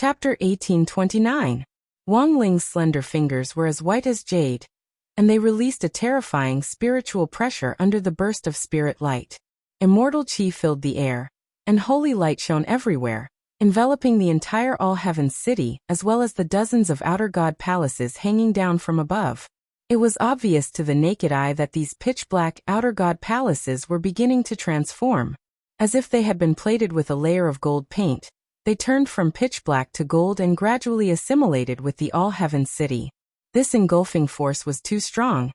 Chapter 1829. Wang Ling's slender fingers were as white as jade, and they released a terrifying spiritual pressure under the burst of spirit light. Immortal qi filled the air, and holy light shone everywhere, enveloping the entire all-heavens city as well as the dozens of outer god palaces hanging down from above. It was obvious to the naked eye that these pitch-black outer god palaces were beginning to transform. As if they had been plated with a layer of gold paint, they turned from pitch-black to gold and gradually assimilated with the all-heavens city. This engulfing force was too strong,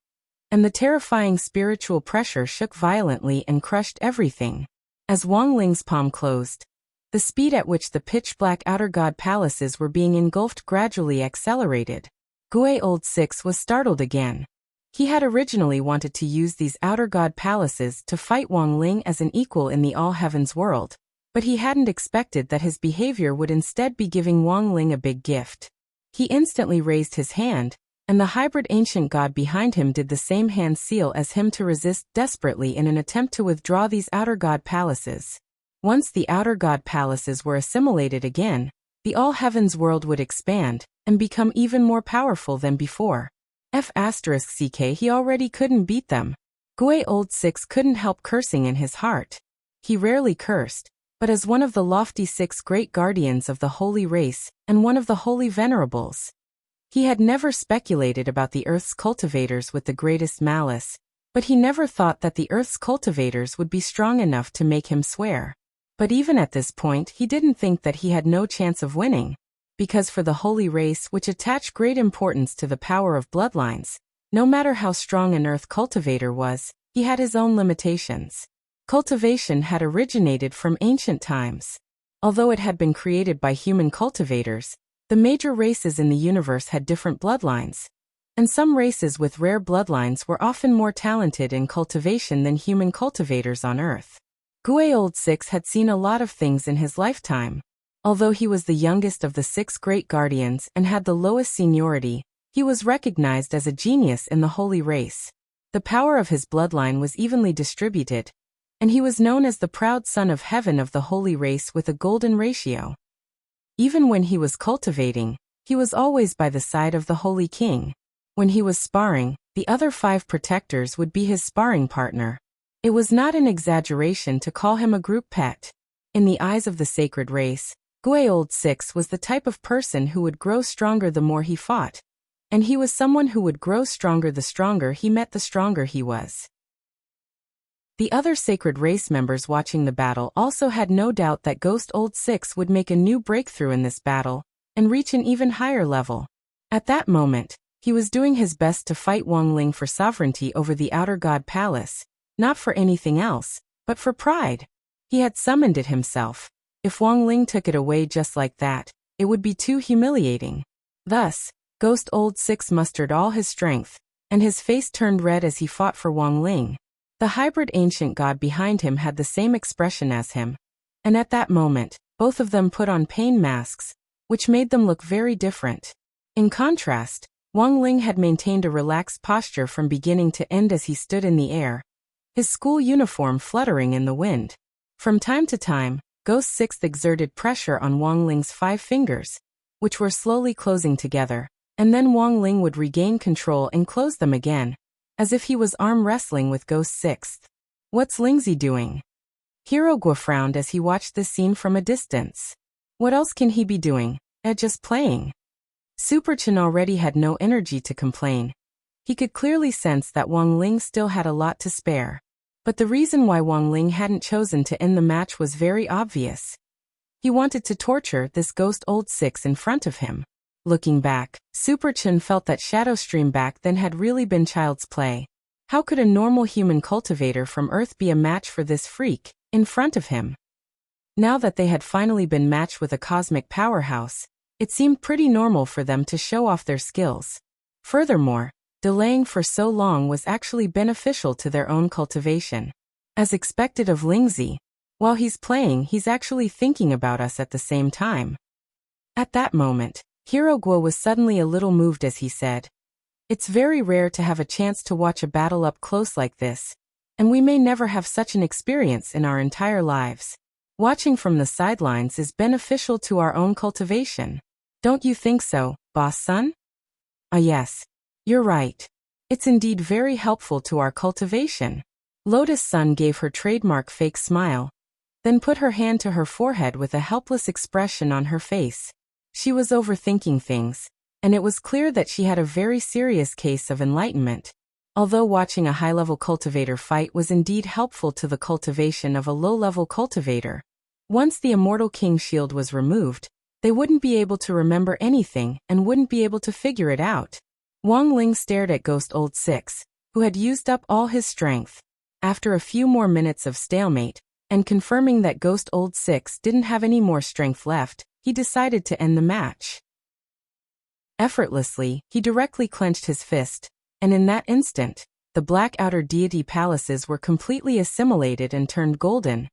and the terrifying spiritual pressure shook violently and crushed everything. As Wang Ling's palm closed, the speed at which the pitch-black outer god palaces were being engulfed gradually accelerated. Gui Old Six was startled again. He had originally wanted to use these outer god palaces to fight Wang Ling as an equal in the all-heavens world, but he hadn't expected that his behavior would instead be giving Wang Ling a big gift. He instantly raised his hand, and the hybrid ancient god behind him did the same hand seal as him to resist desperately in an attempt to withdraw these outer god palaces. Once the outer god palaces were assimilated again, the all-heavens world would expand and become even more powerful than before. F***ck, he already couldn't beat them. Gui Old Six couldn't help cursing in his heart. He rarely cursed, but as one of the lofty 6 great guardians of the holy race and one of the holy venerables, he had never speculated about the earth's cultivators with the greatest malice, but he never thought that the earth's cultivators would be strong enough to make him swear. But even at this point he didn't think that he had no chance of winning, because for the holy race, which attached great importance to the power of bloodlines, no matter how strong an earth cultivator was, he had his own limitations. Cultivation had originated from ancient times. Although it had been created by human cultivators, the major races in the universe had different bloodlines, and some races with rare bloodlines were often more talented in cultivation than human cultivators on Earth. Gui Old Six had seen a lot of things in his lifetime. Although he was the youngest of the 6 great guardians and had the lowest seniority, he was recognized as a genius in the holy race. The power of his bloodline was evenly distributed, and he was known as the proud son of heaven of the holy race with a golden ratio. Even when he was cultivating, he was always by the side of the holy king. When he was sparring, the other 5 protectors would be his sparring partner. It was not an exaggeration to call him a group pet. In the eyes of the sacred race, Gui Old Six was the type of person who would grow stronger the more he fought, and he was someone who would grow stronger the stronger he met, the stronger he was. The other sacred race members watching the battle also had no doubt that Ghost Old Six would make a new breakthrough in this battle and reach an even higher level. At that moment, he was doing his best to fight Wang Ling for sovereignty over the outer god palace, not for anything else, but for pride. He had summoned it himself. If Wang Ling took it away just like that, it would be too humiliating. Thus, Ghost Old Six mustered all his strength, and his face turned red as he fought for Wang Ling. The hybrid ancient god behind him had the same expression as him, and at that moment, both of them put on pain masks, which made them look very different. In contrast, Wang Ling had maintained a relaxed posture from beginning to end as he stood in the air, his school uniform fluttering in the wind. From time to time, Ghost Six exerted pressure on Wang Ling's 5 fingers, which were slowly closing together, and then Wang Ling would regain control and close them again, as if he was arm wrestling with Ghost Six. What's Lingzi doing? Hirogua frowned as he watched this scene from a distance. What else can he be doing? Just playing. Super Chen already had no energy to complain. He could clearly sense that Wang Ling still had a lot to spare. But the reason why Wang Ling hadn't chosen to end the match was very obvious. He wanted to torture this Ghost Old Six in front of him. Looking back, Super Chen felt that Shadow Stream back then had really been child's play. How could a normal human cultivator from Earth be a match for this freak in front of him? Now that they had finally been matched with a cosmic powerhouse, it seemed pretty normal for them to show off their skills. Furthermore, delaying for so long was actually beneficial to their own cultivation. As expected of Lingzi, while he's playing, he's actually thinking about us at the same time. At that moment, Hirogua was suddenly a little moved as he said, "It's very rare to have a chance to watch a battle up close like this, and we may never have such an experience in our entire lives." Watching from the sidelines is beneficial to our own cultivation. Don't you think so, boss son? Ah yes. You're right. It's indeed very helpful to our cultivation. Lotus Sun gave her trademark fake smile, then put her hand to her forehead with a helpless expression on her face. She was overthinking things, and it was clear that she had a very serious case of enlightenment. Although watching a high-level cultivator fight was indeed helpful to the cultivation of a low-level cultivator, once the Immortal King shield was removed, they wouldn't be able to remember anything and wouldn't be able to figure it out. Wang Ling stared at Ghost Old Six, who had used up all his strength. After a few more minutes of stalemate, and confirming that Ghost Old Six didn't have any more strength left, he decided to end the match. Effortlessly, he directly clenched his fist, and in that instant, the black outer deity palaces were completely assimilated and turned golden,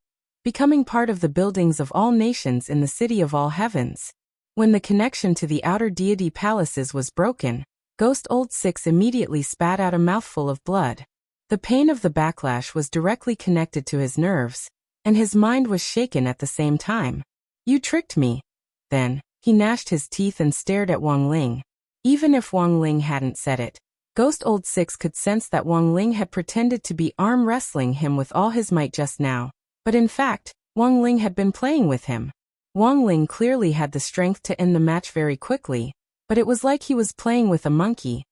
becoming part of the buildings of all nations in the city of all heavens. When the connection to the outer deity palaces was broken, Ghost Old Six immediately spat out a mouthful of blood. The pain of the backlash was directly connected to his nerves, and his mind was shaken at the same time. You tricked me. Then, he gnashed his teeth and stared at Wang Ling. Even if Wang Ling hadn't said it, Ghost Old Six could sense that Wang Ling had pretended to be arm wrestling him with all his might just now. But in fact, Wang Ling had been playing with him. Wang Ling clearly had the strength to end the match very quickly, but it was like he was playing with a monkey,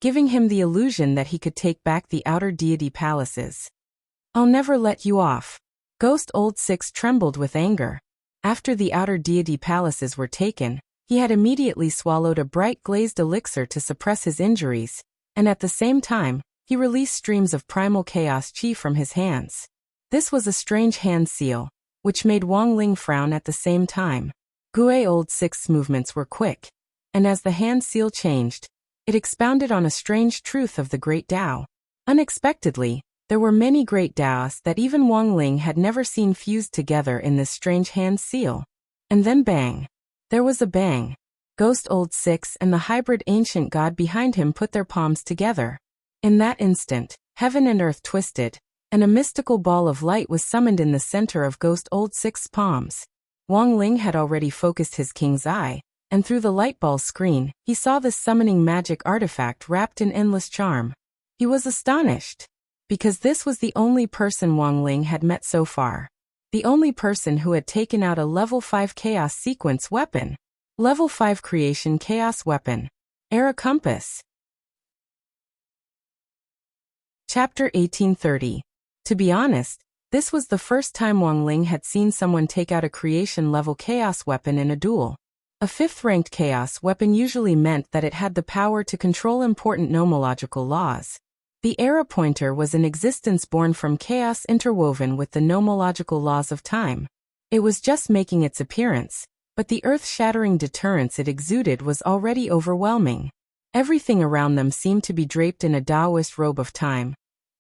giving him the illusion that he could take back the outer deity palaces. I'll never let you off. Ghost Old Six trembled with anger. After the outer deity palaces were taken, he had immediately swallowed a bright glazed elixir to suppress his injuries, and at the same time, he released streams of primal chaos chi from his hands. This was a strange hand seal, which made Wang Ling frown at the same time. Gue Old Six's movements were quick, and as the hand seal changed, it expounded on a strange truth of the Great Tao. Unexpectedly, there were many Great Taos that even Wang Ling had never seen fused together in this strange hand seal. And then bang! There was a bang. Ghost Old Six and the hybrid ancient god behind him put their palms together. In that instant, heaven and earth twisted, and a mystical ball of light was summoned in the center of Ghost Old Six's palms. Wang Ling had already focused his king's eye, and through the light ball screen, he saw this summoning magic artifact wrapped in endless charm. He was astonished, because this was the only person Wang Ling had met so far. The only person who had taken out a level 5 chaos sequence weapon. Level 5 creation chaos weapon. Era compass. Chapter 1830. To be honest, this was the first time Wang Ling had seen someone take out a creation-level chaos weapon in a duel. A 5th-ranked chaos weapon usually meant that it had the power to control important nomological laws. The era pointer was an existence born from chaos interwoven with the nomological laws of time. It was just making its appearance, but the earth-shattering deterrence it exuded was already overwhelming. Everything around them seemed to be draped in a Taoist robe of time,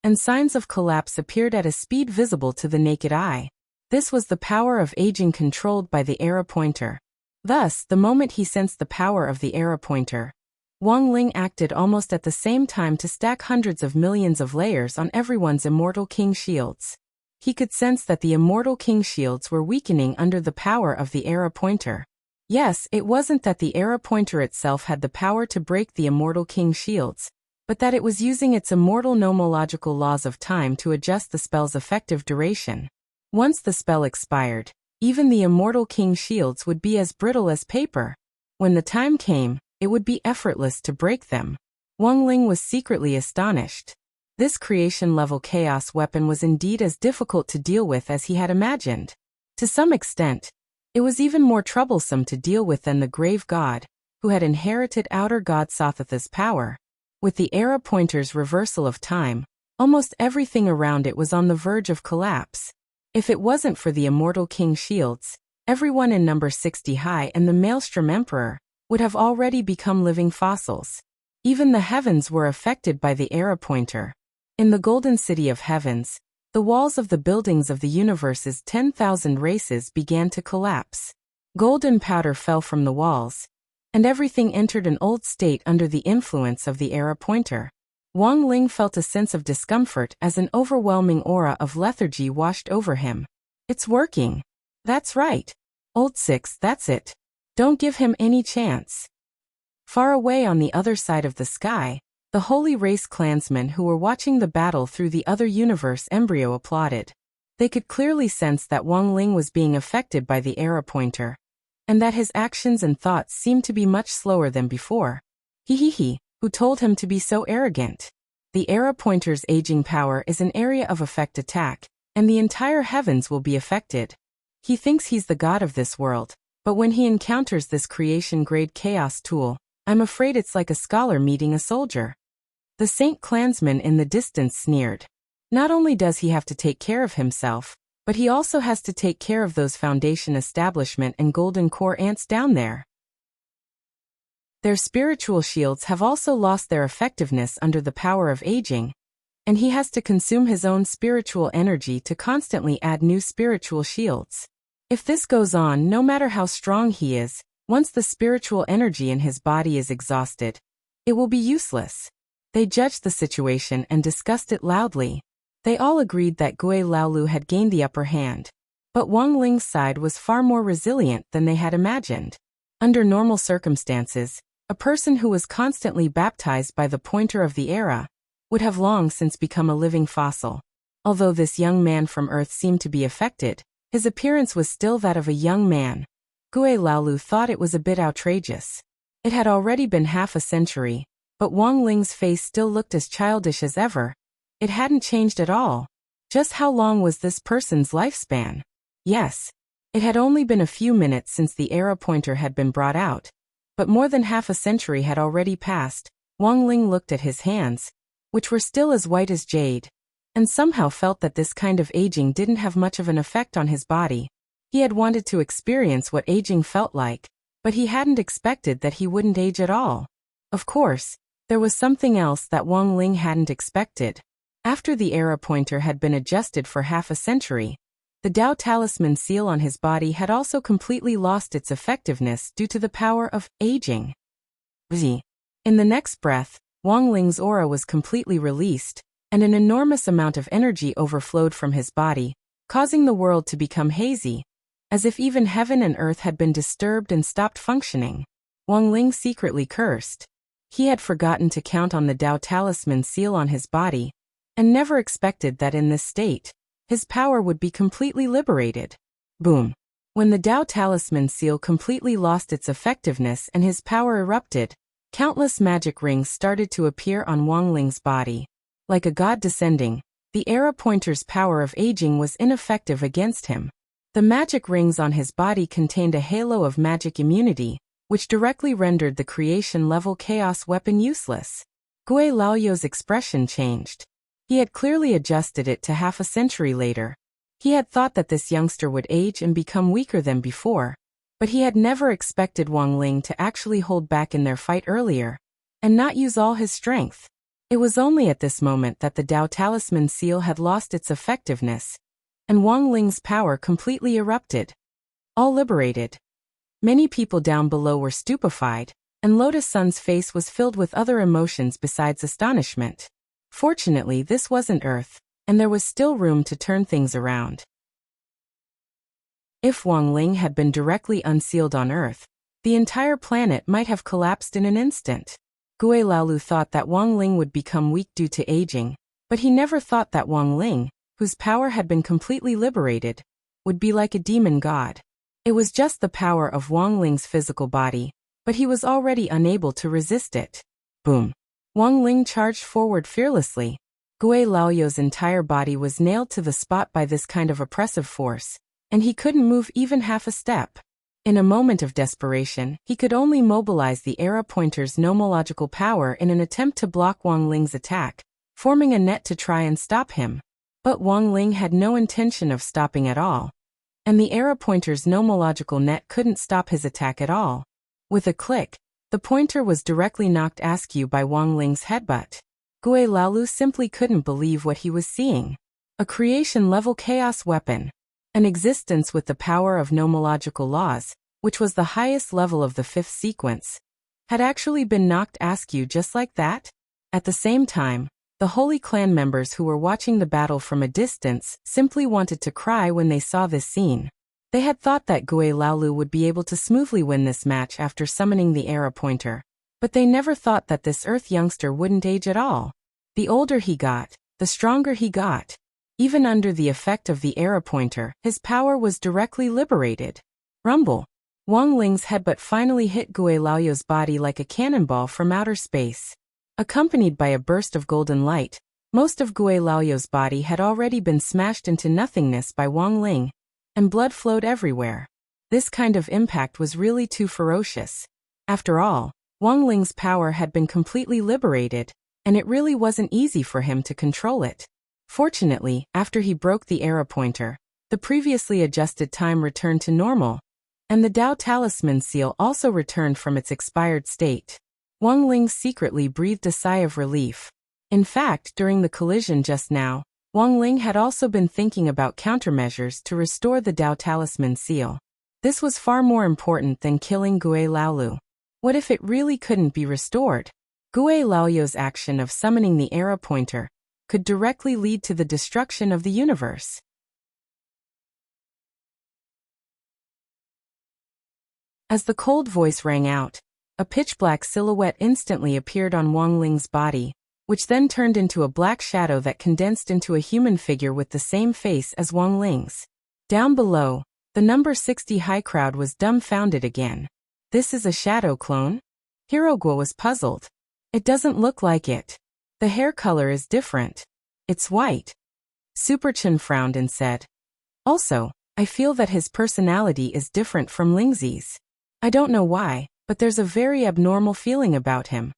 and signs of collapse appeared at a speed visible to the naked eye. This was the power of aging controlled by the era pointer. Thus, the moment he sensed the power of the era pointer, Wang Ling acted almost at the same time to stack hundreds of millions of layers on everyone's Immortal King shields. He could sense that the Immortal King shields were weakening under the power of the era pointer. Yes, it wasn't that the era pointer itself had the power to break the Immortal King shields, but that it was using its immortal nomological laws of time to adjust the spell's effective duration. Once the spell expired, even the Immortal King shields would be as brittle as paper. When the time came, it would be effortless to break them. Wang Ling was secretly astonished. This creation-level chaos weapon was indeed as difficult to deal with as he had imagined. To some extent, it was even more troublesome to deal with than the grave god, who had inherited outer god Sothatha's power. With the era pointer's reversal of time, almost everything around it was on the verge of collapse. If it wasn't for the Immortal King shields, everyone in number 60 high and the Maelstrom Emperor would have already become living fossils. Even the heavens were affected by the era pointer. In the Golden City of Heavens, the walls of the buildings of the universe's 10,000 races began to collapse. Golden powder fell from the walls, and everything entered an old state under the influence of the era pointer. Wang Ling felt a sense of discomfort as an overwhelming aura of lethargy washed over him. It's working. That's right. Old Six, that's it. Don't give him any chance. Far away on the other side of the sky, the Holy Race clansmen who were watching the battle through the other universe embryo applauded. They could clearly sense that Wang Ling was being affected by the era pointer, and that his actions and thoughts seemed to be much slower than before. Who told him to be so arrogant? The era pointer's aging power is an area of effect attack, and the entire heavens will be affected. He thinks he's the god of this world, but when he encounters this creation-grade chaos tool, I'm afraid it's like a scholar meeting a soldier. The Saint clansman in the distance sneered. Not only does he have to take care of himself, but he also has to take care of those Foundation Establishment and Golden Core ants down there. Their spiritual shields have also lost their effectiveness under the power of aging, and he has to consume his own spiritual energy to constantly add new spiritual shields. If this goes on, no matter how strong he is, once the spiritual energy in his body is exhausted, it will be useless. They judged the situation and discussed it loudly. They all agreed that Gui Laolu had gained the upper hand, but Wang Ling's side was far more resilient than they had imagined. Under normal circumstances, a person who was constantly baptized by the pointer of the era would have long since become a living fossil. Although this young man from Earth seemed to be affected, his appearance was still that of a young man. Gui Laolu thought it was a bit outrageous. It had already been half a century, but Wang Ling's face still looked as childish as ever. It hadn't changed at all. Just how long was this person's lifespan? Yes. It had only been a few minutes since the era pointer had been brought out, but more than half a century had already passed. Wang Ling looked at his hands, which were still as white as jade, and somehow felt that this kind of aging didn't have much of an effect on his body. He had wanted to experience what aging felt like, but he hadn't expected that he wouldn't age at all. Of course, there was something else that Wang Ling hadn't expected. After the era pointer had been adjusted for half a century, the Tao Talisman seal on his body had also completely lost its effectiveness due to the power of aging. In the next breath, Wang Ling's aura was completely released, and an enormous amount of energy overflowed from his body, causing the world to become hazy, as if even heaven and earth had been disturbed and stopped functioning. Wang Ling secretly cursed. He had forgotten to count on the Tao Talisman seal on his body, and never expected that in this state, his power would be completely liberated. Boom. When the Tao Talisman seal completely lost its effectiveness and his power erupted, countless magic rings started to appear on Wang Ling's body. Like a god descending, the era pointer's power of aging was ineffective against him. The magic rings on his body contained a halo of magic immunity, which directly rendered the creation-level chaos weapon useless. Gui Laoyu's expression changed. He had clearly adjusted it to half a century later. He had thought that this youngster would age and become weaker than before, but he had never expected Wang Ling to actually hold back in their fight earlier, and not use all his strength. It was only at this moment that the Tao Talisman seal had lost its effectiveness, and Wang Ling's power completely erupted. All liberated. Many people down below were stupefied, and Lotus Sun's face was filled with other emotions besides astonishment. Fortunately, this wasn't Earth, and there was still room to turn things around. If Wang Ling had been directly unsealed on Earth, the entire planet might have collapsed in an instant. Gui Laolu thought that Wang Ling would become weak due to aging, but he never thought that Wang Ling, whose power had been completely liberated, would be like a demon god. It was just the power of Wang Ling's physical body, but he was already unable to resist it. Boom. Wang Ling charged forward fearlessly. Gui Laoyu's entire body was nailed to the spot by this kind of oppressive force, and he couldn't move even half a step. In a moment of desperation, he could only mobilize the era pointer's nomological power in an attempt to block Wang Ling's attack, forming a net to try and stop him. But Wang Ling had no intention of stopping at all, and the era pointer's nomological net couldn't stop his attack at all. With a click, the pointer was directly knocked askew by Wang Ling's headbutt. Gui Laolu simply couldn't believe what he was seeing. A creation-level chaos weapon. An existence with the power of nomological laws, which was the highest level of the fifth sequence, had actually been knocked askew just like that? At the same time, the Holy Clan members who were watching the battle from a distance simply wanted to cry when they saw this scene. They had thought that Gue Laolu would be able to smoothly win this match after summoning the era pointer, but they never thought that this Earth youngster wouldn't age at all. The older he got, the stronger he got. Even under the effect of the era pointer, his power was directly liberated. Rumble. Wang Ling's headbutt finally hit Gue Laoyu's body like a cannonball from outer space. Accompanied by a burst of golden light, most of Gue Laoyu's body had already been smashed into nothingness by Wang Ling, and blood flowed everywhere. This kind of impact was really too ferocious. After all, Wang Ling's power had been completely liberated, and it really wasn't easy for him to control it. Fortunately, after he broke the era pointer, the previously adjusted time returned to normal, and the Dao Talisman seal also returned from its expired state. Wang Ling secretly breathed a sigh of relief. In fact, during the collision just now, Wang Ling had also been thinking about countermeasures to restore the Dao Talisman seal. This was far more important than killing Gue Laolu. What if it really couldn't be restored? Gue Laoyu's action of summoning the era pointer could directly lead to the destruction of the universe. As the cold voice rang out, a pitch-black silhouette instantly appeared on Wang Ling's body, which then turned into a black shadow that condensed into a human figure with the same face as Wang Ling's. Down below, the number 60 high crowd was dumbfounded again. This is a shadow clone? Hirogwa was puzzled. It doesn't look like it. The hair color is different. It's white. Superchen frowned and said. Also, I feel that his personality is different from Lingzi's. I don't know why, but there's a very abnormal feeling about him.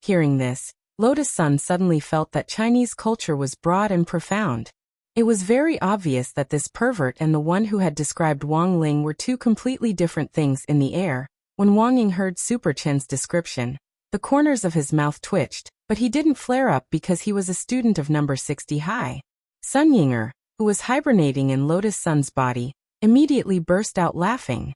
Hearing this, Lotus Sun suddenly felt that Chinese culture was broad and profound. It was very obvious that this pervert and the one who had described Wang Ling were two completely different things in the air. When Wang Ying heard Superchen's description, the corners of his mouth twitched, but he didn't flare up because he was a student of number 60 high. Sun Yinger, who was hibernating in Lotus Sun's body, immediately burst out laughing.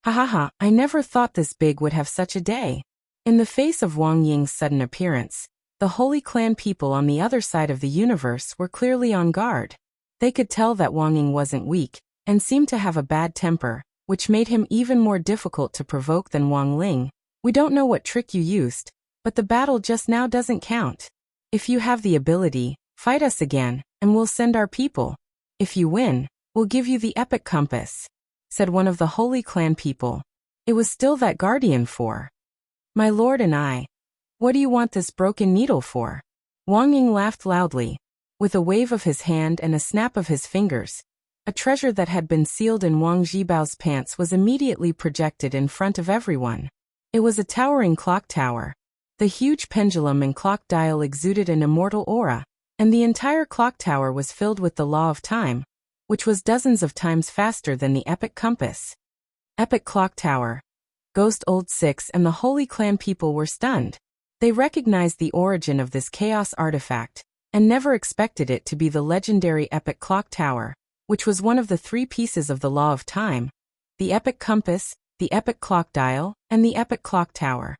Ha ha ha, I never thought this big would have such a day. In the face of Wang Ying's sudden appearance, the Holy Clan people on the other side of the universe were clearly on guard. They could tell that Wang Ying wasn't weak, and seemed to have a bad temper, which made him even more difficult to provoke than Wang Ling. We don't know what trick you used, but the battle just now doesn't count. If you have the ability, fight us again, and we'll send our people. If you win, we'll give you the epic compass, said one of the Holy Clan people. It was still that guardian for. My lord and I. What do you want this broken needle for? Wang Ying laughed loudly. With a wave of his hand and a snap of his fingers, a treasure that had been sealed in Wang Jibao's pants was immediately projected in front of everyone. It was a towering clock tower. The huge pendulum and clock dial exuded an immortal aura, and the entire clock tower was filled with the law of time, which was dozens of times faster than the epic compass. Epic clock tower. Ghost Old Six and the Holy Clan people were stunned. They recognized the origin of this chaos artifact, and never expected it to be the legendary epic clock tower, which was one of the three pieces of the law of time: the epic compass, the epic clock dial, and the epic clock tower.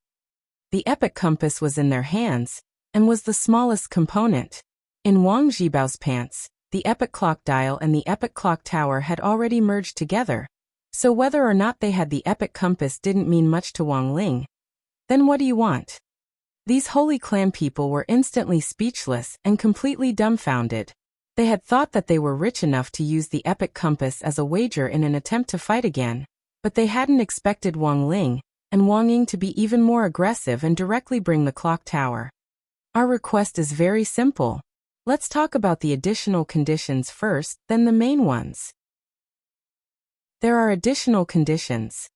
The epic compass was in their hands, and was the smallest component. In Wang Jibao's pants, the epic clock dial and the epic clock tower had already merged together, so whether or not they had the epic compass didn't mean much to Wang Ling. Then what do you want? These Holy Clan people were instantly speechless and completely dumbfounded. They had thought that they were rich enough to use the epic compass as a wager in an attempt to fight again, but they hadn't expected Wang Ling and Wang Ying to be even more aggressive and directly bring the clock tower. Our request is very simple. Let's talk about the additional conditions first, then the main ones. There are additional conditions.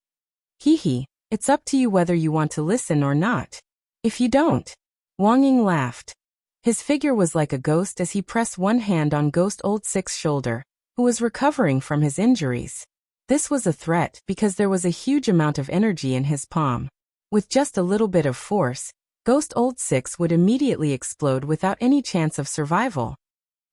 Hee, it's up to you whether you want to listen or not. If you don't. Wang Ying laughed. His figure was like a ghost as he pressed one hand on Ghost Old Six's shoulder, who was recovering from his injuries. This was a threat because there was a huge amount of energy in his palm. With just a little bit of force, Ghost Old Six would immediately explode without any chance of survival.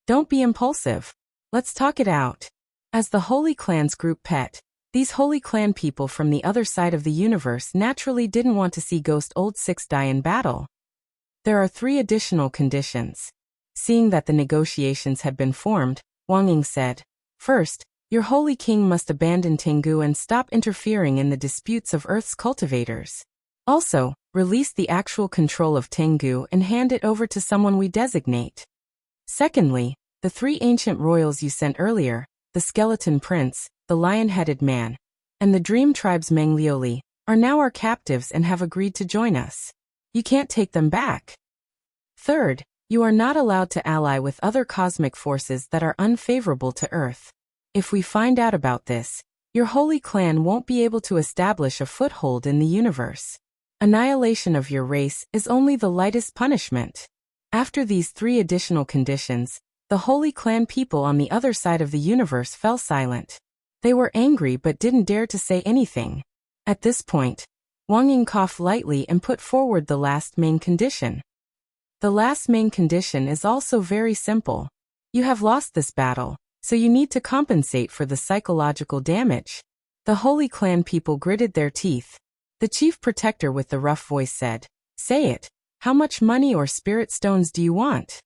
Don't be impulsive. Let's talk it out. As the Holy Clan's group pet, these Holy Clan people from the other side of the universe naturally didn't want to see Ghost Old Six die in battle. There are 3 additional conditions. Seeing that the negotiations had been formed, Wang Ying said, first, Your holy king must abandon Tengu and stop interfering in the disputes of Earth's cultivators. Also, release the actual control of Tengu and hand it over to someone we designate. Secondly, the 3 ancient royals you sent earlier, the Skeleton Prince, the Lion-Headed Man, and the Dream Tribe's Manglioli, are now our captives and have agreed to join us. You can't take them back. Third, you are not allowed to ally with other cosmic forces that are unfavorable to Earth. If we find out about this, your holy clan won't be able to establish a foothold in the universe. Annihilation of your race is only the lightest punishment. After these 3 additional conditions, the Holy Clan people on the other side of the universe fell silent. They were angry but didn't dare to say anything. At this point, Wang Ying coughed lightly and put forward the last main condition. The last main condition is also very simple. You have lost this battle, so you need to compensate for the psychological damage. The Holy Clan people gritted their teeth. The chief protector with the rough voice said, "Say it. How much money or spirit stones do you want?"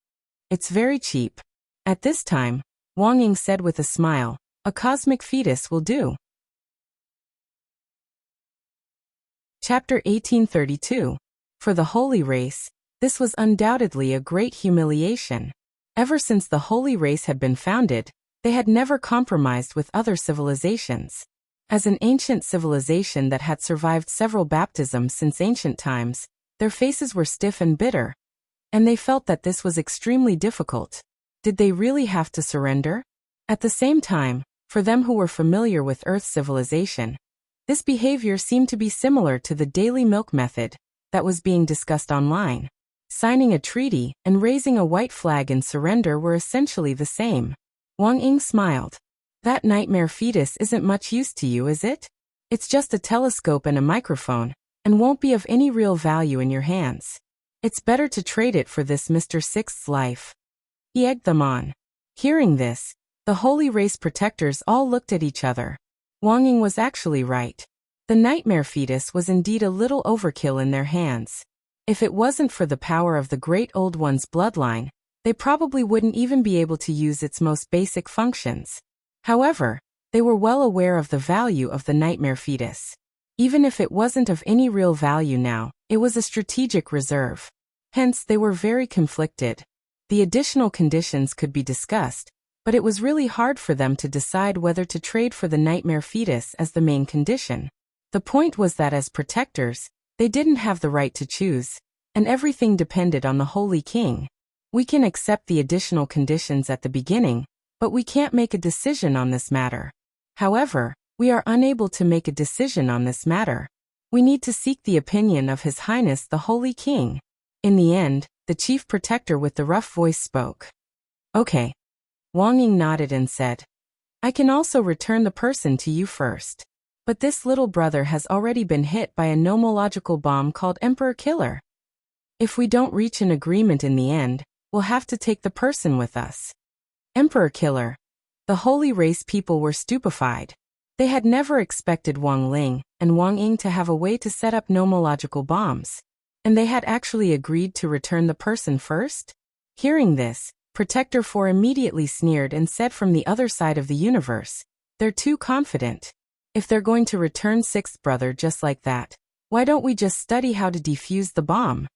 "It's very cheap." At this time, Wang Ying said with a smile, "A cosmic fetus will do." Chapter 1832. For the holy race, this was undoubtedly a great humiliation. Ever since the holy race had been founded, they had never compromised with other civilizations. As an ancient civilization that had survived several baptisms since ancient times, their faces were stiff and bitter, and they felt that this was extremely difficult. Did they really have to surrender? At the same time, for them who were familiar with Earth's civilization, this behavior seemed to be similar to the daily milk method that was being discussed online. Signing a treaty and raising a white flag in surrender were essentially the same. Wang Ying smiled. "That nightmare fetus isn't much use to you, is it? It's just a telescope and a microphone, and won't be of any real value in your hands. It's better to trade it for this Mr. Sixth's life." He egged them on. Hearing this, the holy race protectors all looked at each other. Wang Ying was actually right. The nightmare fetus was indeed a little overkill in their hands. If it wasn't for the power of the Great Old One's bloodline, they probably wouldn't even be able to use its most basic functions. However, they were well aware of the value of the nightmare fetus. Even if it wasn't of any real value now, it was a strategic reserve. Hence, they were very conflicted. The additional conditions could be discussed, but it was really hard for them to decide whether to trade for the nightmare fetus as the main condition. The point was that as protectors, they didn't have the right to choose, and everything depended on the Holy King. We can accept the additional conditions at the beginning, but we can't make a decision on this matter. However, we are unable to make a decision on this matter. We need to seek the opinion of His Highness the Holy King. In the end, the chief protector with the rough voice spoke. "Okay." Wang Ying nodded and said, "I can also return the person to you first. But this little brother has already been hit by a nomological bomb called Emperor Killer. If we don't reach an agreement in the end, we'll have to take the person with us." Emperor Killer. The holy race people were stupefied. They had never expected Wang Ling and Wang Ying to have a way to set up nomological bombs. And they had actually agreed to return the person first? Hearing this, Protector 4 immediately sneered and said from the other side of the universe, "They're too confident. If they're going to return Sixth Brother just like that, why don't we just study how to defuse the bomb?"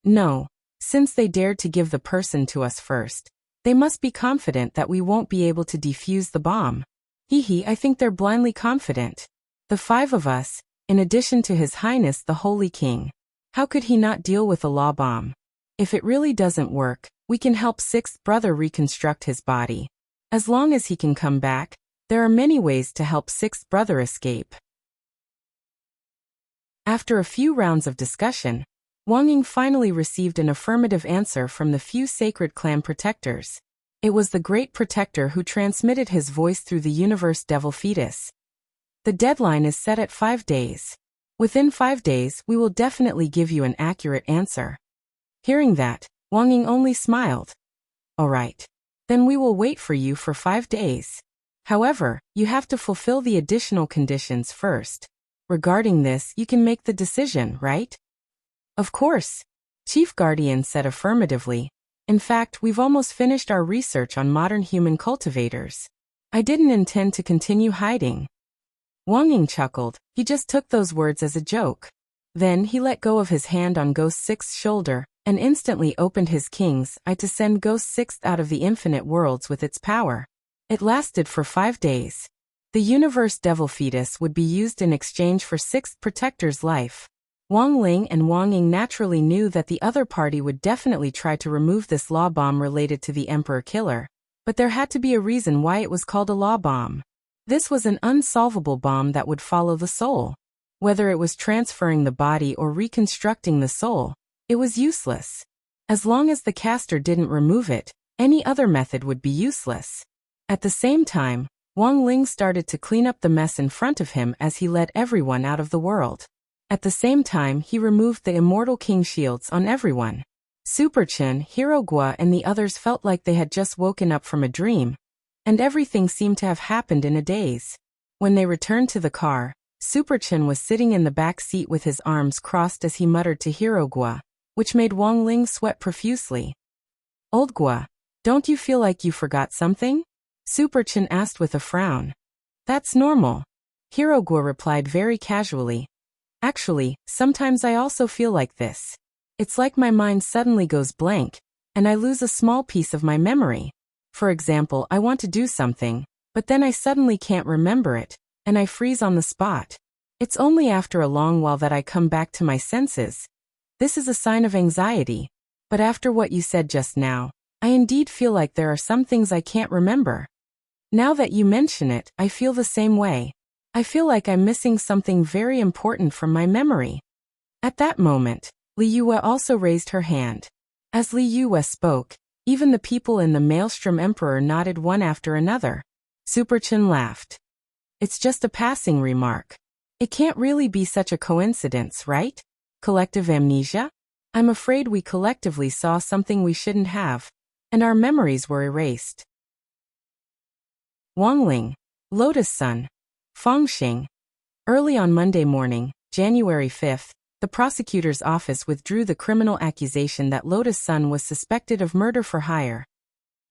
No, since they dared to give the person to us first, they must be confident that we won't be able to defuse the bomb. I think they're blindly confident. The 5 of us, in addition to His Highness the Holy King. How could he not deal with a law bomb? If it really doesn't work, we can help Sixth Brother reconstruct his body. As long as he can come back, there are many ways to help Sixth Brother escape. After a few rounds of discussion, Wang Ying finally received an affirmative answer from the few sacred clan protectors. It was the Great Protector who transmitted his voice through the universe devil fetus. "The deadline is set at 5 days. Within 5 days, we will definitely give you an accurate answer." Hearing that, Wang Ying only smiled. "All right. Then we will wait for you for 5 days. However, you have to fulfill the additional conditions first. Regarding this, you can make the decision, right?" "Of course." Chief Guardian said affirmatively. "In fact, we've almost finished our research on modern human cultivators. I didn't intend to continue hiding. Wang Ying chuckled. He just took those words as a joke. Then he let go of his hand on Ghost Six's shoulder, and instantly opened his king's eye to send Ghost Six out of the infinite worlds with its power. It lasted for 5 days. The universe devil fetus would be used in exchange for Sixth Protector's life. Wang Ling and Wang Ying naturally knew that the other party would definitely try to remove this law bomb related to the Emperor Killer, but there had to be a reason why it was called a law bomb. This was an unsolvable bomb that would follow the soul. Whether it was transferring the body or reconstructing the soul, it was useless. As long as the caster didn't remove it, any other method would be useless. At the same time, Wang Ling started to clean up the mess in front of him as he led everyone out of the world. At the same time, he removed the immortal king shields on everyone. Super Chen, Hirogua and the others felt like they had just woken up from a dream, and everything seemed to have happened in a daze. When they returned to the car, Super Chen was sitting in the back seat with his arms crossed as he muttered to Hirogua, which made Wang Ling sweat profusely. "Old Gua, don't you feel like you forgot something?" Super Chen asked with a frown. "That's normal," Hirogua replied very casually. "Actually, sometimes I also feel like this. It's like my mind suddenly goes blank, and I lose a small piece of my memory. For example, I want to do something, but then I suddenly can't remember it, and I freeze on the spot. It's only after a long while that I come back to my senses. This is a sign of anxiety. But after what you said just now, I indeed feel like there are some things I can't remember. Now that you mention it, I feel the same way. I feel like I'm missing something very important from my memory." At that moment, Li Yue also raised her hand. As Li Yue spoke, even the people in the Maelstrom Emperor nodded one after another. Super Chen laughed. "It's just a passing remark. It can't really be such a coincidence, right? Collective amnesia? I'm afraid we collectively saw something we shouldn't have, and our memories were erased." Wang Ling, Lotus Sun, Fangxing. Early on Monday morning, January 5th, the prosecutor's office withdrew the criminal accusation that Lotus Sun was suspected of murder for hire.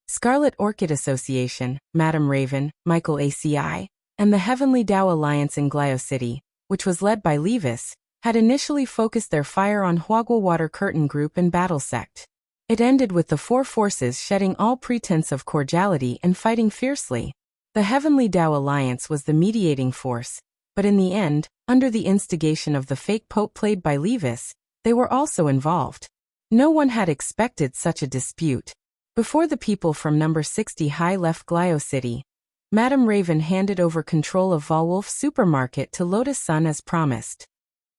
Scarlet Orchid Association, Madame Raven, Michael ACI, and the Heavenly Tao Alliance in Glio City, which was led by Levis, had initially focused their fire on Huagua Water Curtain Group and Battle Sect. It ended with the four forces shedding all pretense of cordiality and fighting fiercely. The Heavenly Tao Alliance was the mediating force, but in the end, under the instigation of the fake pope played by Levis, they were also involved. No one had expected such a dispute. Before the people from number 60 High left Glio City, Madame Raven handed over control of Volwolf Supermarket to Lotus Sun as promised.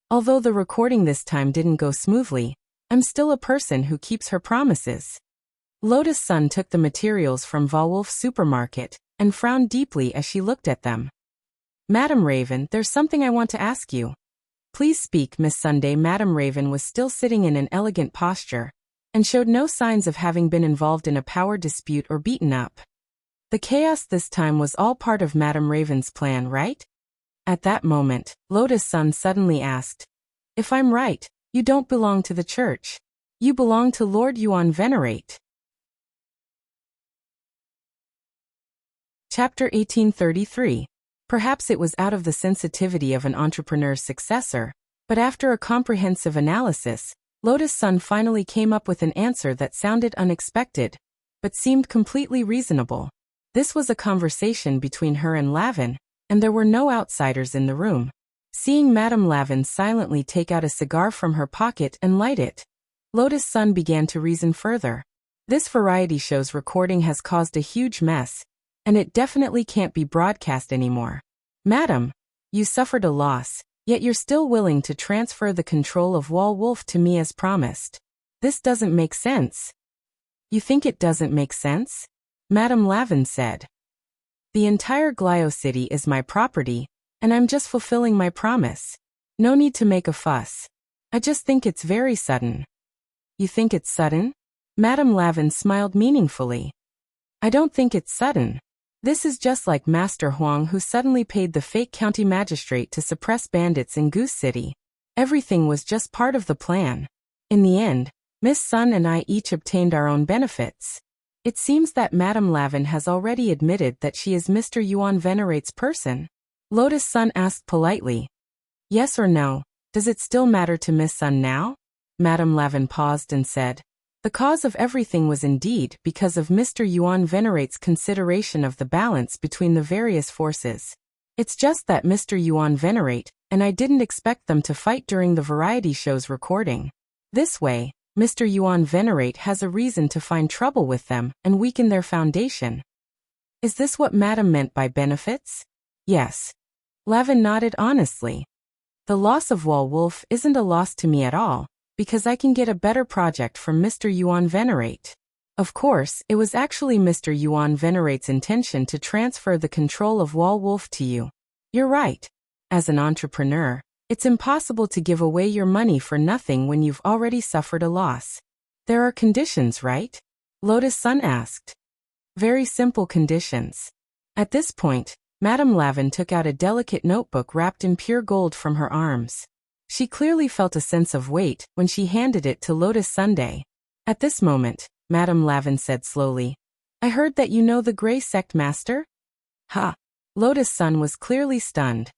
Although the recording this time didn't go smoothly, I'm still a person who keeps her promises. Lotus Sun took the materials from Volwolf Supermarket and frowned deeply as she looked at them. "Madame Raven, there's something I want to ask you." "Please speak, Miss Sunday." Madame Raven was still sitting in an elegant posture, and showed no signs of having been involved in a power dispute or beaten up. The chaos this time was all part of Madame Raven's plan, right? At that moment, Lotus Sun suddenly asked, "If I'm right, you don't belong to the church. You belong to Lord Yuan Venerate." Chapter 1833. Perhaps it was out of the sensitivity of an entrepreneur's successor, but after a comprehensive analysis, Lotus Sun finally came up with an answer that sounded unexpected, but seemed completely reasonable. This was a conversation between her and Lavin, and there were no outsiders in the room. Seeing Madame Lavin silently take out a cigar from her pocket and light it, Lotus Sun began to reason further. This variety show's recording has caused a huge mess, and it definitely can't be broadcast anymore. "Madam, you suffered a loss, yet you're still willing to transfer the control of Wall Wolf to me as promised. This doesn't make sense." "You think it doesn't make sense?" Madame Lavin said. "The entire Glio City is my property, and I'm just fulfilling my promise. No need to make a fuss. I just think it's very sudden." "You think it's sudden?" Madame Lavin smiled meaningfully. "I don't think it's sudden. This is just like Master Huang, who suddenly paid the fake county magistrate to suppress bandits in Goose City. Everything was just part of the plan. In the end, Miss Sun and I each obtained our own benefits. It seems that Madame Lavin has already admitted that she is Mr. Yuan Venerate's person. Lotus Sun asked politely. Yes or no, does it still matter to Miss Sun now? Madame Lavin paused and said. The cause of everything was indeed because of Mr. Yuan Venerate's consideration of the balance between the various forces. It's just that Mr. Yuan Venerate, and I didn't expect them to fight during the variety show's recording. This way, Mr. Yuan Venerate has a reason to find trouble with them and weaken their foundation. Is this what Madame meant by benefits? Yes. Lavin nodded honestly. The loss of Wall Wolf isn't a loss to me at all, because I can get a better project from Mr. Yuan Venerate. Of course, it was actually Mr. Yuan Venerate's intention to transfer the control of Wall Wolf to you. You're right. As an entrepreneur, it's impossible to give away your money for nothing when you've already suffered a loss. There are conditions, right? Lotus Sun asked. Very simple conditions. At this point, Madame Lavin took out a delicate notebook wrapped in pure gold from her arms. She clearly felt a sense of weight when she handed it to Lotus Sunday. At this moment, Madame Lavin said slowly, I heard that you know the Grey Sect Master? Ha! Lotus Sun was clearly stunned.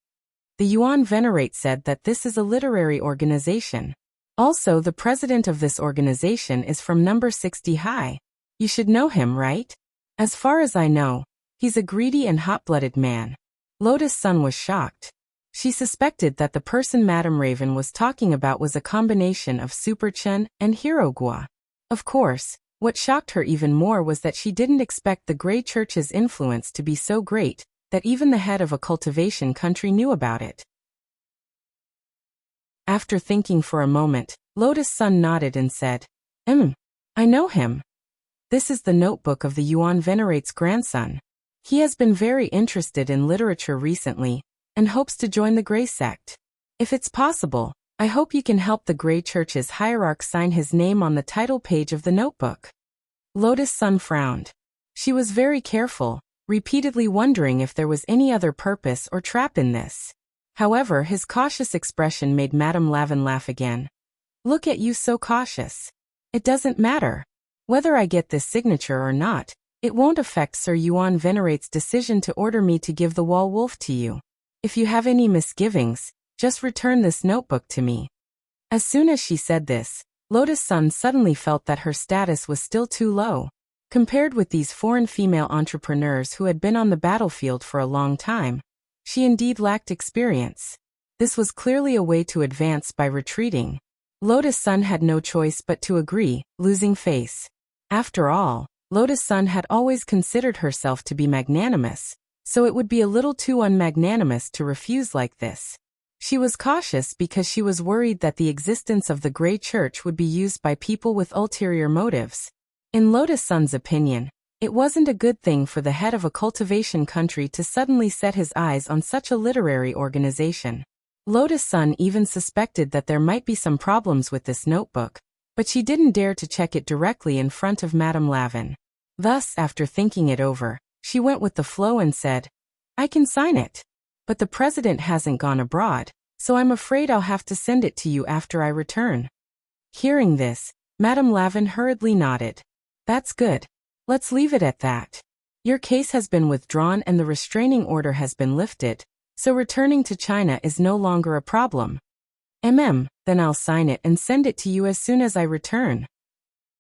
The Yuan Venerate said that this is a literary organization. Also, the president of this organization is from number 60 high. You should know him, right? As far as I know, he's a greedy and hot-blooded man. Lotus Sun was shocked. She suspected that the person Madame Raven was talking about was a combination of Super Chen and Hero Gua. Of course, what shocked her even more was that she didn't expect the Grey Church's influence to be so great that even the head of a cultivation country knew about it. After thinking for a moment, Lotus Sun nodded and said, I know him. This is the notebook of the Yuan Venerate's grandson. He has been very interested in literature recently, and hopes to join the Grey Sect. If it's possible, I hope you can help the Grey Church's hierarch sign his name on the title page of the notebook. Lotus Sun frowned. She was very careful, repeatedly wondering if there was any other purpose or trap in this. However, his cautious expression made Madame Lavin laugh again. Look at you so cautious. It doesn't matter. Whether I get this signature or not, it won't affect Sir Yuan Venerate's decision to order me to give the Wall Wolf to you. If you have any misgivings, just return this notebook to me. As soon as she said this, Lotus Sun suddenly felt that her status was still too low. Compared with these foreign female entrepreneurs who had been on the battlefield for a long time, she indeed lacked experience. This was clearly a way to advance by retreating. Lotus Sun had no choice but to agree, losing face. After all, Lotus Sun had always considered herself to be magnanimous, so it would be a little too unmagnanimous to refuse like this. She was cautious because she was worried that the existence of the Grey Church would be used by people with ulterior motives. In Lotus Sun's opinion, it wasn't a good thing for the head of a cultivation country to suddenly set his eyes on such a literary organization. Lotus Sun even suspected that there might be some problems with this notebook, but she didn't dare to check it directly in front of Madame Lavin. Thus, after thinking it over, she went with the flow and said, I can sign it. But the president hasn't gone abroad, so I'm afraid I'll have to send it to you after I return. Hearing this, Madame Lavin hurriedly nodded. That's good. Let's leave it at that. Your case has been withdrawn and the restraining order has been lifted, so returning to China is no longer a problem. Then I'll sign it and send it to you as soon as I return.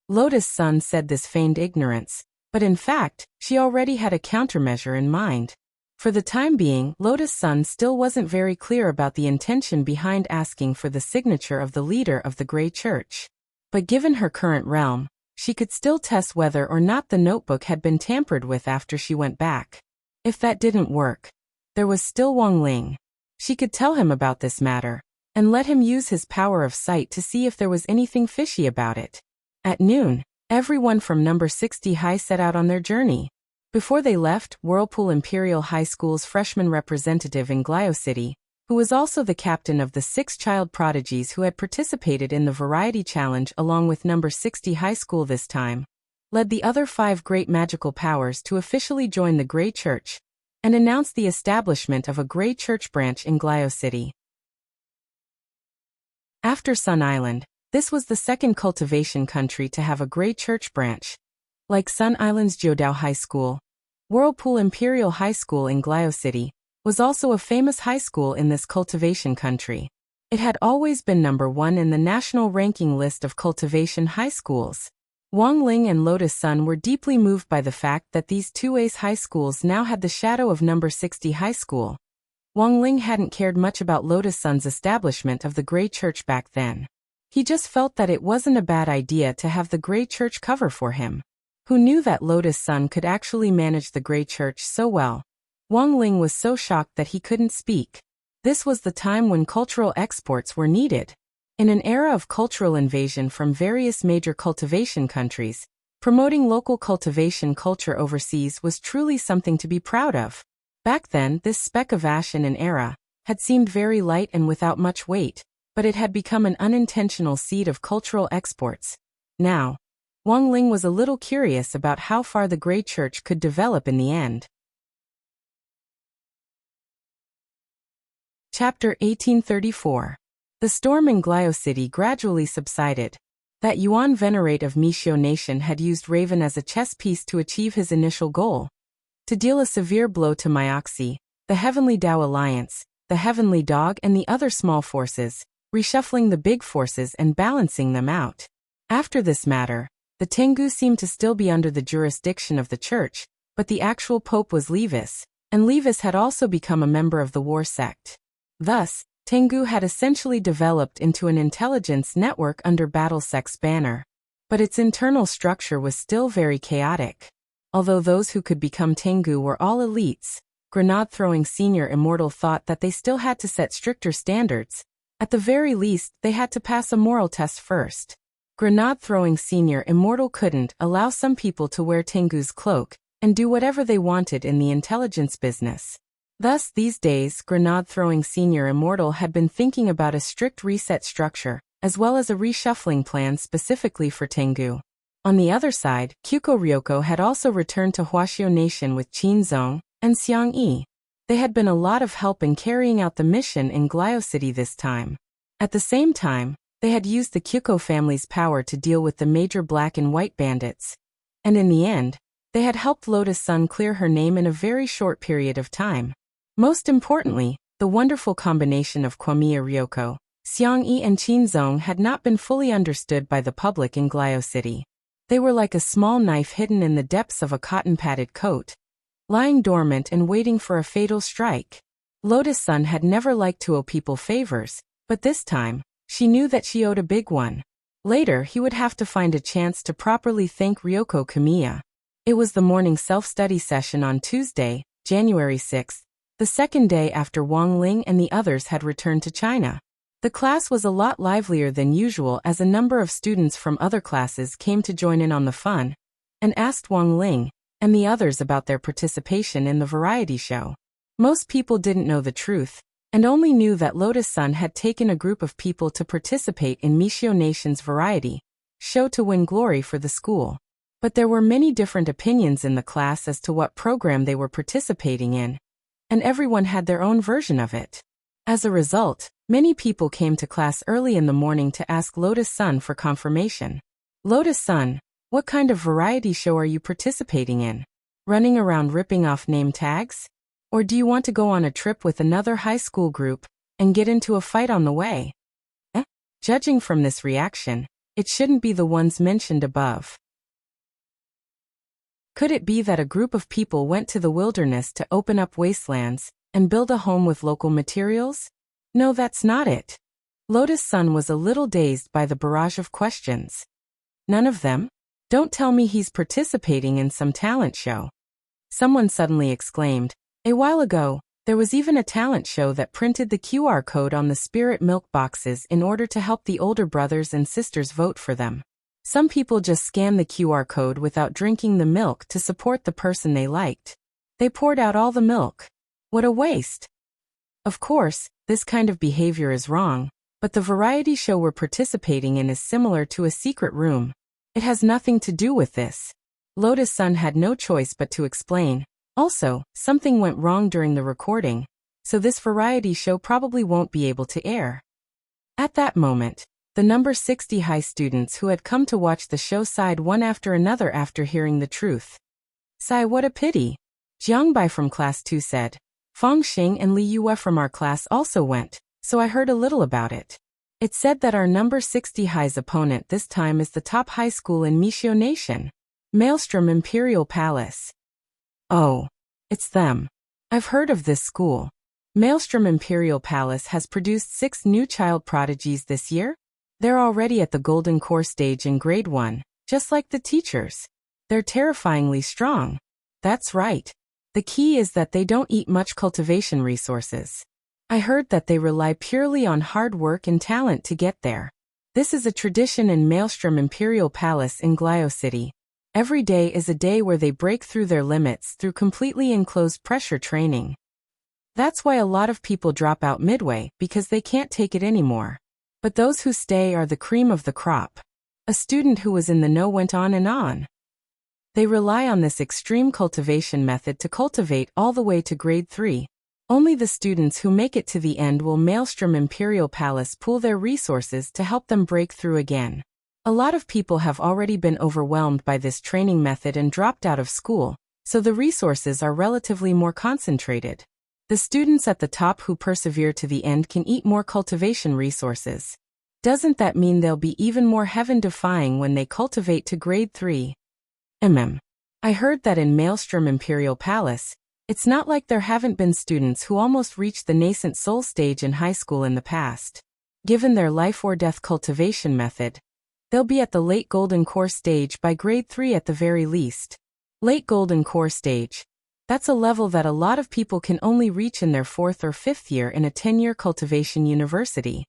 Lotus Sun said this feigned ignorance, but in fact, she already had a countermeasure in mind. For the time being, Lotus Sun still wasn't very clear about the intention behind asking for the signature of the leader of the Grey Church. But given her current realm, she could still test whether or not the notebook had been tampered with after she went back. If that didn't work, there was still Wang Ling. She could tell him about this matter, and let him use his power of sight to see if there was anything fishy about it. At noon, everyone from number 60 high set out on their journey. Before they left, Whirlpool Imperial High School's freshman representative in Glio City, who was also the captain of the 6 child prodigies who had participated in the Variety Challenge along with number 60 High School this time, led the other 5 great magical powers to officially join the Grey Church, and announced the establishment of a Grey Church branch in Glio City. After Sun Island, this was the second cultivation country to have a Grey Church branch. Like Sun Island's Jiudao High School, Whirlpool Imperial High School in Glio City was also a famous high school in this cultivation country. It had always been number 1 in the national ranking list of cultivation high schools. Wang Ling and Lotus Sun were deeply moved by the fact that these two ace high schools now had the shadow of number 60 high school. Wang Ling hadn't cared much about Lotus Sun's establishment of the Grey Church back then. He just felt that it wasn't a bad idea to have the Grey Church cover for him. Who knew that Lotus Sun could actually manage the Grey Church so well? Wang Ling was so shocked that he couldn't speak. This was the time when cultural exports were needed. In an era of cultural invasion from various major cultivation countries, promoting local cultivation culture overseas was truly something to be proud of. Back then, this speck of ash in an era had seemed very light and without much weight, but it had become an unintentional seed of cultural exports. Now, Wang Ling was a little curious about how far the Grey Church could develop in the end. Chapter 1834. The storm in Glio City gradually subsided. That Yuan Venerate of Mishio Nation had used Raven as a chess piece to achieve his initial goal. To deal a severe blow to Myoxi, the Heavenly Tao Alliance, the Heavenly Dog and the other small forces, reshuffling the big forces and balancing them out. After this matter, the Tengu seemed to still be under the jurisdiction of the church, but the actual pope was Levis, and Levis had also become a member of the war sect. Thus, Tengu had essentially developed into an intelligence network under Battle Sect's banner. But its internal structure was still very chaotic. Although those who could become Tengu were all elites, Grenade-throwing Senior Immortal thought that they still had to set stricter standards. At the very least, they had to pass a moral test first. Grenade-throwing Senior Immortal couldn't allow some people to wear Tengu's cloak and do whatever they wanted in the intelligence business. Thus, these days, Grenade-throwing Senior Immortal had been thinking about a strict reset structure, as well as a reshuffling plan specifically for Tengu. On the other side, Kyuko Ryoko had also returned to Huaxiao Nation with Qin Zong and Xiang Yi. They had been a lot of help in carrying out the mission in Glio City this time. At the same time, they had used the Kyuko family's power to deal with the major black and white bandits. And in the end, they had helped Lotus Sun clear her name in a very short period of time. Most importantly, the wonderful combination of Kwamiya Ryoko, Xiang Yi and Qin Zong had not been fully understood by the public in Glio City. They were like a small knife hidden in the depths of a cotton-padded coat, lying dormant and waiting for a fatal strike. Lotus Sun had never liked to owe people favors, but this time, she knew that she owed a big one. Later, he would have to find a chance to properly thank Ryoko Kamiya. It was the morning self-study session on Tuesday, January 6th, the second day after Wang Ling and the others had returned to China. The class was a lot livelier than usual as a number of students from other classes came to join in on the fun, and asked Wang Ling and the others about their participation in the variety show. Most people didn't know the truth, and only knew that Lotus Sun had taken a group of people to participate in Mishio Nation's variety show to win glory for the school. But there were many different opinions in the class as to what program they were participating in, and everyone had their own version of it. As a result, many people came to class early in the morning to ask Lotus Sun for confirmation. Lotus Sun, what kind of variety show are you participating in? Running around ripping off name tags? Or do you want to go on a trip with another high school group and get into a fight on the way? Judging from this reaction, it shouldn't be the ones mentioned above. Could it be that a group of people went to the wilderness to open up wastelands and build a home with local materials? No, that's not it. Lotus Sun was a little dazed by the barrage of questions. None of them? Don't tell me he's participating in some talent show. Someone suddenly exclaimed. A while ago, there was even a talent show that printed the QR code on the spirit milk boxes in order to help the older brothers and sisters vote for them. Some people just scanned the QR code without drinking the milk to support the person they liked. They poured out all the milk. What a waste! Of course, this kind of behavior is wrong, but the variety show we're participating in is similar to a secret room. It has nothing to do with this. Lotus Sun had no choice but to explain. Also, something went wrong during the recording, so this variety show probably won't be able to air. At that moment, The number 60 high students who had come to watch the show sighed one after another after hearing the truth. Sigh, what a pity. Jiang Bai from class 2 said. Feng Xing and Li Yue from our class also went, so I heard a little about it. It said that our number 60 high's opponent this time is the top high school in Mishio Nation. Maelstrom Imperial Palace. Oh, it's them. I've heard of this school. Maelstrom Imperial Palace has produced 6 new child prodigies this year. They're already at the Golden Core stage in grade 1, just like the teachers. They're terrifyingly strong. That's right. The key is that they don't eat much cultivation resources. I heard that they rely purely on hard work and talent to get there. This is a tradition in Maelstrom Imperial Palace in Glio City. Every day is a day where they break through their limits through completely enclosed pressure training. That's why a lot of people drop out midway, because they can't take it anymore. But those who stay are the cream of the crop. A student who was in the know went on and on. They rely on this extreme cultivation method to cultivate all the way to grade 3. Only the students who make it to the end will Maelstrom Imperial Palace pool their resources to help them break through again. A lot of people have already been overwhelmed by this training method and dropped out of school, so the resources are relatively more concentrated. The students at the top who persevere to the end can eat more cultivation resources. Doesn't that mean they'll be even more heaven-defying when they cultivate to grade 3? I heard that in Maelstrom Imperial Palace, it's not like there haven't been students who almost reached the nascent soul stage in high school in the past. Given their life-or-death cultivation method, they'll be at the late Golden Core stage by grade 3 at the very least. Late Golden Core stage. That's a level that a lot of people can only reach in their 4th or 5th year in a 10-year cultivation university.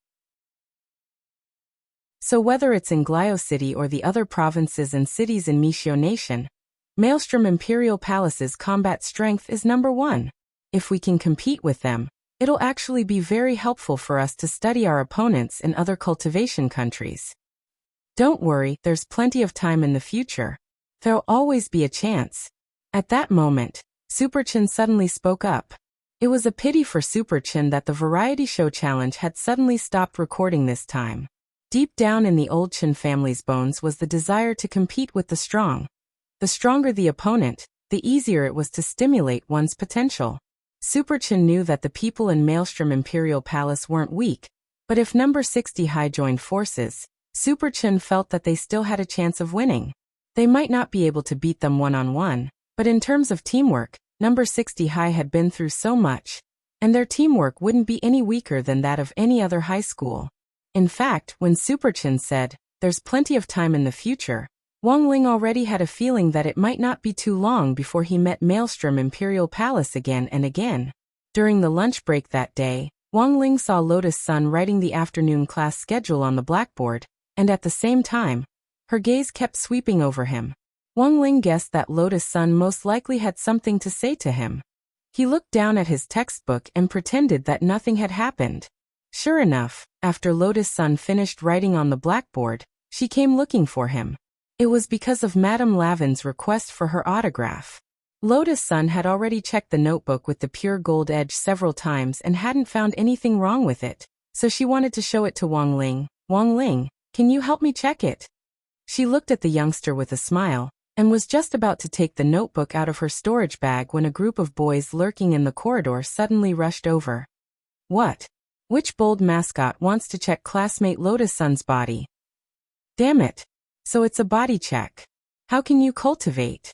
So whether it's in Glio City or the other provinces and cities in Mishio Nation, Maelstrom Imperial Palace's combat strength is number 1. If we can compete with them, it'll actually be very helpful for us to study our opponents in other cultivation countries. Don't worry, there's plenty of time in the future. There'll always be a chance. At that moment, Super Chin suddenly spoke up. It was a pity for Super Chin that the variety show challenge had suddenly stopped recording this time. Deep down in the old Chin family's bones was the desire to compete with the strong. The stronger the opponent, the easier it was to stimulate one's potential. Super Chin knew that the people in Maelstrom Imperial Palace weren't weak, but if number 60 high joined forces, Super Chin felt that they still had a chance of winning. They might not be able to beat them one-on-one, but in terms of teamwork, number 60 high had been through so much, and their teamwork wouldn't be any weaker than that of any other high school. In fact, when Super Chin said, "There's plenty of time in the future," Wang Ling already had a feeling that it might not be too long before he met Maelstrom Imperial Palace again and again. During the lunch break that day, Wang Ling saw Lotus Sun writing the afternoon class schedule on the blackboard, and at the same time, her gaze kept sweeping over him. Wang Ling guessed that Lotus Sun most likely had something to say to him. He looked down at his textbook and pretended that nothing had happened. Sure enough, after Lotus Sun finished writing on the blackboard, she came looking for him. It was because of Madame Lavin's request for her autograph. Lotus Sun had already checked the notebook with the pure gold edge several times and hadn't found anything wrong with it, so she wanted to show it to Wang Ling. "Wang Ling, can you help me check it?" She looked at the youngster with a smile, and was just about to take the notebook out of her storage bag when a group of boys lurking in the corridor suddenly rushed over. "What? Which bold mascot wants to check classmate Lotus Sun's body?" "Damn it. So it's a body check. How can you cultivate?"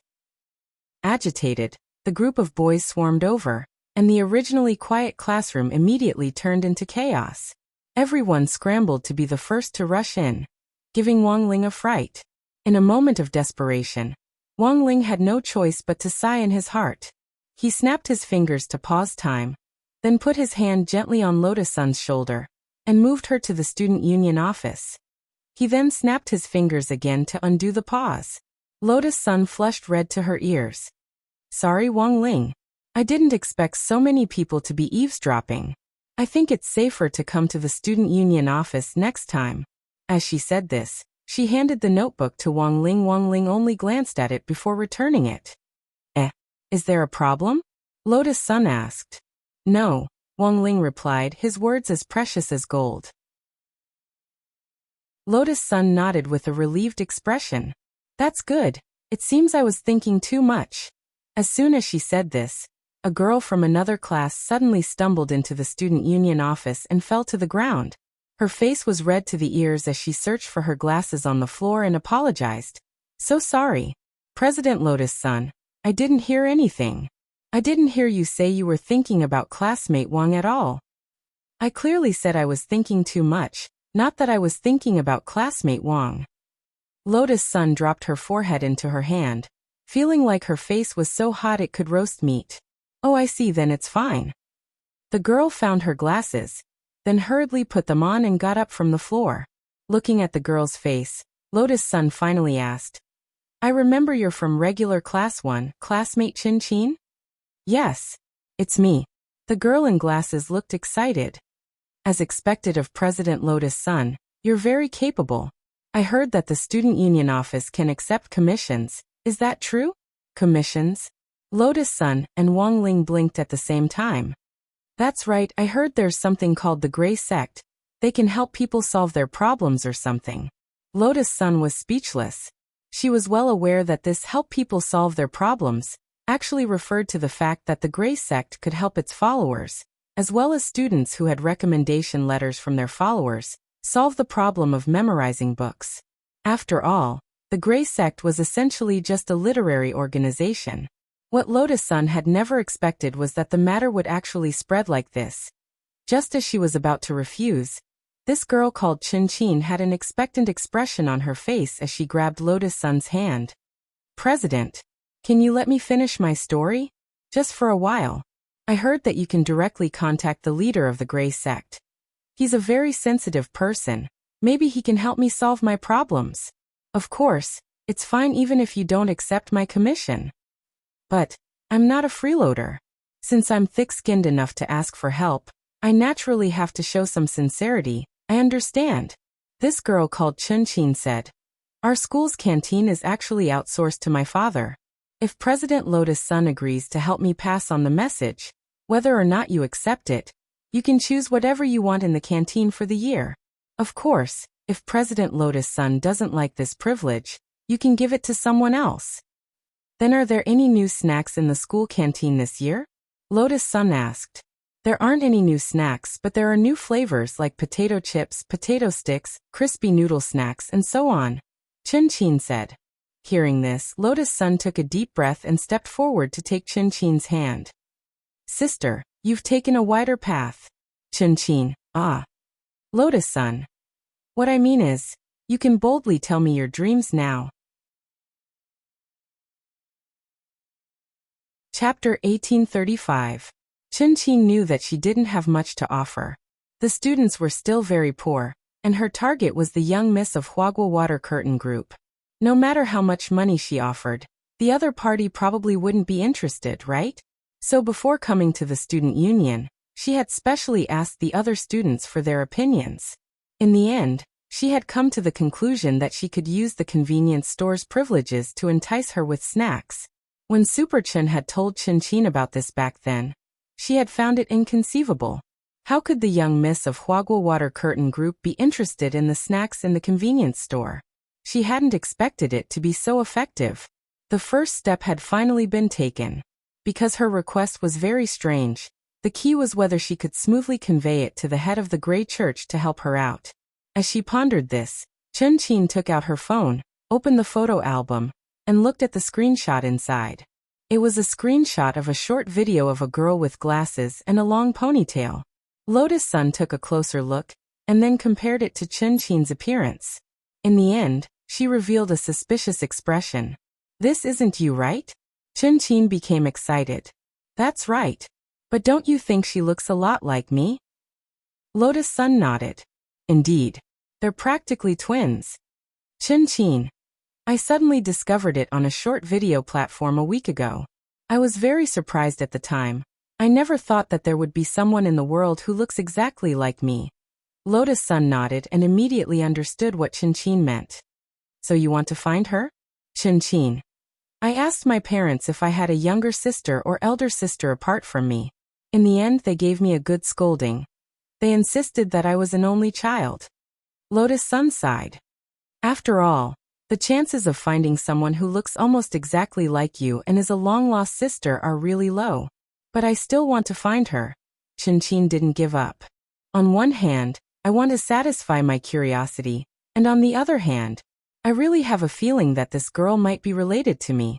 Agitated, the group of boys swarmed over, and the originally quiet classroom immediately turned into chaos. Everyone scrambled to be the first to rush in, giving Wang Ling a fright. In a moment of desperation, Wang Ling had no choice but to sigh in his heart. He snapped his fingers to pause time, then put his hand gently on Lotus Sun's shoulder, and moved her to the student union office. He then snapped his fingers again to undo the pause. Lotus Sun flushed red to her ears. "Sorry, Wang Ling. I didn't expect so many people to be eavesdropping. I think it's safer to come to the student union office next time." As she said this, she handed the notebook to Wang Ling. Wang Ling only glanced at it before returning it. Is there a problem?" Lotus Sun asked. "No," Wang Ling replied, his words as precious as gold. Lotus Sun nodded with a relieved expression. That's good. It seems I was thinking too much. As soon as she said this, a girl from another class suddenly stumbled into the student union office and fell to the ground. Her face was red to the ears as she searched for her glasses on the floor and apologized. So sorry. President Lotus Sun, I didn't hear anything. I didn't hear you say you were thinking about classmate Wang at all. I clearly said I was thinking too much, not that I was thinking about classmate Wang. Lotus Sun dropped her forehead into her hand, feeling like her face was so hot it could roast meat. Oh, I see, then it's fine. The girl found her glasses, then hurriedly put them on and got up from the floor. Looking at the girl's face, Lotus Sun finally asked, I remember you're from regular class 1, classmate Chin Chin? Yes, it's me. The girl in glasses looked excited. As expected of President Lotus Sun, you're very capable. I heard that the student union office can accept commissions. Is that true? Commissions? Lotus Sun and Wang Ling blinked at the same time. That's right, I heard there's something called the Gray Sect. They can help people solve their problems or something. Lotus Sun was speechless. She was well aware that this help people solve their problems actually referred to the fact that the Gray Sect could help its followers, as well as students who had recommendation letters from their followers, solve the problem of memorizing books. After all, the Gray Sect was essentially just a literary organization. What Lotus Sun had never expected was that the matter would actually spread like this. Just as she was about to refuse, this girl called Chin Chin had an expectant expression on her face as she grabbed Lotus Sun's hand. President, can you let me finish my story? Just for a while. I heard that you can directly contact the leader of the Gray Sect. He's a very sensitive person. Maybe he can help me solve my problems. Of course, it's fine even if you don't accept my commission. But I'm not a freeloader. Since I'm thick-skinned enough to ask for help, I naturally have to show some sincerity. I understand. This girl called Chin Chin said, our school's canteen is actually outsourced to my father. If President Lotus Sun agrees to help me pass on the message, whether or not you accept it, you can choose whatever you want in the canteen for the year. Of course, if President Lotus Sun doesn't like this privilege, you can give it to someone else. Then are there any new snacks in the school canteen this year? Lotus Sun asked. There aren't any new snacks, but there are new flavors like potato chips, potato sticks, crispy noodle snacks, and so on, Chin Chin said. Hearing this, Lotus Sun took a deep breath and stepped forward to take Chin Chin's hand. Sister, you've taken a wider path. Chin Chin, ah. Lotus Sun. What I mean is, you can boldly tell me your dreams now. Chapter 1835. Chin Chin knew that she didn't have much to offer. The students were still very poor, and her target was the young miss of Huagua Water Curtain Group. No matter how much money she offered, the other party probably wouldn't be interested, right? So before coming to the student union, she had specially asked the other students for their opinions. In the end, she had come to the conclusion that she could use the convenience store's privileges to entice her with snacks. When Super Chin had told Chin Chin about this back then, she had found it inconceivable. How could the young miss of Huagua Water Curtain Group be interested in the snacks in the convenience store? She hadn't expected it to be so effective. The first step had finally been taken. Because her request was very strange, the key was whether she could smoothly convey it to the head of the Grey Church to help her out. As she pondered this, Chin Chin took out her phone, opened the photo album, and looked at the screenshot inside. It was a screenshot of a short video of a girl with glasses and a long ponytail. Lotus Sun took a closer look, and then compared it to Chin Chin's appearance. In the end, she revealed a suspicious expression. This isn't you, right? Chin Chin became excited. That's right. But don't you think she looks a lot like me? Lotus Sun nodded. Indeed. They're practically twins. Chin Chin. I suddenly discovered it on a short video platform a week ago. I was very surprised at the time. I never thought that there would be someone in the world who looks exactly like me. Lotus Sun nodded and immediately understood what Chin Chin meant. So you want to find her? Chin Chin. I asked my parents if I had a younger sister or elder sister apart from me. In the end, they gave me a good scolding. They insisted that I was an only child. Lotus Sun sighed. After all, the chances of finding someone who looks almost exactly like you and is a long-lost sister are really low. But I still want to find her. Qianqin didn't give up. On one hand, I want to satisfy my curiosity, and on the other hand, I really have a feeling that this girl might be related to me.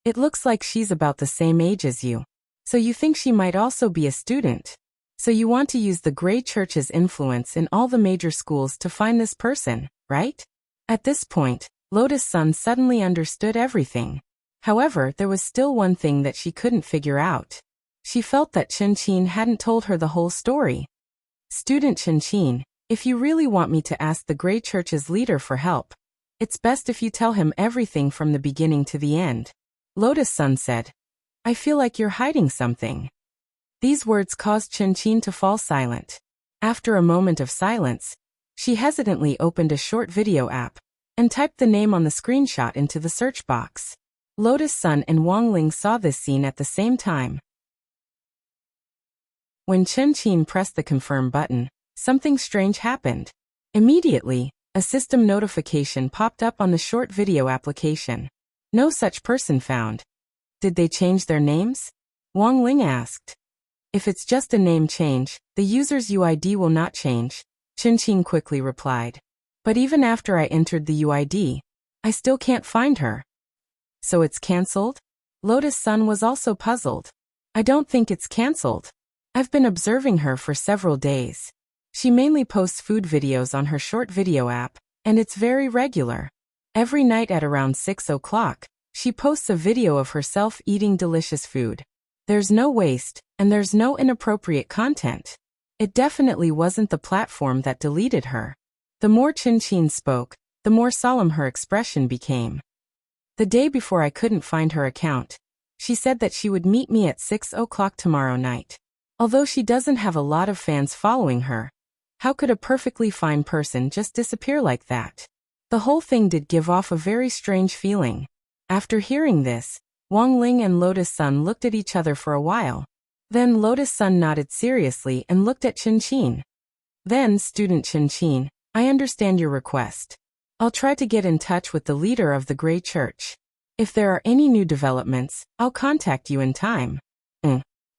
It looks like she's about the same age as you. So you think she might also be a student? So you want to use the Grey Church's influence in all the major schools to find this person, right? At this point, Lotus Sun suddenly understood everything. However, there was still one thing that she couldn't figure out. She felt that Qianqin hadn't told her the whole story. Student Qianqin, if you really want me to ask the Grey Church's leader for help, it's best if you tell him everything from the beginning to the end. Lotus Sun said, I feel like you're hiding something. These words caused Qianqin to fall silent. After a moment of silence, she hesitantly opened a short video app and typed the name on the screenshot into the search box. Lotus Sun and Wang Ling saw this scene at the same time. When Qianqin pressed the confirm button, something strange happened. Immediately, a system notification popped up on the short video application. No such person found. Did they change their names? Wang Ling asked. If it's just a name change, the user's UID will not change, Qianqin quickly replied. But even after I entered the UID, I still can't find her. So it's cancelled? Lotus Sun was also puzzled. I don't think it's cancelled. I've been observing her for several days. She mainly posts food videos on her short video app, and it's very regular. Every night at around 6 o'clock, she posts a video of herself eating delicious food. There's no waste, and there's no inappropriate content. It definitely wasn't the platform that deleted her. The more Qianqin spoke, the more solemn her expression became. The day before I couldn't find her account, she said that she would meet me at 6 o'clock tomorrow night. Although she doesn't have a lot of fans following her, how could a perfectly fine person just disappear like that? The whole thing did give off a very strange feeling. After hearing this, Wang Ling and Lotus Sun looked at each other for a while. Then Lotus Sun nodded seriously and looked at Qianqin. Then, Student Qianqin, I understand your request. I'll try to get in touch with the leader of the Grey Church. If there are any new developments, I'll contact you in time.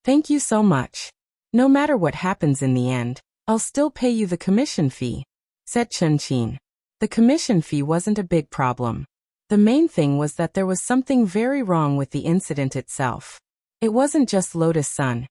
Thank you so much. No matter what happens in the end, I'll still pay you the commission fee, said Qianqin. The commission fee wasn't a big problem. The main thing was that there was something very wrong with the incident itself. It wasn't just Lotus Sun.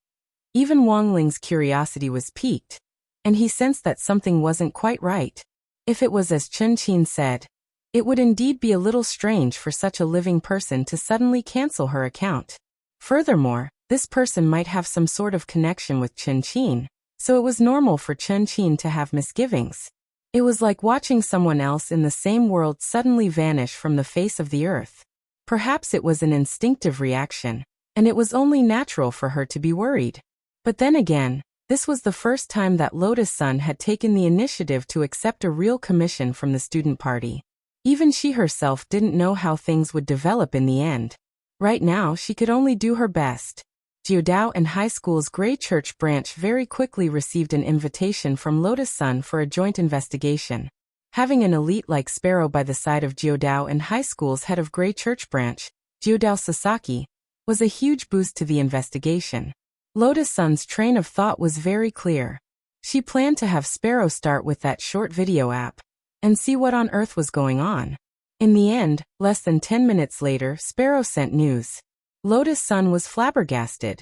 Even Wang Ling's curiosity was piqued, and he sensed that something wasn't quite right. If it was as Qianqin said, it would indeed be a little strange for such a living person to suddenly cancel her account. Furthermore, this person might have some sort of connection with Qianqin, so it was normal for Qianqin to have misgivings. It was like watching someone else in the same world suddenly vanish from the face of the earth. Perhaps it was an instinctive reaction, and it was only natural for her to be worried. But then again, this was the first time that Lotus Sun had taken the initiative to accept a real commission from the student party. Even she herself didn't know how things would develop in the end. Right now, she could only do her best. Jiudao and High School's Grey Church branch very quickly received an invitation from Lotus Sun for a joint investigation. Having an elite like Sparrow by the side of Jiudao and High School's head of Grey Church branch, Jiudao Sasaki, was a huge boost to the investigation. Lotus Sun's train of thought was very clear. She planned to have Sparrow start with that short video app and see what on earth was going on. In the end, less than 10 minutes later, Sparrow sent news. Lotus Sun was flabbergasted.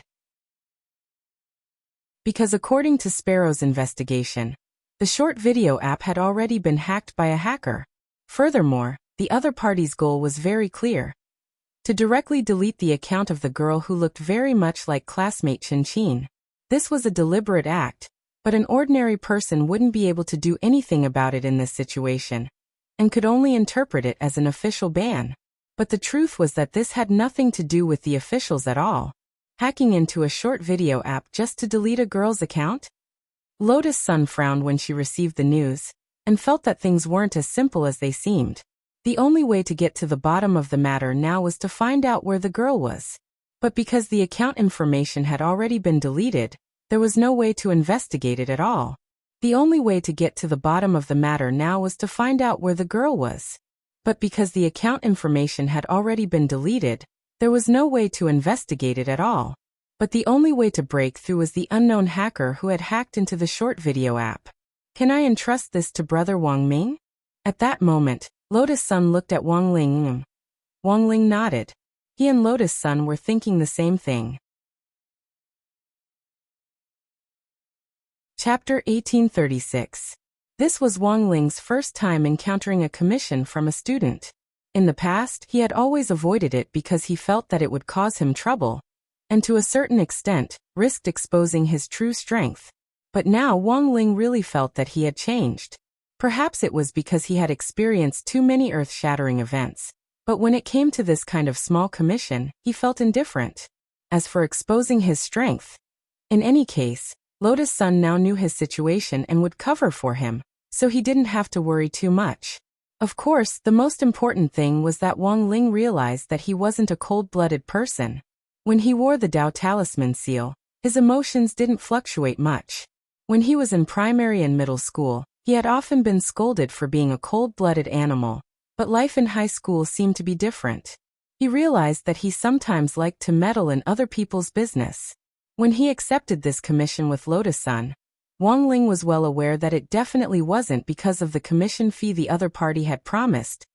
Because according to Sparrow's investigation, the short video app had already been hacked by a hacker. Furthermore, the other party's goal was very clear: to directly delete the account of the girl who looked very much like classmate Qianqin. This was a deliberate act, but an ordinary person wouldn't be able to do anything about it in this situation, and could only interpret it as an official ban. But the truth was that this had nothing to do with the officials at all. Hacking into a short video app just to delete a girl's account? Lotus Sun frowned when she received the news, and felt that things weren't as simple as they seemed. The only way to get to the bottom of the matter now was to find out where the girl was. But because the account information had already been deleted, there was no way to investigate it at all. The only way to get to the bottom of the matter now was to find out where the girl was. But because the account information had already been deleted, there was no way to investigate it at all. But the only way to break through was the unknown hacker who had hacked into the short video app. Can I entrust this to Brother Wang Ming? At that moment, Lotus Sun looked at Wang Ling. Wang Ling nodded. He and Lotus Sun were thinking the same thing. Chapter 1836. This was Wang Ling's first time encountering a commission from a student. In the past, he had always avoided it because he felt that it would cause him trouble, and to a certain extent, risked exposing his true strength. But now Wang Ling really felt that he had changed. Perhaps it was because he had experienced too many earth-shattering events. But when it came to this kind of small commission, he felt indifferent. As for exposing his strength, in any case, Lotus Sun now knew his situation and would cover for him, so he didn't have to worry too much. Of course, the most important thing was that Wang Ling realized that he wasn't a cold-blooded person. When he wore the Dao Talisman seal, his emotions didn't fluctuate much. When he was in primary and middle school, he had often been scolded for being a cold-blooded animal, but life in high school seemed to be different. He realized that he sometimes liked to meddle in other people's business. When he accepted this commission with Lotus Sun, Wang Ling was well aware that it definitely wasn't because of the commission fee the other party had promised.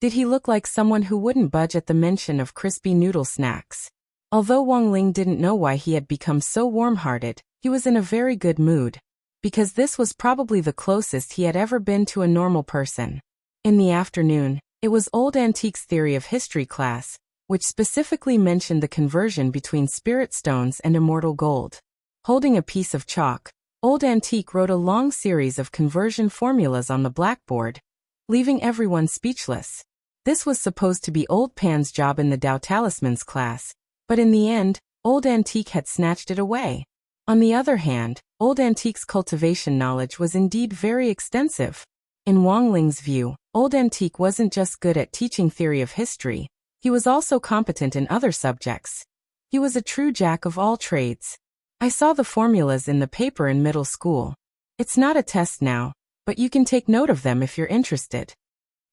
Did he look like someone who wouldn't budge at the mention of crispy noodle snacks? Although Wang Ling didn't know why he had become so warm-hearted, he was in a very good mood, because this was probably the closest he had ever been to a normal person. In the afternoon, it was Old Antique's theory of history class, which specifically mentioned the conversion between spirit stones and immortal gold. Holding a piece of chalk, Old Antique wrote a long series of conversion formulas on the blackboard, leaving everyone speechless. This was supposed to be Old Pan's job in the Dao Talismans class, but in the end, Old Antique had snatched it away. On the other hand, Old Antique's cultivation knowledge was indeed very extensive. In Wang Ling's view, Old Antique wasn't just good at teaching theory of history, he was also competent in other subjects. He was a true jack of all trades. I saw the formulas in the paper in middle school. It's not a test now, but you can take note of them if you're interested.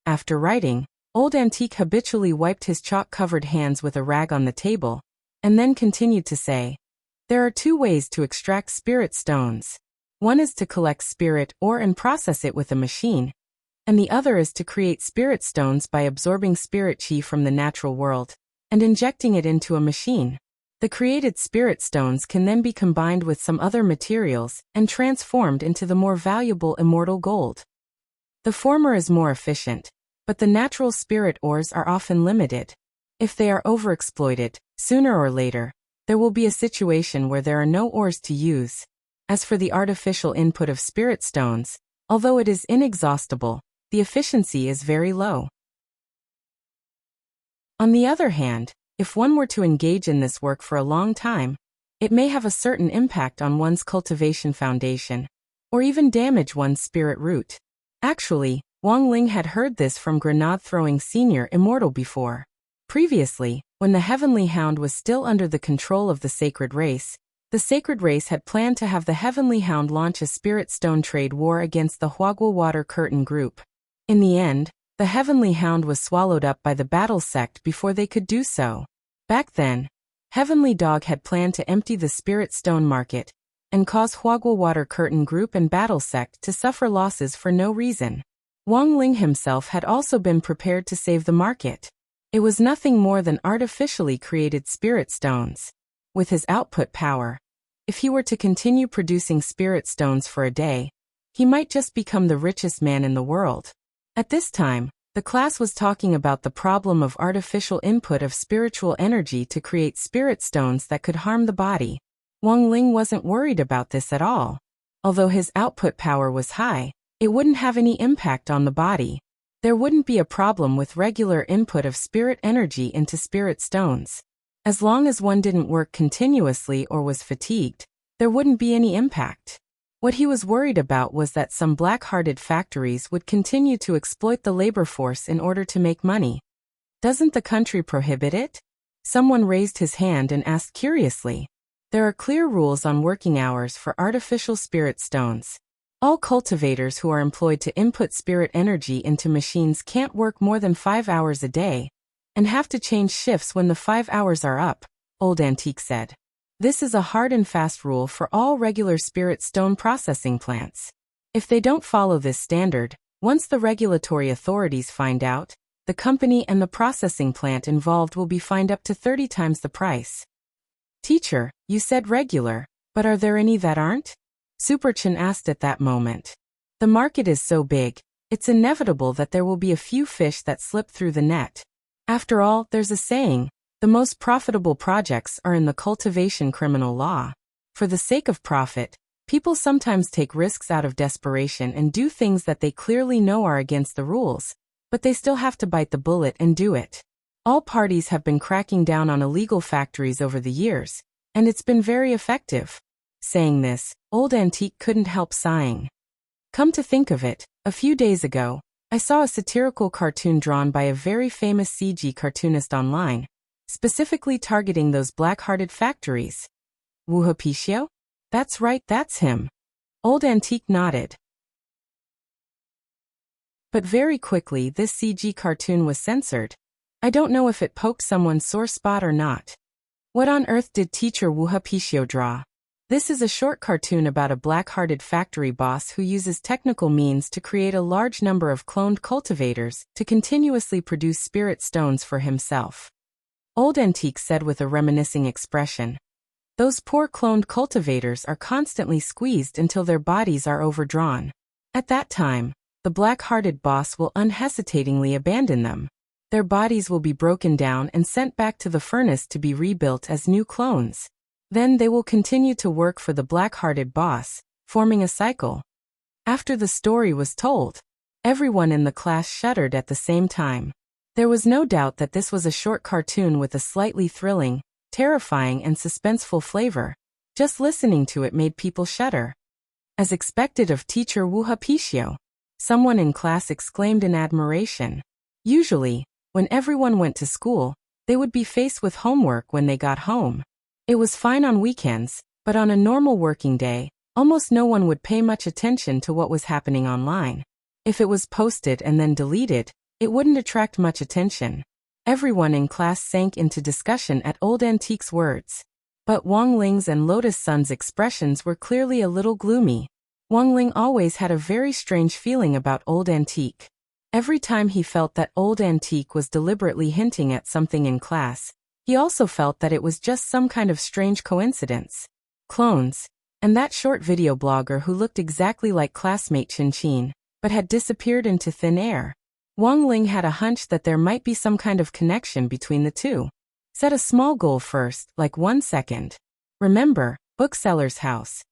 After writing, Old Antique habitually wiped his chalk-covered hands with a rag on the table, and then continued to say, "There are two ways to extract spirit stones. One is to collect spirit ore and process it with a machine, and the other is to create spirit stones by absorbing spirit chi from the natural world and injecting it into a machine. The created spirit stones can then be combined with some other materials and transformed into the more valuable immortal gold. The former is more efficient, but the natural spirit ores are often limited. If they are overexploited, sooner or later, there will be a situation where there are no ores to use. As for the artificial input of spirit stones, although it is inexhaustible, the efficiency is very low. On the other hand, if one were to engage in this work for a long time, it may have a certain impact on one's cultivation foundation, or even damage one's spirit root. Actually, Wang Ling had heard this from Grenade-throwing Senior Immortal before. Previously, when the Heavenly Hound was still under the control of the Sacred Race, the Sacred Race had planned to have the Heavenly Hound launch a spirit stone trade war against the Huagua Water Curtain group. In the end, the Heavenly Hound was swallowed up by the Battle Sect before they could do so. Back then, Heavenly Dog had planned to empty the spirit stone market and cause Huagua Water Curtain group and Battle Sect to suffer losses for no reason. Wang Ling himself had also been prepared to save the market. It was nothing more than artificially created spirit stones. With his output power, if he were to continue producing spirit stones for a day, he might just become the richest man in the world. At this time, the class was talking about the problem of artificial input of spiritual energy to create spirit stones that could harm the body. Wang Ling wasn't worried about this at all. Although his output power was high, it wouldn't have any impact on the body. There wouldn't be a problem with regular input of spirit energy into spirit stones. As long as one didn't work continuously or was fatigued, there wouldn't be any impact. What he was worried about was that some black-hearted factories would continue to exploit the labor force in order to make money. Doesn't the country prohibit it? Someone raised his hand and asked curiously. There are clear rules on working hours for artificial spirit stones. All cultivators who are employed to input spirit energy into machines can't work more than 5 hours a day, and have to change shifts when the 5 hours are up, Old Antique said. This is a hard and fast rule for all regular spirit stone processing plants. If they don't follow this standard, once the regulatory authorities find out, the company and the processing plant involved will be fined up to 30 times the price. Teacher, you said regular, but are there any that aren't? Superchin asked at that moment. The market is so big, it's inevitable that there will be a few fish that slip through the net. After all, there's a saying, the most profitable projects are in the cultivation criminal law. For the sake of profit, people sometimes take risks out of desperation and do things that they clearly know are against the rules, but they still have to bite the bullet and do it. All parties have been cracking down on illegal factories over the years, and it's been very effective. Saying this, Old Antique couldn't help sighing. Come to think of it, a few days ago, I saw a satirical cartoon drawn by a very famous CG cartoonist online, specifically targeting those black-hearted factories. Wu Hapishio? That's right, that's him. Old Antique nodded. But very quickly this CG cartoon was censored. I don't know if it poked someone's sore spot or not. What on earth did teacher Wu Hapishio draw? This is a short cartoon about a black-hearted factory boss who uses technical means to create a large number of cloned cultivators to continuously produce spirit stones for himself. Old Antique said with a reminiscing expression. Those poor cloned cultivators are constantly squeezed until their bodies are overdrawn. At that time, the black-hearted boss will unhesitatingly abandon them. Their bodies will be broken down and sent back to the furnace to be rebuilt as new clones. Then they will continue to work for the black-hearted boss, forming a cycle. After the story was told, everyone in the class shuddered at the same time. There was no doubt that this was a short cartoon with a slightly thrilling, terrifying and suspenseful flavor. Just listening to it made people shudder. As expected of teacher Wu Hapishio, someone in class exclaimed in admiration. Usually, when everyone went to school, they would be faced with homework when they got home. It was fine on weekends, but on a normal working day, almost no one would pay much attention to what was happening online. If it was posted and then deleted, it wouldn't attract much attention. Everyone in class sank into discussion at Old Antique's words. But Wang Ling's and Lotus Sun's expressions were clearly a little gloomy. Wang Ling always had a very strange feeling about Old Antique. Every time he felt that Old Antique was deliberately hinting at something in class, he also felt that it was just some kind of strange coincidence. Clones, and that short video blogger who looked exactly like classmate Chin, but had disappeared into thin air. Wang Ling had a hunch that there might be some kind of connection between the two. Set a small goal first, like 1 second. Remember, bookseller's house.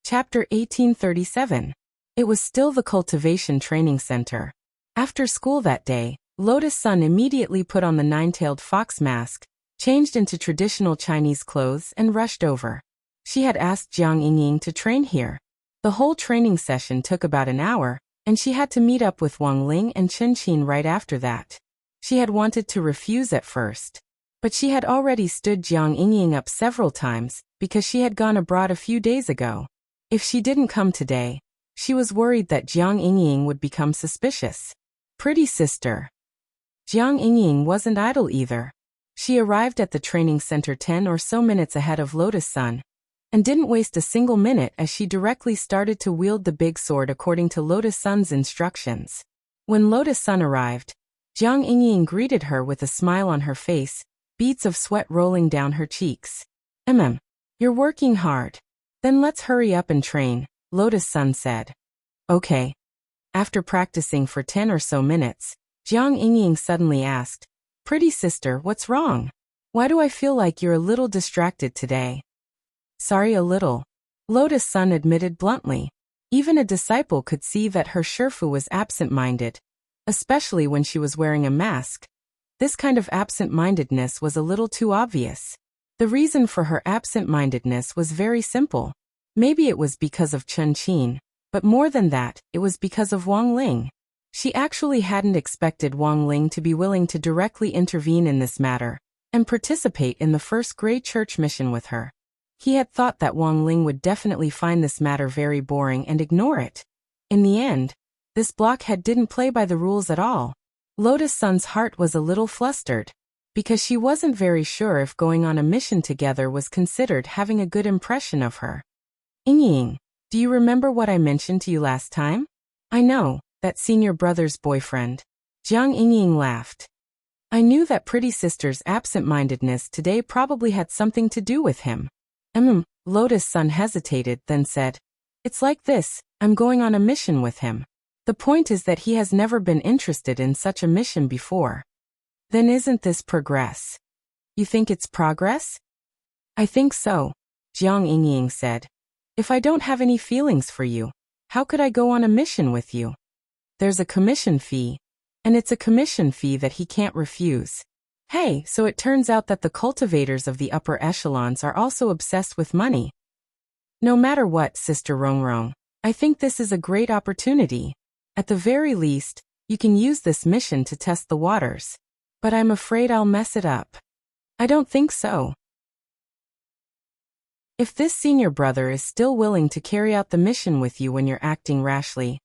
Chapter 1837. It was still the cultivation training center. After school that day, Lotus Sun immediately put on the nine-tailed fox mask, changed into traditional Chinese clothes and rushed over. She had asked Jiang Yingying to train here. The whole training session took about an hour, and she had to meet up with Wang Ling and Chen right after that. She had wanted to refuse at first, but she had already stood Jiang Yingying up several times because she had gone abroad a few days ago. If she didn't come today, she was worried that Jiang Yingying would become suspicious. Pretty sister. Jiang Yingying wasn't idle either. She arrived at the training center 10 or so minutes ahead of Lotus Sun, and didn't waste a single minute as she directly started to wield the big sword according to Lotus Sun's instructions. When Lotus Sun arrived, Jiang Yingying greeted her with a smile on her face, beads of sweat rolling down her cheeks. You're working hard. Then let's hurry up and train, Lotus Sun said. Okay. After practicing for 10 or so minutes, Jiang Yingying suddenly asked, Pretty sister, what's wrong? Why do I feel like you're a little distracted today? Sorry, a little. Lotus Sun admitted bluntly. Even a disciple could see that her Shifu was absent-minded, especially when she was wearing a mask. This kind of absent-mindedness was a little too obvious. The reason for her absent-mindedness was very simple. Maybe it was because of Chen, but more than that, it was because of Wang Ling. She actually hadn't expected Wang Ling to be willing to directly intervene in this matter and participate in the first Grey Church mission with her. He had thought that Wang Ling would definitely find this matter very boring and ignore it. In the end, this blockhead didn't play by the rules at all. Lotus Sun's heart was a little flustered, because she wasn't very sure if going on a mission together was considered having a good impression of her. Ying, do you remember what I mentioned to you last time? I know, that senior brother's boyfriend. Jiang Ying laughed. I knew that pretty sister's absent-mindedness today probably had something to do with him. Lotus Sun hesitated, then said, It's like this, I'm going on a mission with him. The point is that he has never been interested in such a mission before. Then isn't this progress? You think it's progress? I think so, Jiang Ying said. If I don't have any feelings for you, how could I go on a mission with you? There's a commission fee, and it's a commission fee that he can't refuse. Hey, so it turns out that the cultivators of the upper echelons are also obsessed with money. No matter what, Sister Rongrong, I think this is a great opportunity. At the very least, you can use this mission to test the waters. But I'm afraid I'll mess it up. I don't think so. If this senior brother is still willing to carry out the mission with you when you're acting rashly,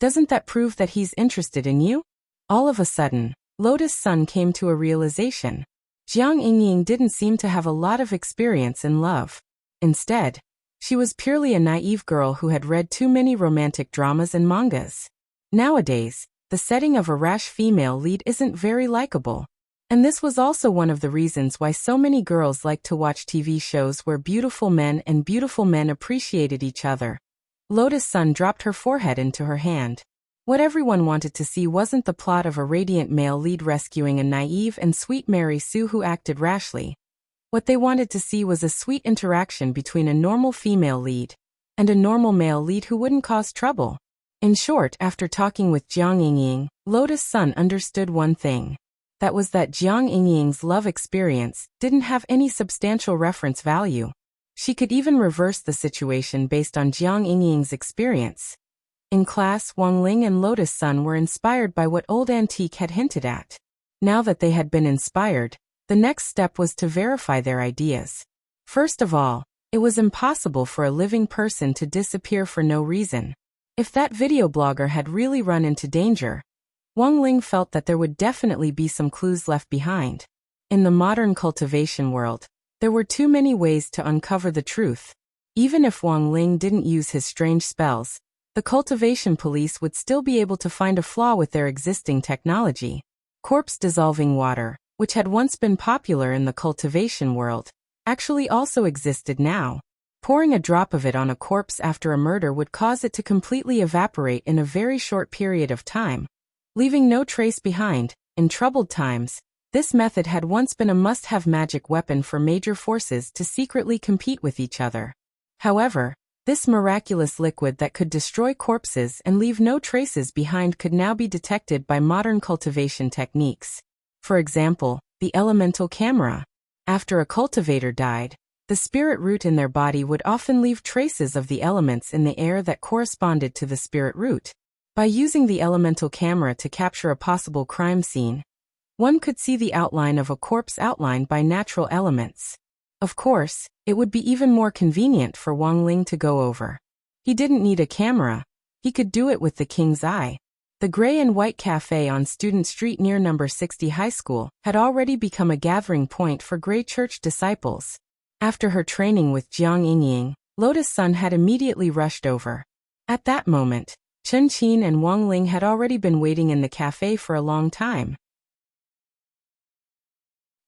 doesn't that prove that he's interested in you? All of a sudden, Lotus Sun came to a realization. Jiang Ying didn't seem to have a lot of experience in love. Instead, she was purely a naive girl who had read too many romantic dramas and mangas. Nowadays, the setting of a rash female lead isn't very likable. And this was also one of the reasons why so many girls like to watch TV shows where beautiful men and beautiful men appreciated each other. Lotus Sun dropped her forehead into her hand. What everyone wanted to see wasn't the plot of a radiant male lead rescuing a naive and sweet Mary Sue who acted rashly. What they wanted to see was a sweet interaction between a normal female lead and a normal male lead who wouldn't cause trouble. In short, after talking with Jiang Ying, Lotus Sun understood one thing. That was that Jiang Ying's love experience didn't have any substantial reference value. She could even reverse the situation based on Jiang Ying's experience. In class, Wang Ling and Lotus Sun were inspired by what Old Antique had hinted at. Now that they had been inspired, the next step was to verify their ideas. First of all, it was impossible for a living person to disappear for no reason. If that video blogger had really run into danger, Wang Ling felt that there would definitely be some clues left behind. In the modern cultivation world, there were too many ways to uncover the truth. Even if Wang Ling didn't use his strange spells, the cultivation police would still be able to find a flaw with their existing technology. Corpse-dissolving water, which had once been popular in the cultivation world, actually also existed now. Pouring a drop of it on a corpse after a murder would cause it to completely evaporate in a very short period of time, leaving no trace behind. In troubled times, this method had once been a must-have magic weapon for major forces to secretly compete with each other. However, this miraculous liquid that could destroy corpses and leave no traces behind could now be detected by modern cultivation techniques. For example, the elemental camera. After a cultivator died, the spirit root in their body would often leave traces of the elements in the air that corresponded to the spirit root. By using the elemental camera to capture a possible crime scene, one could see the outline of a corpse outlined by natural elements. Of course, it would be even more convenient for Wang Ling to go over. He didn't need a camera. He could do it with the king's eye. The gray and white cafe on Student Street near number 60 High School had already become a gathering point for Grey Church disciples. After her training with Jiang Ying, Lotus Sun had immediately rushed over. At that moment, Chen Qin and Wang Ling had already been waiting in the cafe for a long time.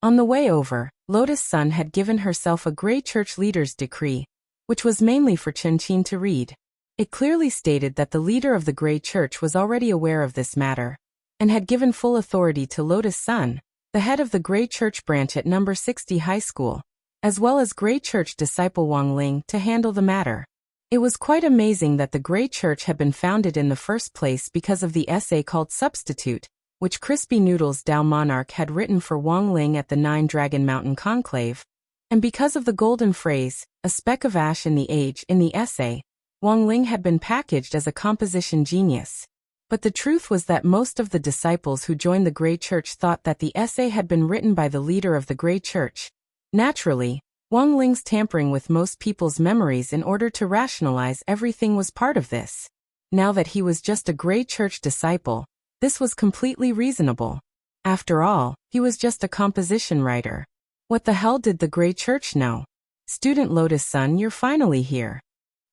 On the way over, Lotus Sun had given herself a Grey Church leader's decree, which was mainly for Chen Qin to read. It clearly stated that the leader of the Grey Church was already aware of this matter, and had given full authority to Lotus Sun, the head of the Grey Church branch at number 60 High School, as well as Grey Church disciple Wang Ling to handle the matter. It was quite amazing that the Grey Church had been founded in the first place because of the essay called Substitute, which Crispy Noodles Dao Monarch had written for Wang Ling at the Nine Dragon Mountain Conclave, and because of the golden phrase, a speck of ash in the age, in the essay, Wang Ling had been packaged as a composition genius. But the truth was that most of the disciples who joined the Grey Church thought that the essay had been written by the leader of the Grey Church. Naturally, Wang Ling's tampering with most people's memories in order to rationalize everything was part of this. Now that he was just a gray church disciple, this was completely reasonable. After all, he was just a composition writer. What the hell did the gray church know? Student Lotus-san, you're finally here.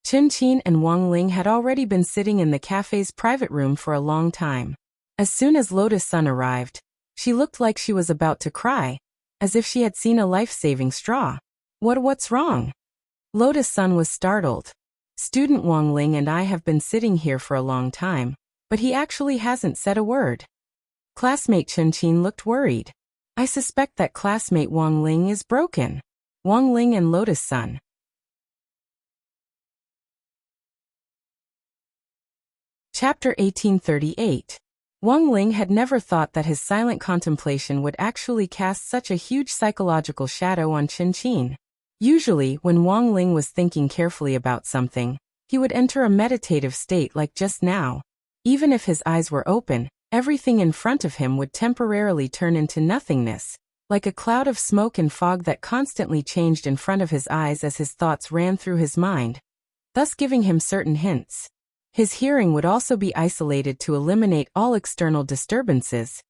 Qin and Wang Ling had already been sitting in the cafe's private room for a long time. As soon as Lotus-san arrived, she looked like she was about to cry, as if she had seen a life-saving straw. What's wrong? Lotus-san was startled. Student Wang Ling and I have been sitting here for a long time, but he actually hasn't said a word. Classmate Qin looked worried. I suspect that classmate Wang Ling is broken. Wang Ling and Lotus-san. Chapter 1838. Wang Ling had never thought that his silent contemplation would actually cast such a huge psychological shadow on Qin. Usually, when Wang Ling was thinking carefully about something, he would enter a meditative state like just now. Even if his eyes were open, everything in front of him would temporarily turn into nothingness, like a cloud of smoke and fog that constantly changed in front of his eyes as his thoughts ran through his mind, thus giving him certain hints. His hearing would also be isolated to eliminate all external disturbances,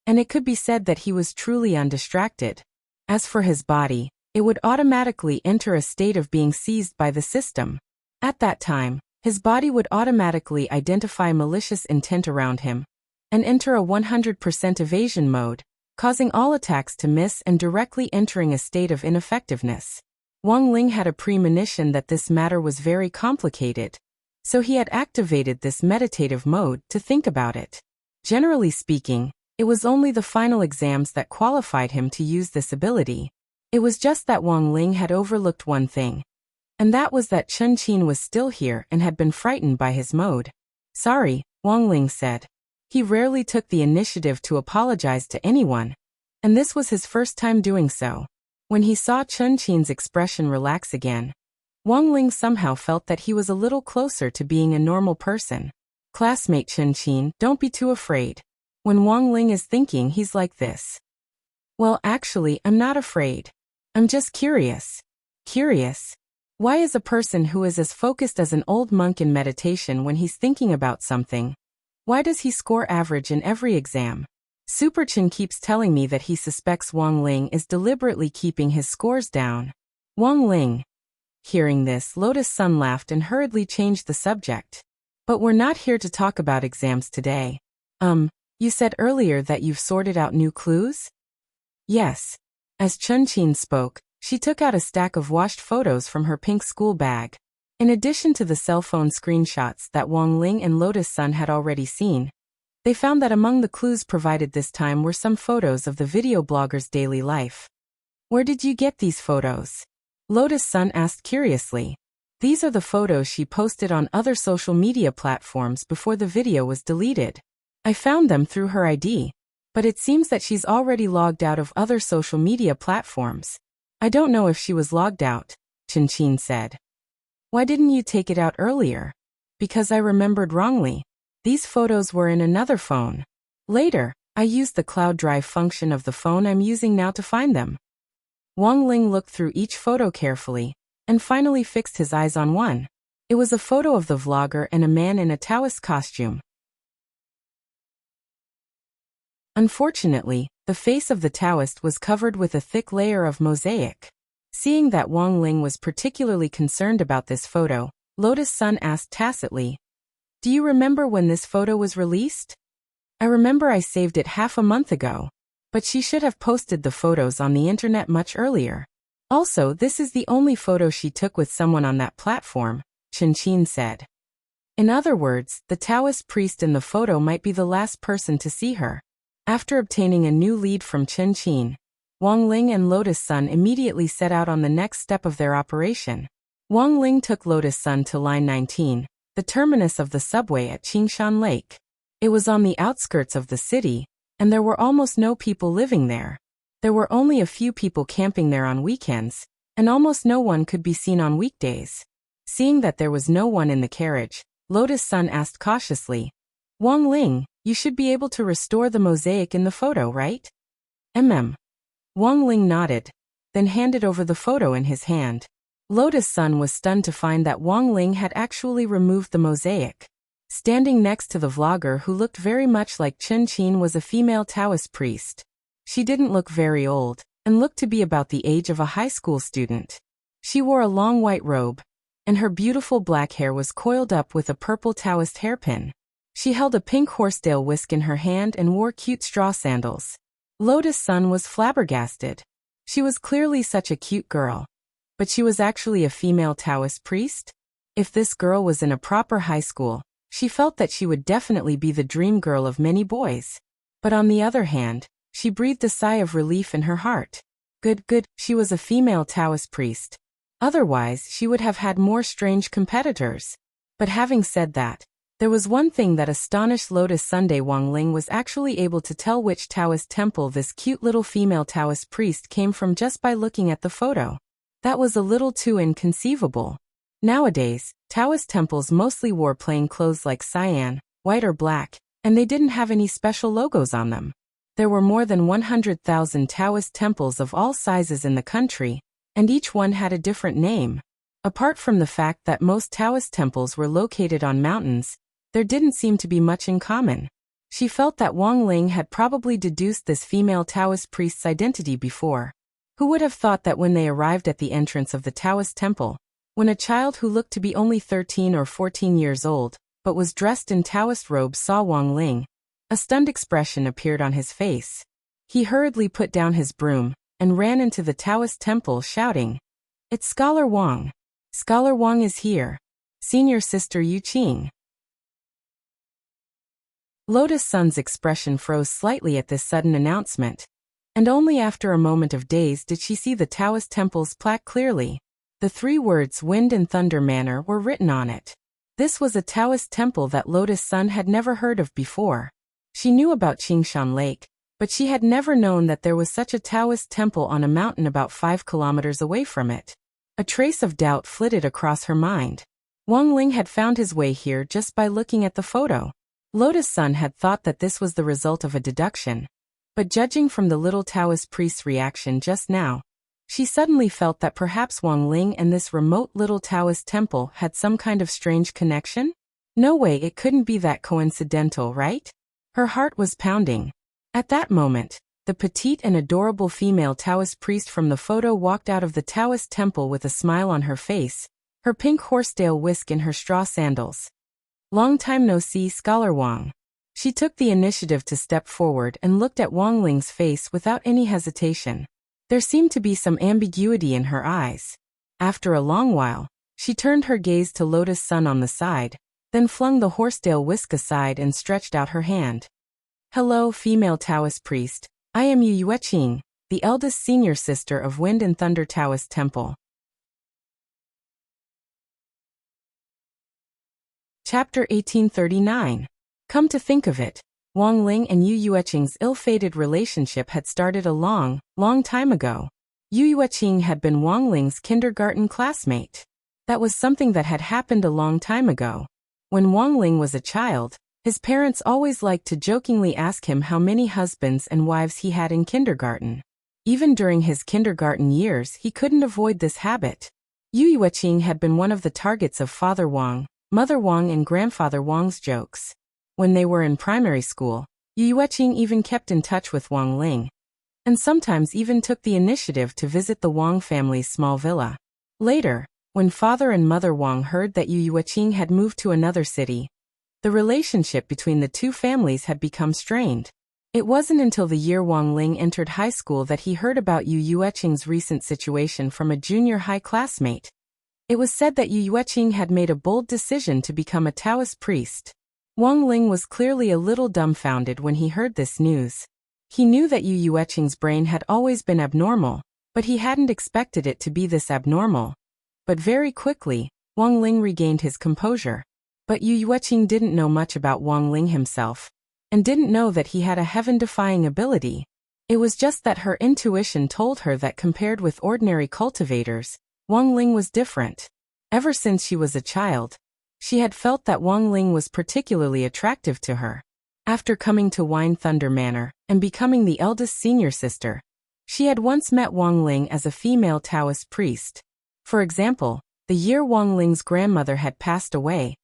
and it could be said that he was truly undistracted. As for his body, it would automatically enter a state of being seized by the system. At that time, his body would automatically identify malicious intent around him and enter a 100% evasion mode, causing all attacks to miss and directly entering a state of ineffectiveness. Wang Ling had a premonition that this matter was very complicated, so he had activated this meditative mode to think about it. Generally speaking, it was only the final exams that qualified him to use this ability. It was just that Wang Ling had overlooked one thing, and that was that Qin was still here and had been frightened by his mode. Sorry, Wang Ling said. He rarely took the initiative to apologize to anyone, and this was his first time doing so. When he saw Qin's expression relax again, Wang Ling somehow felt that he was a little closer to being a normal person. Classmate Qin, don't be too afraid. When Wang Ling is thinking, he's like this. Well, actually, I'm not afraid. I'm just curious. Curious? Why is a person who is as focused as an old monk in meditation when he's thinking about something? Why does he score average in every exam? Super Qin keeps telling me that he suspects Wang Ling is deliberately keeping his scores down. Wang Ling. Hearing this, Lotus-san laughed and hurriedly changed the subject. But we're not here to talk about exams today. You said earlier that you've sorted out new clues? Yes. As Qin spoke, she took out a stack of washed photos from her pink school bag. In addition to the cell phone screenshots that Wang Ling and Lotus-san had already seen, they found that among the clues provided this time were some photos of the video blogger's daily life. Where did you get these photos? Lotus-san asked curiously. These are the photos she posted on other social media platforms before the video was deleted. I found them through her ID. But it seems that she's already logged out of other social media platforms. I don't know if she was logged out, Qin said. Why didn't you take it out earlier? Because I remembered wrongly. These photos were in another phone. Later, I used the cloud drive function of the phone I'm using now to find them. Wang Ling looked through each photo carefully, and finally fixed his eyes on one. It was a photo of the vlogger and a man in a Taoist costume. Unfortunately, the face of the Taoist was covered with a thick layer of mosaic. Seeing that Wang Ling was particularly concerned about this photo, Lotus-san asked tacitly, Do you remember when this photo was released? I remember I saved it half a month ago. But she should have posted the photos on the internet much earlier. Also, this is the only photo she took with someone on that platform, Qin said. In other words, the Taoist priest in the photo might be the last person to see her. After obtaining a new lead from Qin, Wang Ling and Lotus-san immediately set out on the next step of their operation. Wang Ling took Lotus-san to line 19, the terminus of the subway at Qingshan Lake. It was on the outskirts of the city, and there were almost no people living there. There were only a few people camping there on weekends, and almost no one could be seen on weekdays. Seeing that there was no one in the carriage, Lotus-san asked cautiously, Wang Ling, you should be able to restore the mosaic in the photo, right? Wang Ling nodded. then handed over the photo in his hand. Lotus Sun was stunned to find that Wang Ling had actually removed the mosaic. Standing next to the vlogger who looked very much like Chen Qin was a female Taoist priest. She didn't look very old, and looked to be about the age of a high school student. She wore a long white robe, and her beautiful black hair was coiled up with a purple Taoist hairpin. She held a pink horsetail whisk in her hand and wore cute straw sandals. Lotus Sun was flabbergasted. She was clearly such a cute girl. But she was actually a female Taoist priest? If this girl was in a proper high school, she felt that she would definitely be the dream girl of many boys. But on the other hand, she breathed a sigh of relief in her heart. Good, she was a female Taoist priest. Otherwise, she would have had more strange competitors. But having said that, there was one thing that astonished Lotus Sunday. Wang Ling was actually able to tell which Taoist temple this cute little female Taoist priest came from just by looking at the photo. That was a little too inconceivable. Nowadays, Taoist temples mostly wore plain clothes like cyan, white or black, and they didn't have any special logos on them. There were more than 100,000 Taoist temples of all sizes in the country, and each one had a different name. Apart from the fact that most Taoist temples were located on mountains, there didn't seem to be much in common. She felt that Wang Ling had probably deduced this female Taoist priest's identity before. Who would have thought that when they arrived at the entrance of the Taoist temple, when a child who looked to be only 13 or 14 years old, but was dressed in Taoist robes saw Wang Ling, a stunned expression appeared on his face. He hurriedly put down his broom and ran into the Taoist temple shouting, "It's Scholar Wang. Scholar Wang is here. Senior Sister Yu Qing." Lotus Sun's expression froze slightly at this sudden announcement, and only after a moment of daze did she see the Taoist temple's plaque clearly. The 3 words Wind and Thunder Manor were written on it. This was a Taoist temple that Lotus Sun had never heard of before. She knew about Qingshan Lake, but she had never known that there was such a Taoist temple on a mountain about 5 kilometers away from it. A trace of doubt flitted across her mind. Wang Ling had found his way here just by looking at the photo. Lotus Sun had thought that this was the result of a deduction. But judging from the little Taoist priest's reaction just now, she suddenly felt that perhaps Wang Ling and this remote little Taoist temple had some kind of strange connection? No way, it couldn't be that coincidental, right? Her heart was pounding. At that moment, the petite and adorable female Taoist priest from the photo walked out of the Taoist temple with a smile on her face, her pink horsetail whisk in her straw sandals. "Long time no see, Scholar Wang." She took the initiative to step forward and looked at Wang Ling's face without any hesitation. There seemed to be some ambiguity in her eyes. After a long while, she turned her gaze to Lotus Sun on the side, then flung the horsetail whisk aside and stretched out her hand. "Hello, female Taoist priest. I am Yu Yueqing, the eldest senior sister of Wind and Thunder Taoist Temple." Chapter 1839. Come to think of it, Wang Ling and Yu Yueqing's ill-fated relationship had started a long time ago. Yu Yueqing had been Wang Ling's kindergarten classmate. That was something that had happened a long time ago. When Wang Ling was a child, his parents always liked to jokingly ask him how many husbands and wives he had in kindergarten. Even during his kindergarten years, he couldn't avoid this habit. Yu Yueqing had been one of the targets of Father Wang, Mother Wang and Grandfather Wang's jokes. When they were in primary school, Yu Yueqing even kept in touch with Wang Ling, and sometimes even took the initiative to visit the Wang family's small villa. Later, when Father and Mother Wang heard that Yu Yueqing had moved to another city, the relationship between the two families had become strained. It wasn't until the year Wang Ling entered high school that he heard about Yu Yueqing's recent situation from a junior high classmate. It was said that Yu Yueqing had made a bold decision to become a Taoist priest. Wang Ling was clearly a little dumbfounded when he heard this news. He knew that Yu Yueqing's brain had always been abnormal, but he hadn't expected it to be this abnormal. But very quickly, Wang Ling regained his composure. But Yu Yueqing didn't know much about Wang Ling himself, and didn't know that he had a heaven-defying ability. It was just that her intuition told her that compared with ordinary cultivators, Wang Ling was different. Ever since she was a child, she had felt that Wang Ling was particularly attractive to her. After coming to Wind Thunder Manor and becoming the eldest senior sister, She had once met Wang Ling as a female Taoist priest. For example, the year Wang Ling's grandmother had passed away,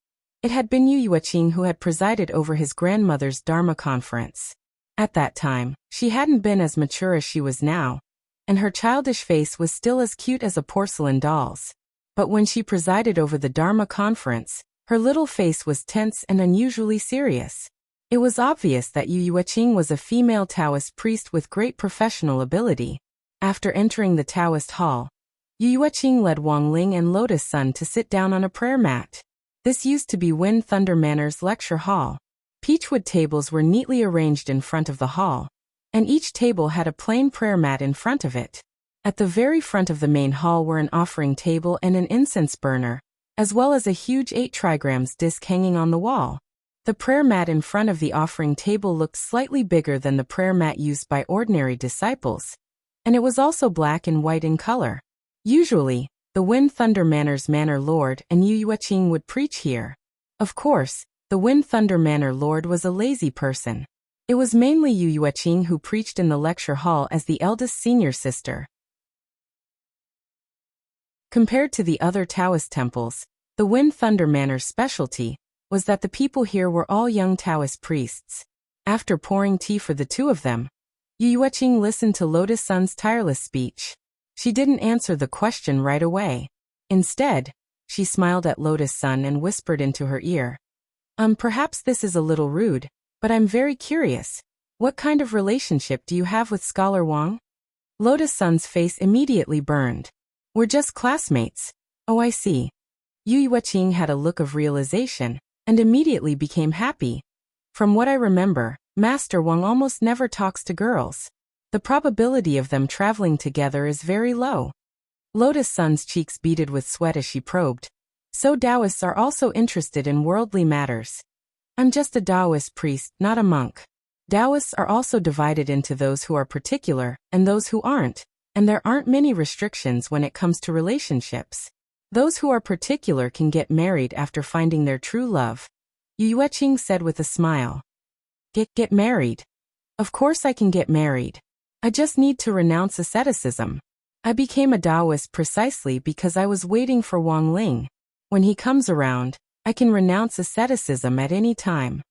it had been Yu Yueqing who had presided over his grandmother's Dharma conference. At that time, she hadn't been as mature as she was now, and her childish face was still as cute as a porcelain doll's. But when she presided over the Dharma conference, her little face was tense and unusually serious. It was obvious that Yu Yueqing was a female Taoist priest with great professional ability. After entering the Taoist hall, Yu Yueqing led Wang Ling and Lotus Sun to sit down on a prayer mat. This used to be Wind Thunder Manor's lecture hall. Peachwood tables were neatly arranged in front of the hall, and each table had a plain prayer mat in front of it. At the very front of the main hall were an offering table and an incense burner, as well as a huge 8 trigrams disc hanging on the wall. The prayer mat in front of the offering table looked slightly bigger than the prayer mat used by ordinary disciples, and it was also black and white in color. Usually, the Wind Thunder Manor's Manor Lord and Yu Yueqing would preach here. Of course, the Wind Thunder Manor Lord was a lazy person. It was mainly Yu Yueqing who preached in the lecture hall as the eldest senior sister. Compared to the other Taoist temples, the Wind Thunder Manor's specialty was that the people here were all young Taoist priests. After pouring tea for the two of them, Yu Yueqing listened to Lotus Sun's tireless speech. She didn't answer the question right away. Instead, she smiled at Lotus Sun and whispered into her ear. Perhaps this is a little rude, but I'm very curious. What kind of relationship do you have with Scholar Wang? Lotus Sun's face immediately burned. We're just classmates. Oh, I see. Yu Yueqing had a look of realization, and immediately became happy. From what I remember, Master Wang almost never talks to girls. The probability of them traveling together is very low. Lotus Sun's cheeks beaded with sweat as she probed. So Taoists are also interested in worldly matters. I'm just a Taoist priest, not a monk. Taoists are also divided into those who are particular and those who aren't, and there aren't many restrictions when it comes to relationships. Those who are particular can get married after finding their true love. Yu Yueqing said with a smile. Get married? Of course I can get married. I just need to renounce asceticism. I became a Taoist precisely because I was waiting for Wang Ling. When he comes around, I can renounce asceticism at any time.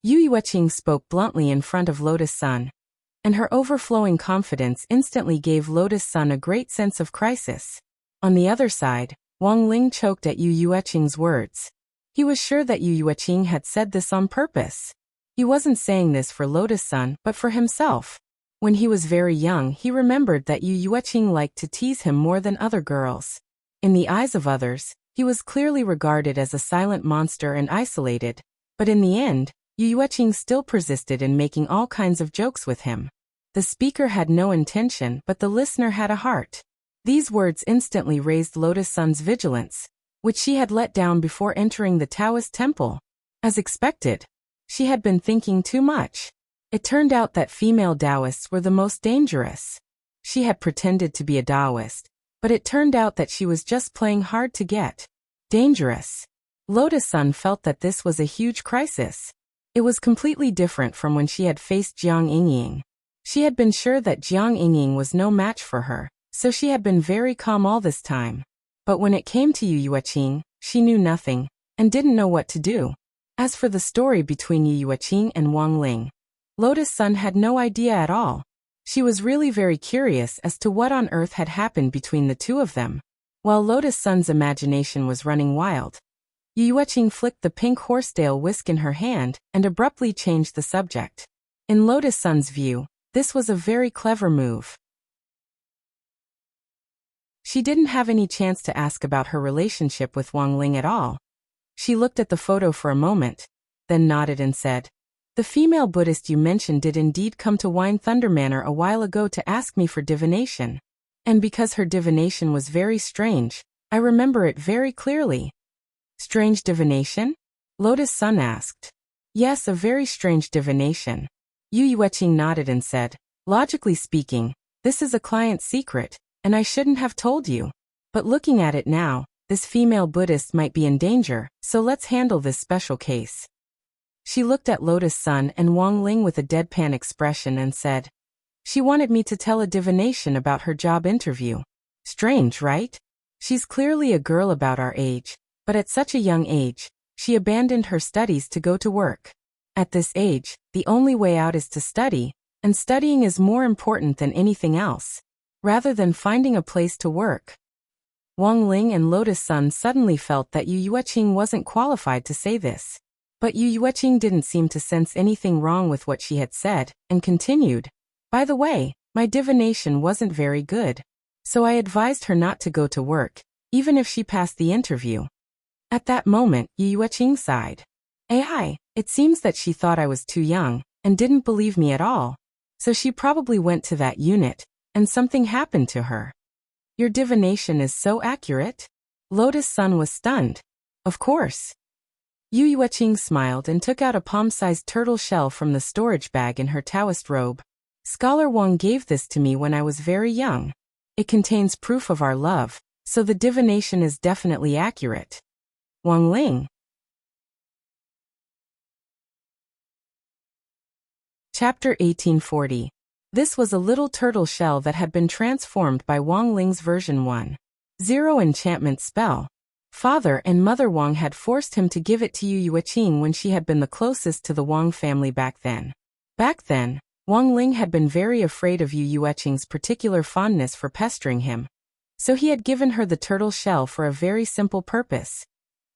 Yu Yueqing spoke bluntly in front of Lotus Sun, and her overflowing confidence instantly gave Lotus Sun a great sense of crisis. On the other side, Wang Ling choked at Yu Yueqing's words. He was sure that Yu Yueqing had said this on purpose. He wasn't saying this for Lotus Sun but for himself. When he was very young, he remembered that Yu Yueqing liked to tease him more than other girls. In the eyes of others, he was clearly regarded as a silent monster and isolated, but in the end, Yu Yueqing still persisted in making all kinds of jokes with him. The speaker had no intention, but the listener had a heart. These words instantly raised Lotus Sun's vigilance, which she had let down before entering the Taoist temple. As expected, she had been thinking too much. It turned out that female Taoists were the most dangerous. She had pretended to be a Taoist, but it turned out that she was just playing hard to get. Dangerous. Lotus Sun felt that this was a huge crisis. It was completely different from when she had faced Jiang Yingying. She had been sure that Jiang Yingying was no match for her, so she had been very calm all this time. But when it came to Yu Yueqing, she knew nothing, and didn't know what to do. As for the story between Yu Yueqing and Wang Ling, Lotus Sun had no idea at all. She was really very curious as to what on earth had happened between the two of them. While Lotus Sun's imagination was running wild, Yu Yueqing flicked the pink horsetail whisk in her hand and abruptly changed the subject. In Lotus Sun's view, this was a very clever move. She didn't have any chance to ask about her relationship with Wang Ling at all. She looked at the photo for a moment, then nodded and said, "The female Buddhist you mentioned did indeed come to Wind Thunder Manor a while ago to ask me for divination. And because her divination was very strange, I remember it very clearly." "Strange divination?" Lotus Sun asked. "Yes, a very strange divination." Yu Yueqing nodded and said, "Logically speaking, this is a client's secret, and I shouldn't have told you. But looking at it now, this female Buddhist might be in danger, so let's handle this special case." She looked at Lotus Sun and Wang Ling with a deadpan expression and said, She wanted me to tell a divination about her job interview. Strange, right? She's clearly a girl about our age, but at such a young age, she abandoned her studies to go to work. At this age, the only way out is to study, and studying is more important than anything else, rather than finding a place to work. Wang Ling and Lotus Sun suddenly felt that Yu Yueqing wasn't qualified to say this. But Yu Yueqing didn't seem to sense anything wrong with what she had said, and continued, "By the way, my divination wasn't very good. So I advised her not to go to work, even if she passed the interview." At that moment, Yu Yueqing sighed. It seems that she thought I was too young, and didn't believe me at all. So she probably went to that unit, and something happened to her. Your divination is so accurate? Lotus Sun was stunned. Of course. Yu Yueqing smiled and took out a palm-sized turtle shell from the storage bag in her Taoist robe. Scholar Wang gave this to me when I was very young. It contains proof of our love, so the divination is definitely accurate. Wang Ling. Chapter 1840. This was a little turtle shell that had been transformed by Wang Ling's version 1.0 enchantment spell. Father and Mother Wang had forced him to give it to Yu Yueqing when she had been the closest to the Wang family back then. Back then, Wang Ling had been very afraid of Yu Yueqing's particular fondness for pestering him. So he had given her the turtle shell for a very simple purpose.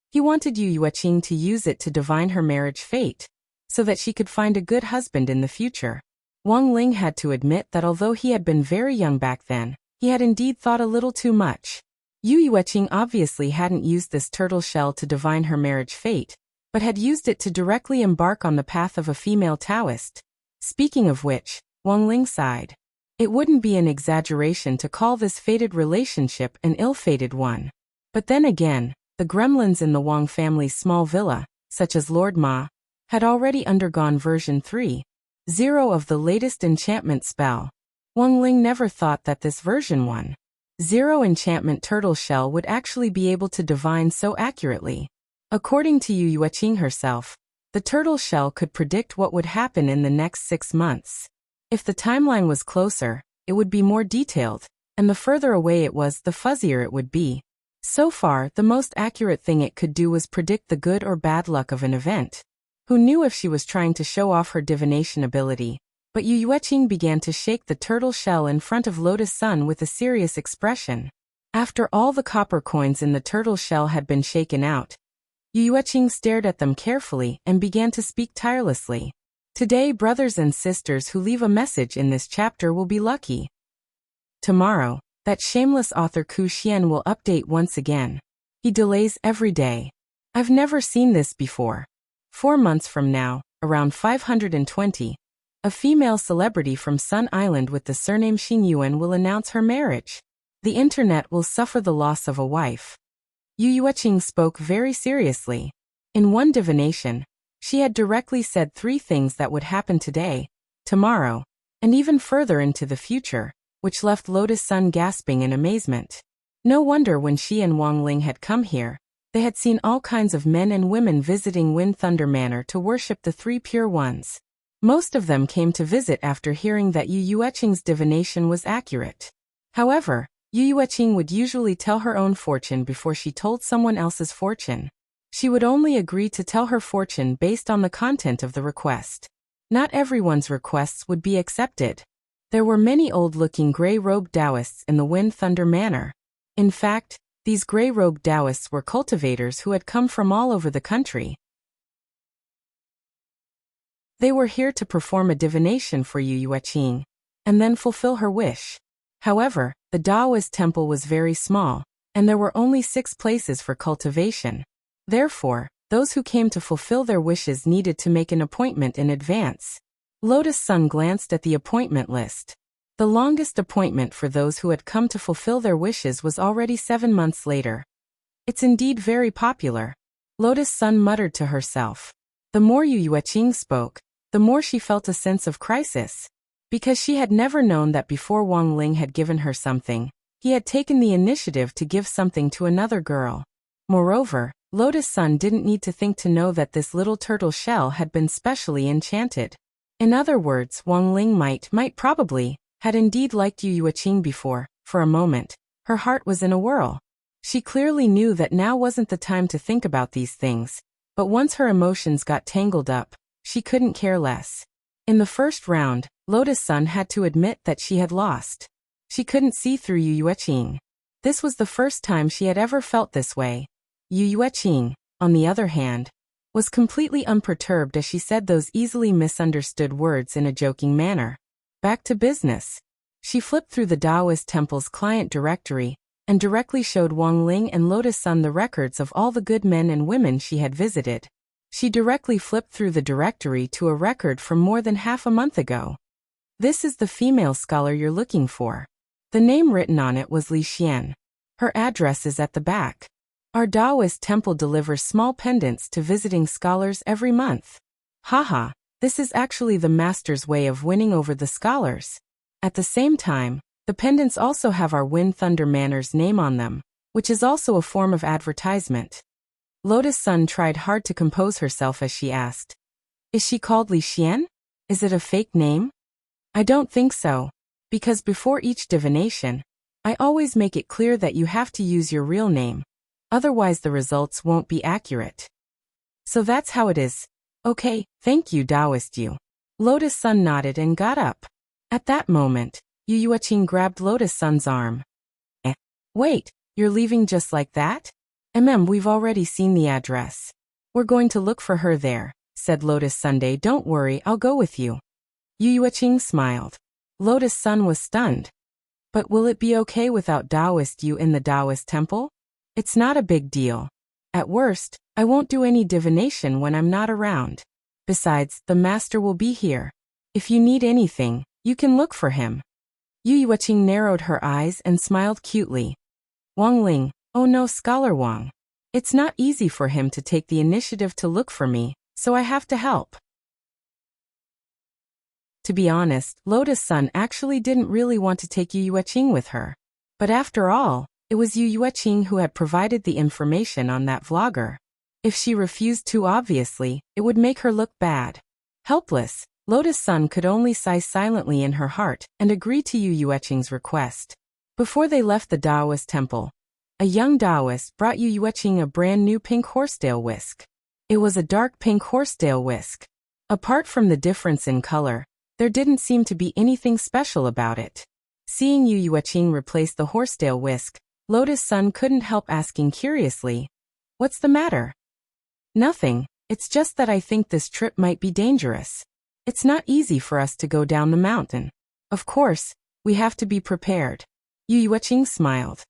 He wanted Yu Yueqing to use it to divine her marriage fate, so that she could find a good husband in the future. Wang Ling had to admit that although he had been very young back then, he had indeed thought a little too much. Yu Yueqing obviously hadn't used this turtle shell to divine her marriage fate, but had used it to directly embark on the path of a female Taoist. Speaking of which, Wang Ling sighed. It wouldn't be an exaggeration to call this fated relationship an ill-fated one. But then again, the gremlins in the Wang family's small villa, such as Lord Ma, had already undergone version 3.0 of the latest enchantment spell. Wang Ling never thought that this version 1.0 enchantment turtle shell would actually be able to divine so accurately. According to Yu Yueqing herself, the turtle shell could predict what would happen in the next 6 months. If the timeline was closer, it would be more detailed, and the further away it was, the fuzzier it would be. So far, the most accurate thing it could do was predict the good or bad luck of an event. Who knew if she was trying to show off her divination ability? But Yu Yueqing began to shake the turtle shell in front of Lotus Sun with a serious expression. After all the copper coins in the turtle shell had been shaken out, Yu Yueqing stared at them carefully and began to speak tirelessly. Today, brothers and sisters who leave a message in this chapter will be lucky. Tomorrow, that shameless author Ku Xian will update once again. He delays every day. I've never seen this before. 4 months from now, around 520, a female celebrity from Sun Island with the surname Xingyuan will announce her marriage. The internet will suffer the loss of a wife. Yu Yueqing spoke very seriously. In one divination, she had directly said 3 things that would happen today, tomorrow, and even further into the future, which left Lotus Sun gasping in amazement. No wonder when she and Wang Ling had come here, they had seen all kinds of men and women visiting Wind Thunder Manor to worship the 3 pure ones. Most of them came to visit after hearing that Yu Yueqing's divination was accurate. However, Yu Yueqing would usually tell her own fortune before she told someone else's fortune. She would only agree to tell her fortune based on the content of the request. Not everyone's requests would be accepted. There were many old-looking gray-robed Taoists in the Wind Thunder Manor. In fact, these gray-robed Taoists were cultivators who had come from all over the country. They were here to perform a divination for Yu Yueqing, and then fulfill her wish. However, the Taoist temple was very small, and there were only 6 places for cultivation. Therefore, those who came to fulfill their wishes needed to make an appointment in advance. Lotus Sun glanced at the appointment list. The longest appointment for those who had come to fulfill their wishes was already 7 months later. It's indeed very popular. Lotus Sun muttered to herself. The more Yu Yueqing spoke, the more she felt a sense of crisis. Because she had never known that before Wang Ling had given her something, he had taken the initiative to give something to another girl. Moreover, Lotus Sun didn't need to think to know that this little turtle shell had been specially enchanted. In other words, Wang Ling might probably, had indeed liked Yu Yueqing before. For a moment, her heart was in a whirl. She clearly knew that now wasn't the time to think about these things, but once her emotions got tangled up, she couldn't care less. In the first round, Lotus Sun had to admit that she had lost. She couldn't see through Yu Yueqing. This was the first time she had ever felt this way. Yu Yueqing, on the other hand, was completely unperturbed as she said those easily misunderstood words in a joking manner. Back to business. She flipped through the Taoist temple's client directory and directly showed Wang Ling and Lotus Sun the records of all the good men and women she had visited. She directly flipped through the directory to a record from more than half a month ago. This is the female scholar you're looking for. The name written on it was Li Xian. Her address is at the back. Our Taoist temple delivers small pendants to visiting scholars every month. Haha, this is actually the master's way of winning over the scholars. At the same time, the pendants also have our Wind Thunder Manor's name on them, which is also a form of advertisement. Lotus Sun tried hard to compose herself as she asked, "Is she called Li Xian? Is it a fake name?" "I don't think so. Because before each divination, I always make it clear that you have to use your real name. Otherwise the results won't be accurate." "So that's how it is. Okay, thank you, Taoist Yu." Lotus Sun nodded and got up. At that moment, Yu Yueqing grabbed Lotus Sun's arm. Wait, you're leaving just like that?" We've already seen the address. We're going to look for her there," said Lotus Sunday. "Don't worry, I'll go with you." Yu Yueqing smiled. Lotus Sun was stunned. "But will it be okay without Taoist Yu in the Taoist temple?" "It's not a big deal. At worst, I won't do any divination when I'm not around. Besides, the master will be here. If you need anything, you can look for him." Yu Yueqing narrowed her eyes and smiled cutely. "Wang Ling, oh no, Scholar Wang. It's not easy for him to take the initiative to look for me, so I have to help." To be honest, Lotus Sun actually didn't really want to take Yu Yueqing with her. But after all, it was Yu Yueqing who had provided the information on that vlogger. If she refused too obviously, it would make her look bad. Helpless, Lotus Sun could only sigh silently in her heart and agree to Yu Yueqing's request. Before they left the Taoist temple, a young Taoist brought Yu Yueqing a brand new pink horsetail whisk. It was a dark pink horsetail whisk. Apart from the difference in color, there didn't seem to be anything special about it. Seeing Yu Yueqing replace the horsetail whisk, Lotus Sun couldn't help asking curiously, "What's the matter?" "Nothing, it's just that I think this trip might be dangerous. It's not easy for us to go down the mountain. Of course, we have to be prepared." Yu Yueqing smiled.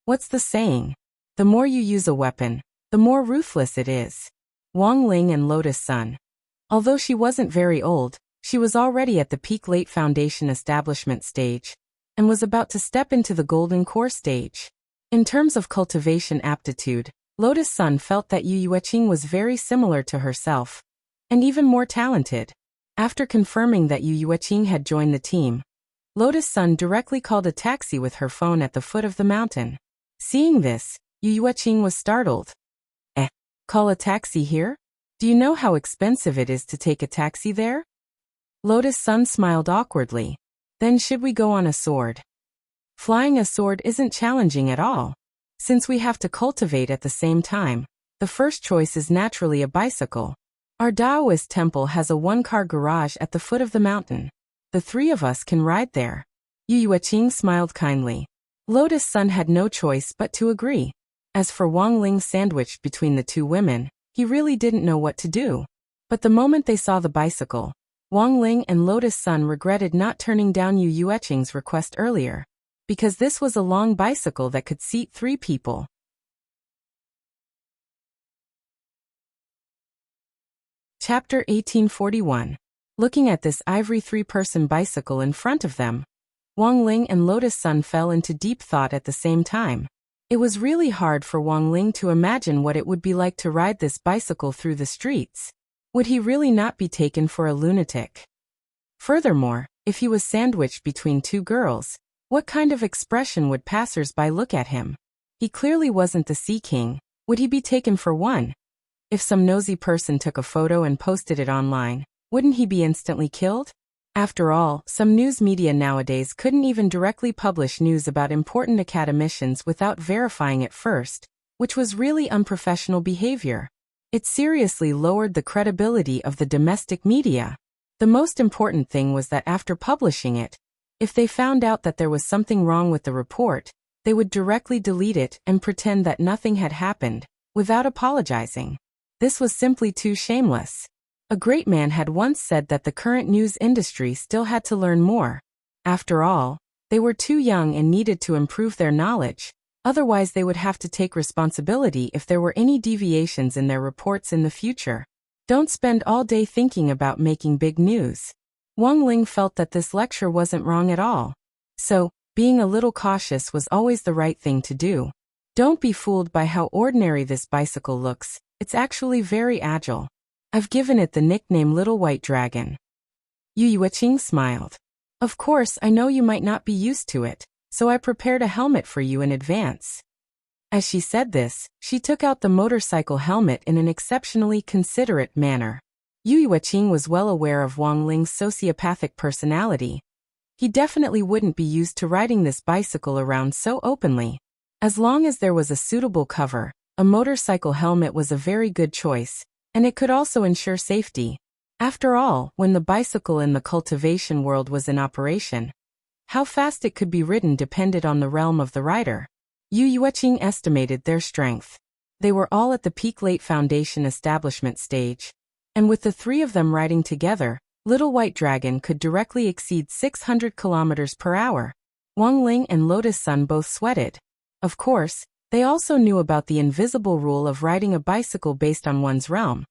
"What's the saying? The more you use a weapon, the more ruthless it is." Wang Ling and Lotus Sun. Although she wasn't very old, she was already at the peak late foundation establishment stage, and was about to step into the golden core stage. In terms of cultivation aptitude, Lotus Sun felt that Yu Yueqing was very similar to herself, and even more talented. After confirming that Yu Yueqing had joined the team, Lotus Sun directly called a taxi with her phone at the foot of the mountain. Seeing this, Yu Yueqing was startled. Call a taxi here? Do you know how expensive it is to take a taxi there?" Lotus Sun smiled awkwardly. "Then should we go on a sword?" "Flying a sword isn't challenging at all. Since we have to cultivate at the same time, the first choice is naturally a bicycle. Our Taoist temple has a one-car garage at the foot of the mountain. The three of us can ride there." Yu Yueqing smiled kindly. Lotus Sun had no choice but to agree. As for Wang Ling sandwiched between the two women, he really didn't know what to do. But the moment they saw the bicycle, Wang Ling and Lotus Sun regretted not turning down Yu Yueqing's request earlier, because this was a long bicycle that could seat 3 people. Chapter 1841. Looking at this ivory 3-person bicycle in front of them, Wang Ling and Lotus Sun fell into deep thought at the same time. It was really hard for Wang Ling to imagine what it would be like to ride this bicycle through the streets. Would he really not be taken for a lunatic? Furthermore, if he was sandwiched between 2 girls, what kind of expression would passers-by look at him? He clearly wasn't the Sea King. Would he be taken for one? If some nosy person took a photo and posted it online, Wouldn't he be instantly killed? After all, some news media nowadays couldn't even directly publish news about important academicians without verifying it first, which was really unprofessional behavior. It seriously lowered the credibility of the domestic media. The most important thing was that after publishing it, if they found out that there was something wrong with the report, they would directly delete it and pretend that nothing had happened, without apologizing. This was simply too shameless. A great man had once said that the current news industry still had to learn more. After all, they were too young and needed to improve their knowledge, otherwise they would have to take responsibility if there were any deviations in their reports in the future. Don't spend all day thinking about making big news. Wang Ling felt that this lecture wasn't wrong at all. So, being a little cautious was always the right thing to do. Don't be fooled by how ordinary this bicycle looks, it's actually very agile. I've given it the nickname Little White Dragon. Yu Yueqing smiled. Of course, I know you might not be used to it, so I prepared a helmet for you in advance. As she said this, she took out the motorcycle helmet in an exceptionally considerate manner. Yu Yueqing was well aware of Wang Ling's sociopathic personality. He definitely wouldn't be used to riding this bicycle around so openly. As long as there was a suitable cover, a motorcycle helmet was a very good choice, and it could also ensure safety. After all, when the bicycle in the cultivation world was in operation, how fast it could be ridden depended on the realm of the rider. Yu Yueqing estimated their strength. They were all at the peak late foundation establishment stage, and with the three of them riding together, Little White Dragon could directly exceed 600 kilometers per hour. Wang Ling and Lotus Sun both sweated. Of course, they also knew about the invisible rule of riding a bicycle based on one's realm,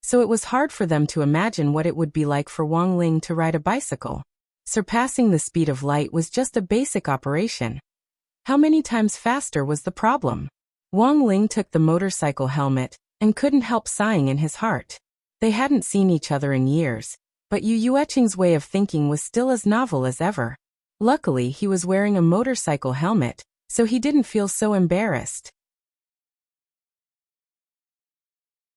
so it was hard for them to imagine what it would be like for Wang Ling to ride a bicycle. Surpassing the speed of light was just a basic operation. How many times faster was the problem? Wang Ling took the motorcycle helmet and couldn't help sighing in his heart. They hadn't seen each other in years, but Yu Yueqing's way of thinking was still as novel as ever. Luckily, he was wearing a motorcycle helmet, so he didn't feel so embarrassed.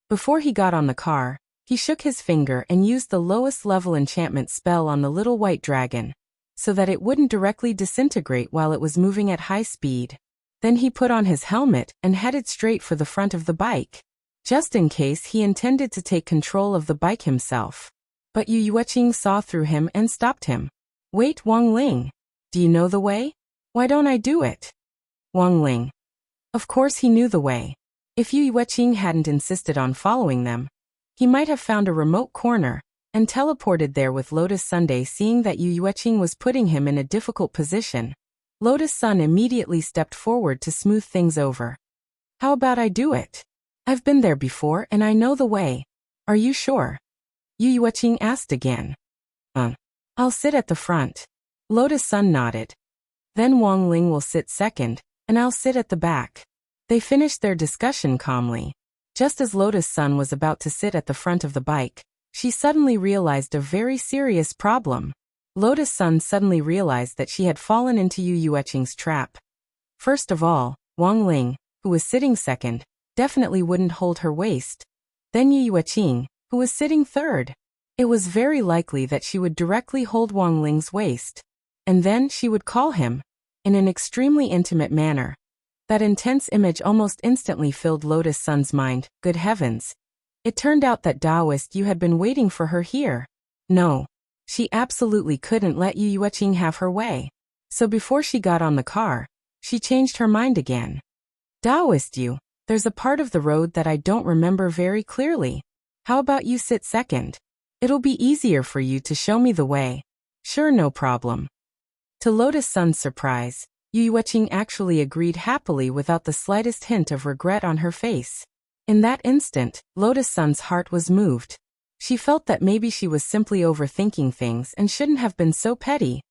Before he got on the car, he shook his finger and used the lowest level enchantment spell on the Little White Dragon, so that it wouldn't directly disintegrate while it was moving at high speed. Then he put on his helmet and headed straight for the front of the bike, just in case he intended to take control of the bike himself. But Yu Yueqing saw through him and stopped him. Wait, Wang Ling. Do you know the way? Why don't I do it? Wang Ling. Of course he knew the way. If Yu Yueqing hadn't insisted on following them, he might have found a remote corner and teleported there with Lotus Sunday. Seeing that Yu Yueqing was putting him in a difficult position, Lotus Sun immediately stepped forward to smooth things over. How about I do it? I've been there before and I know the way. Are you sure? Yu Yueqing asked again. I'll sit at the front. Lotus Sun nodded. Then Wang Ling will sit second, and I'll sit at the back. They finished their discussion calmly. Just as Lotus Sun was about to sit at the front of the bike, she suddenly realized a very serious problem. Lotus Sun suddenly realized that she had fallen into Yu Yueqing's trap. First of all, Wang Ling, who was sitting second, definitely wouldn't hold her waist. Then Yu Yueqing, who was sitting third. It was very likely that she would directly hold Wang Ling's waist. And then she would call him, in an extremely intimate manner. That intense image almost instantly filled Lotus Sun's mind. Good heavens. It turned out that Taoist Yu had been waiting for her here. No. She absolutely couldn't let Yu Yueqing have her way. So before she got on the car, she changed her mind again. Taoist Yu, there's a part of the road that I don't remember very clearly. How about you sit second? It'll be easier for you to show me the way. Sure, no problem. To Lotus Sun's surprise, Yu Yueqing actually agreed happily without the slightest hint of regret on her face. In that instant, Lotus Sun's heart was moved. She felt that maybe she was simply overthinking things and shouldn't have been so petty.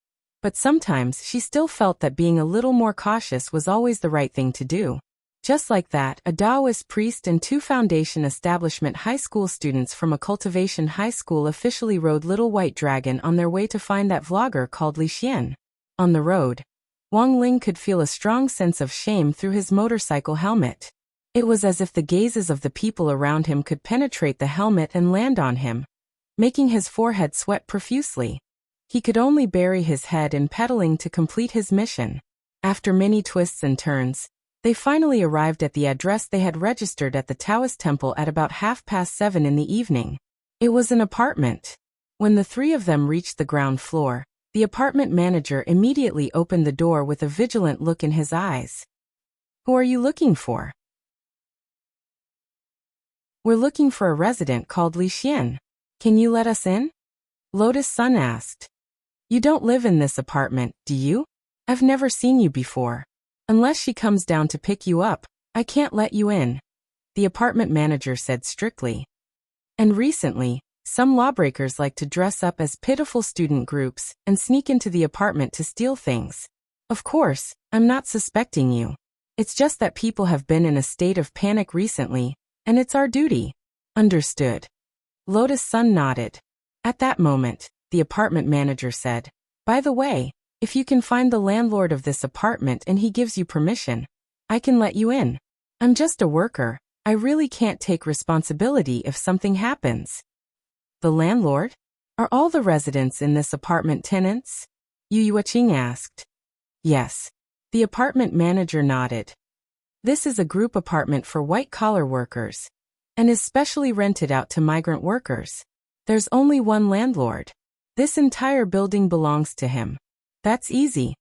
But sometimes she still felt that being a little more cautious was always the right thing to do. Just like that, a Taoist priest and 2 foundation establishment high school students from a cultivation high school officially rode Little White Dragon on their way to find that vlogger called Li Xian. On the road, Wang Ling could feel a strong sense of shame through his motorcycle helmet. It was as if the gazes of the people around him could penetrate the helmet and land on him. making his forehead sweat profusely. He could only bury his head in pedaling to complete his mission. After many twists and turns, they finally arrived at the address they had registered at the Taoist temple at about 7:30 in the evening. It was an apartment. When the three of them reached the ground floor, the apartment manager immediately opened the door with a vigilant look in his eyes. "Who are you looking for?" "We're looking for a resident called Li Xian. Can you let us in?" Lotus Sun asked. "You don't live in this apartment, do you? I've never seen you before. Unless she comes down to pick you up, I can't let you in," the apartment manager said strictly. And recently, some lawbreakers like to dress up as pitiful student groups and sneak into the apartment to steal things. Of course, I'm not suspecting you. It's just that people have been in a state of panic recently, and it's our duty. Understood. Lotus Sun nodded. At that moment, the apartment manager said, "By the way, if you can find the landlord of this apartment and he gives you permission, I can let you in. I'm just a worker. I really can't take responsibility if something happens." "The landlord? Are all the residents in this apartment tenants?" Yu Yueqing asked. "Yes." The apartment manager nodded. "This is a group apartment for white-collar workers, and is specially rented out to migrant workers. There's only one landlord. This entire building belongs to him. That's easy."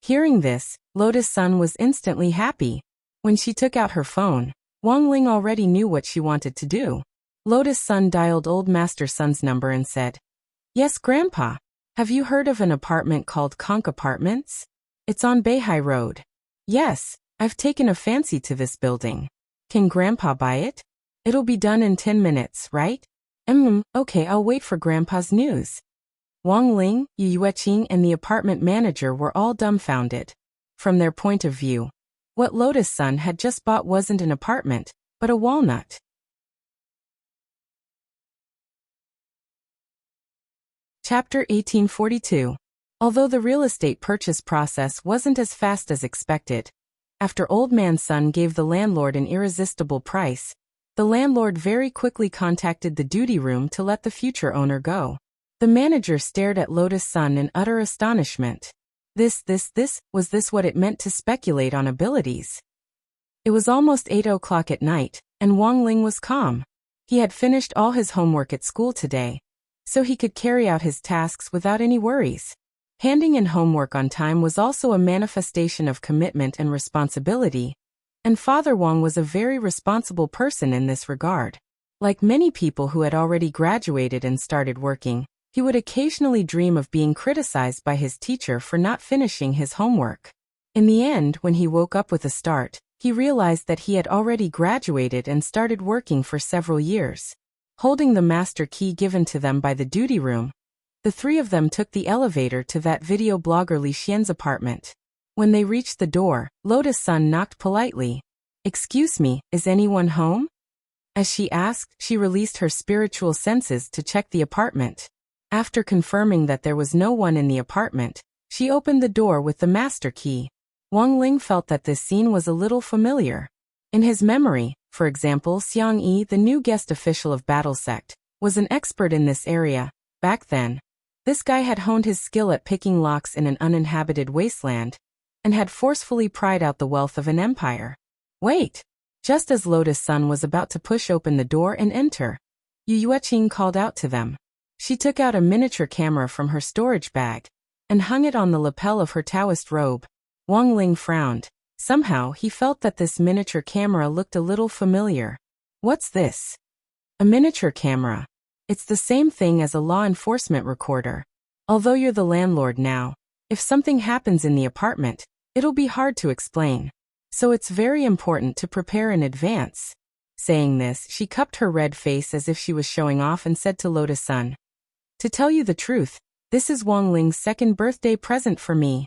Hearing this, Lotus Sun was instantly happy. When she took out her phone, Wang Ling already knew what she wanted to do. Lotus Sun dialed Old Master Sun's number and said, "Yes, Grandpa. Have you heard of an apartment called Conch Apartments? It's on Beihai Road." "Yes, I've taken a fancy to this building. Can Grandpa buy it? It'll be done in 10 minutes, right?" Okay, I'll wait for Grandpa's news." Wang Ling, Yu Yueqing, and the apartment manager were all dumbfounded. From their point of view, what Lotus Sun had just bought wasn't an apartment, but a walnut. Chapter 1842. Although the real estate purchase process wasn't as fast as expected, after Old Man Sun gave the landlord an irresistible price, the landlord very quickly contacted the duty room to let the future owner go. The manager stared at Lotus Sun in utter astonishment. Was this what it meant to speculate on abilities? It was almost 8 o'clock at night, and Wang Ling was calm. He had finished all his homework at school today, so he could carry out his tasks without any worries. Handing in homework on time was also a manifestation of commitment and responsibility, and Father Wang was a very responsible person in this regard. Like many people who had already graduated and started working, he would occasionally dream of being criticized by his teacher for not finishing his homework. In the end, when he woke up with a start, he realized that he had already graduated and started working for several years. Holding the master key given to them by the duty room, the three of them took the elevator to that video blogger Li Xian's apartment. When they reached the door, Lotus Sun knocked politely. "Excuse me, is anyone home?" As she asked, she released her spiritual senses to check the apartment. After confirming that there was no one in the apartment, she opened the door with the master key. Wang Ling felt that this scene was a little familiar. In his memory, for example, Xiang Yi, the new guest official of Battle Sect, was an expert in this area. Back then, this guy had honed his skill at picking locks in an uninhabited wasteland, and had forcefully pried out the wealth of an empire. "Wait!" Just as Lotus Sun was about to push open the door and enter, Yu Yueqing called out to them. She took out a miniature camera from her storage bag, and hung it on the lapel of her Taoist robe. Wang Ling frowned. Somehow, he felt that this miniature camera looked a little familiar. "What's this?" "A miniature camera. It's the same thing as a law enforcement recorder. Although you're the landlord now, if something happens in the apartment, it'll be hard to explain. So it's very important to prepare in advance." Saying this, she cupped her red face as if she was showing off and said to Lotus Sun, "To tell you the truth, this is Wang Ling's second birthday present for me."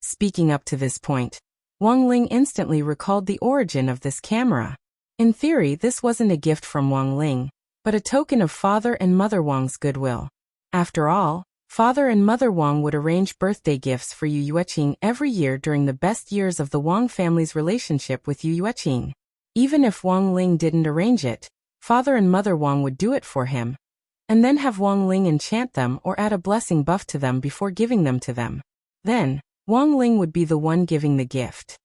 Speaking up to this point, Wang Ling instantly recalled the origin of this camera. In theory, this wasn't a gift from Wang Ling, but a token of Father and Mother Wang's goodwill. After all, Father and Mother Wang would arrange birthday gifts for Yu Yueqing every year during the best years of the Wang family's relationship with Yu Yueqing. Even if Wang Ling didn't arrange it, Father and Mother Wang would do it for him. and then have Wang Ling enchant them or add a blessing buff to them before giving them to them. Then, Wang Ling would be the one giving the gift.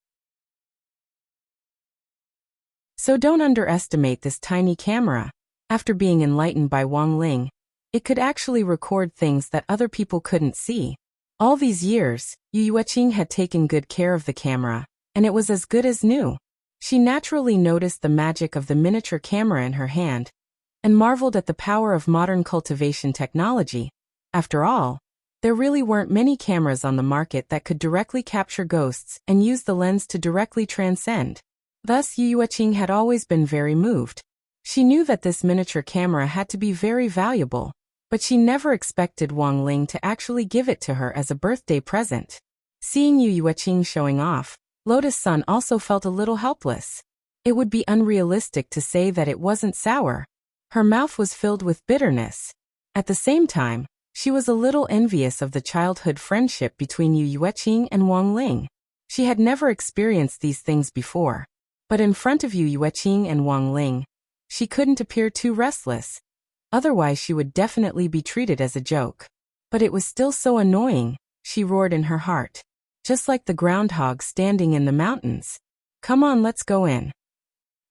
So don't underestimate this tiny camera. After being enlightened by Wang Ling, it could actually record things that other people couldn't see. All these years, Yu Yueqing had taken good care of the camera, and it was as good as new. She naturally noticed the magic of the miniature camera in her hand, and marveled at the power of modern cultivation technology. After all, there really weren't many cameras on the market that could directly capture ghosts and use the lens to directly transcend. Thus, Yu Yueqing had always been very moved. She knew that this miniature camera had to be very valuable, but she never expected Wang Ling to actually give it to her as a birthday present. Seeing Yu Yueqing showing off, Lotus Sun also felt a little helpless. It would be unrealistic to say that it wasn't sour. Her mouth was filled with bitterness. At the same time, she was a little envious of the childhood friendship between Yu Yueqing and Wang Ling. She had never experienced these things before. But in front of Yu Yueqing and Wang Ling, she couldn't appear too restless. Otherwise she would definitely be treated as a joke. But it was still so annoying, she roared in her heart. Just like the groundhog standing in the mountains. Come on, let's go in.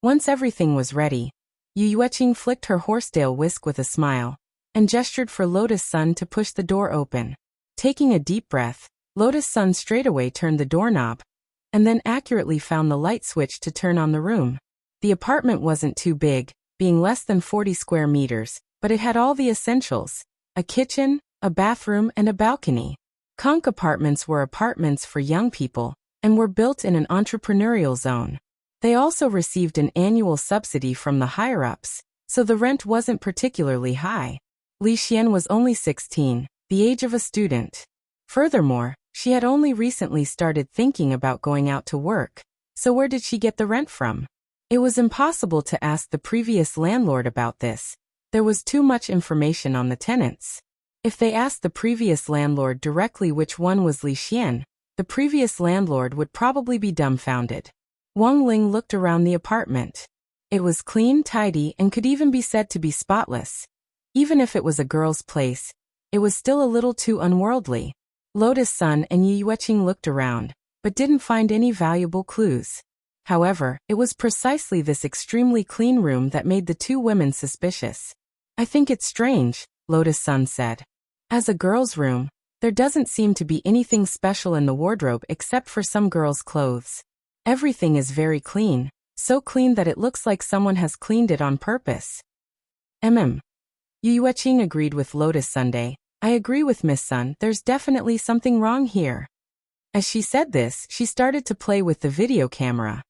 Once everything was ready, Yu Yueqing flicked her horsetail whisk with a smile, and gestured for Lotus Sun to push the door open. Taking a deep breath, Lotus Sun straightaway turned the doorknob, and then accurately found the light switch to turn on the room. The apartment wasn't too big, being less than 40 square meters, but it had all the essentials: a kitchen, a bathroom, and a balcony. Conch apartments were apartments for young people, and were built in an entrepreneurial zone. They also received an annual subsidy from the higher-ups, so the rent wasn't particularly high. Li Xian was only 16, the age of a student. Furthermore, she had only recently started thinking about going out to work, so where did she get the rent from? It was impossible to ask the previous landlord about this. There was too much information on the tenants. If they asked the previous landlord directly which one was Li Xian, the previous landlord would probably be dumbfounded. Wang Ling looked around the apartment. It was clean, tidy, and could even be said to be spotless. Even if it was a girl's place, it was still a little too unworldly. Lotus Sun and Yu Yueqing looked around, but didn't find any valuable clues. However, it was precisely this extremely clean room that made the two women suspicious. I think it's strange, Lotus Sun said. As a girl's room, there doesn't seem to be anything special in the wardrobe except for some girls' clothes. Everything is very clean, so clean that it looks like someone has cleaned it on purpose. Yu Yueqing agreed with Lotus Sunday. I agree with Miss Sun, there's definitely something wrong here. As she said this, she started to play with the video camera.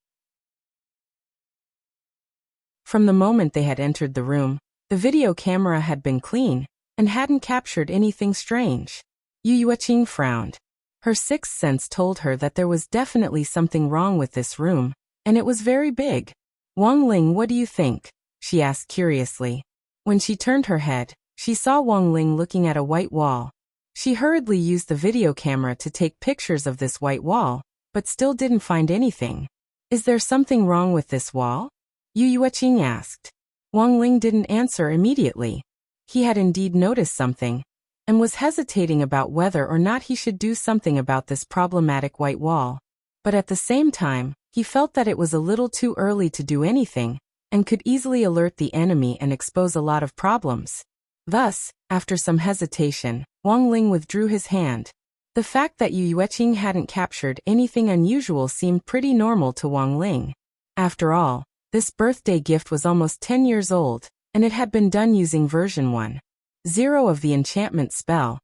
From the moment they had entered the room, the video camera had been clean, and hadn't captured anything strange. Yu Yueqing frowned. Her sixth sense told her that there was definitely something wrong with this room, and it was very big. Wang Ling, what do you think? She asked curiously. When she turned her head, she saw Wang Ling looking at a white wall. She hurriedly used the video camera to take pictures of this white wall, but still didn't find anything. Is there something wrong with this wall? Yu Yueqing asked. Wang Ling didn't answer immediately. He had indeed noticed something, and was hesitating about whether or not he should do something about this problematic white wall. But at the same time, he felt that it was a little too early to do anything, and could easily alert the enemy and expose a lot of problems. Thus, after some hesitation, Wang Ling withdrew his hand. The fact that Yu Yueqing hadn't captured anything unusual seemed pretty normal to Wang Ling. After all, this birthday gift was almost 10 years old, and it had been done using version 1.0 of the enchantment spell,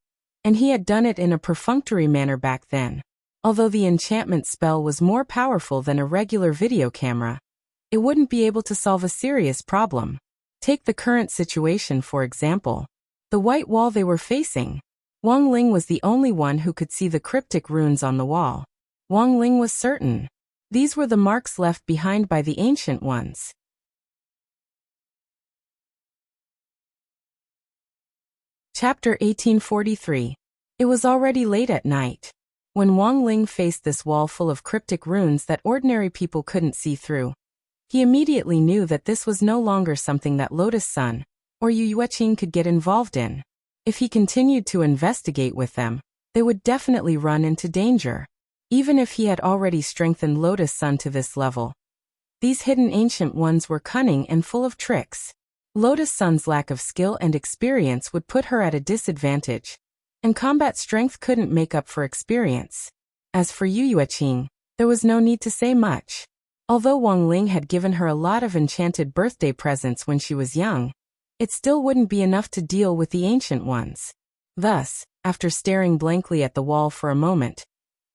and he had done it in a perfunctory manner back then. Although the enchantment spell was more powerful than a regular video camera, it wouldn't be able to solve a serious problem. Take the current situation for example. The white wall they were facing. Wang Ling was the only one who could see the cryptic runes on the wall. Wang Ling was certain. These were the marks left behind by the ancient ones. Chapter 1843. It was already late at night. When Wang Ling faced this wall full of cryptic runes that ordinary people couldn't see through, he immediately knew that this was no longer something that Lotus Sun, or Yu Yueqing could get involved in. If he continued to investigate with them, they would definitely run into danger. Even if he had already strengthened Lotus Sun to this level, these hidden ancient ones were cunning and full of tricks. Lotus Sun's lack of skill and experience would put her at a disadvantage, and combat strength couldn't make up for experience. As for Yu Yueqing, there was no need to say much. Although Wang Ling had given her a lot of enchanted birthday presents when she was young, it still wouldn't be enough to deal with the ancient ones. Thus, after staring blankly at the wall for a moment,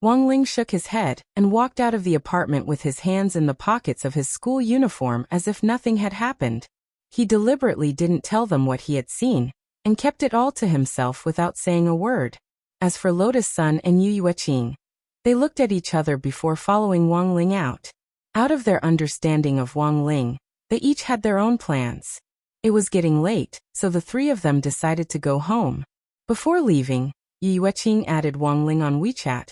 Wang Ling shook his head and walked out of the apartment with his hands in the pockets of his school uniform as if nothing had happened. He deliberately didn't tell them what he had seen, and kept it all to himself without saying a word. As for Lotus Sun and Yu Yueqing, they looked at each other before following Wang Ling out. Out of their understanding of Wang Ling, they each had their own plans. It was getting late, so the three of them decided to go home. Before leaving, Yu Yueqing added Wang Ling on WeChat,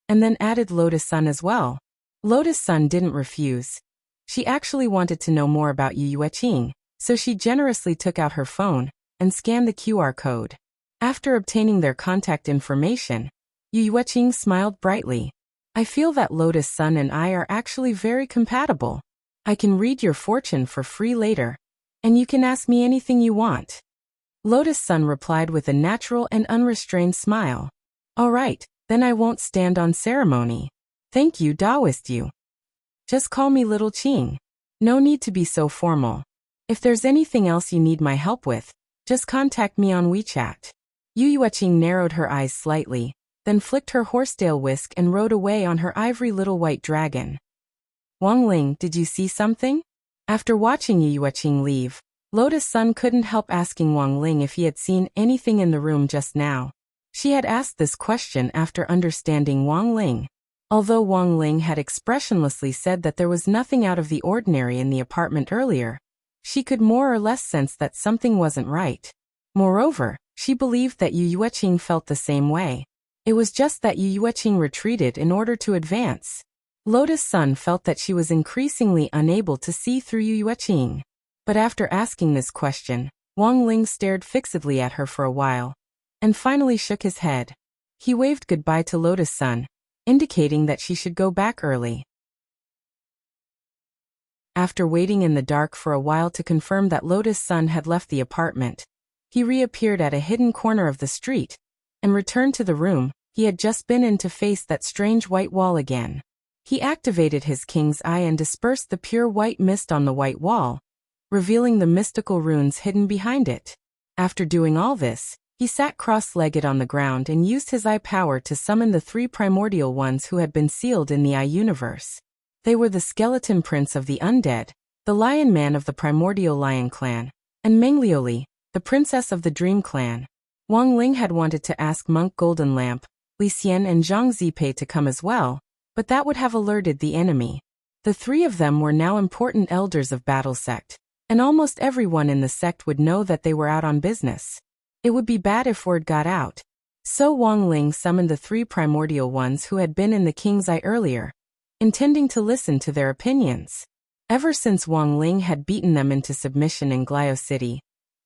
and then added Lotus Sun as well. Lotus Sun didn't refuse. She actually wanted to know more about Yu Yueqing, so she generously took out her phone and scanned the QR code. After obtaining their contact information, Yu Yueqing smiled brightly. I feel that Lotus Sun and I are actually very compatible. I can read your fortune for free later, and you can ask me anything you want. Lotus Sun replied with a natural and unrestrained smile. All right, then I won't stand on ceremony. Thank you, Taoist Yu. Just call me Little Qing. No need to be so formal. If there's anything else you need my help with, just contact me on WeChat. Yu Yueqing narrowed her eyes slightly, then flicked her horsetail whisk and rode away on her ivory little white dragon. Wang Ling, did you see something? After watching Yu Yueqing leave, Lotus Sun couldn't help asking Wang Ling if he had seen anything in the room just now. She had asked this question after understanding Wang Ling. Although Wang Ling had expressionlessly said that there was nothing out of the ordinary in the apartment earlier, she could more or less sense that something wasn't right. Moreover, she believed that Yu Yueqing felt the same way. It was just that Yu Yueqing retreated in order to advance. Lotus Sun felt that she was increasingly unable to see through Yu Yueqing. But after asking this question, Wang Ling stared fixedly at her for a while, and finally shook his head. He waved goodbye to Lotus Sun, indicating that she should go back early. After waiting in the dark for a while to confirm that Lotus Sun had left the apartment, he reappeared at a hidden corner of the street, and returned to the room he had just been in to face that strange white wall again. He activated his king's eye and dispersed the pure white mist on the white wall, revealing the mystical runes hidden behind it. After doing all this, he sat cross-legged on the ground and used his eye power to summon the three primordial ones who had been sealed in the eye universe. They were the skeleton prince of the undead, the lion man of the primordial lion clan, and Menglioli, the princess of the dream clan. Wang Ling had wanted to ask Monk Golden Lamp, Li Xian and Zhang Zipei to come as well, but that would have alerted the enemy. The three of them were now important elders of Battle Sect, and almost everyone in the sect would know that they were out on business. It would be bad if word got out. So Wang Ling summoned the three primordial ones who had been in the king's eye earlier, intending to listen to their opinions. Ever since Wang Ling had beaten them into submission in Glio City,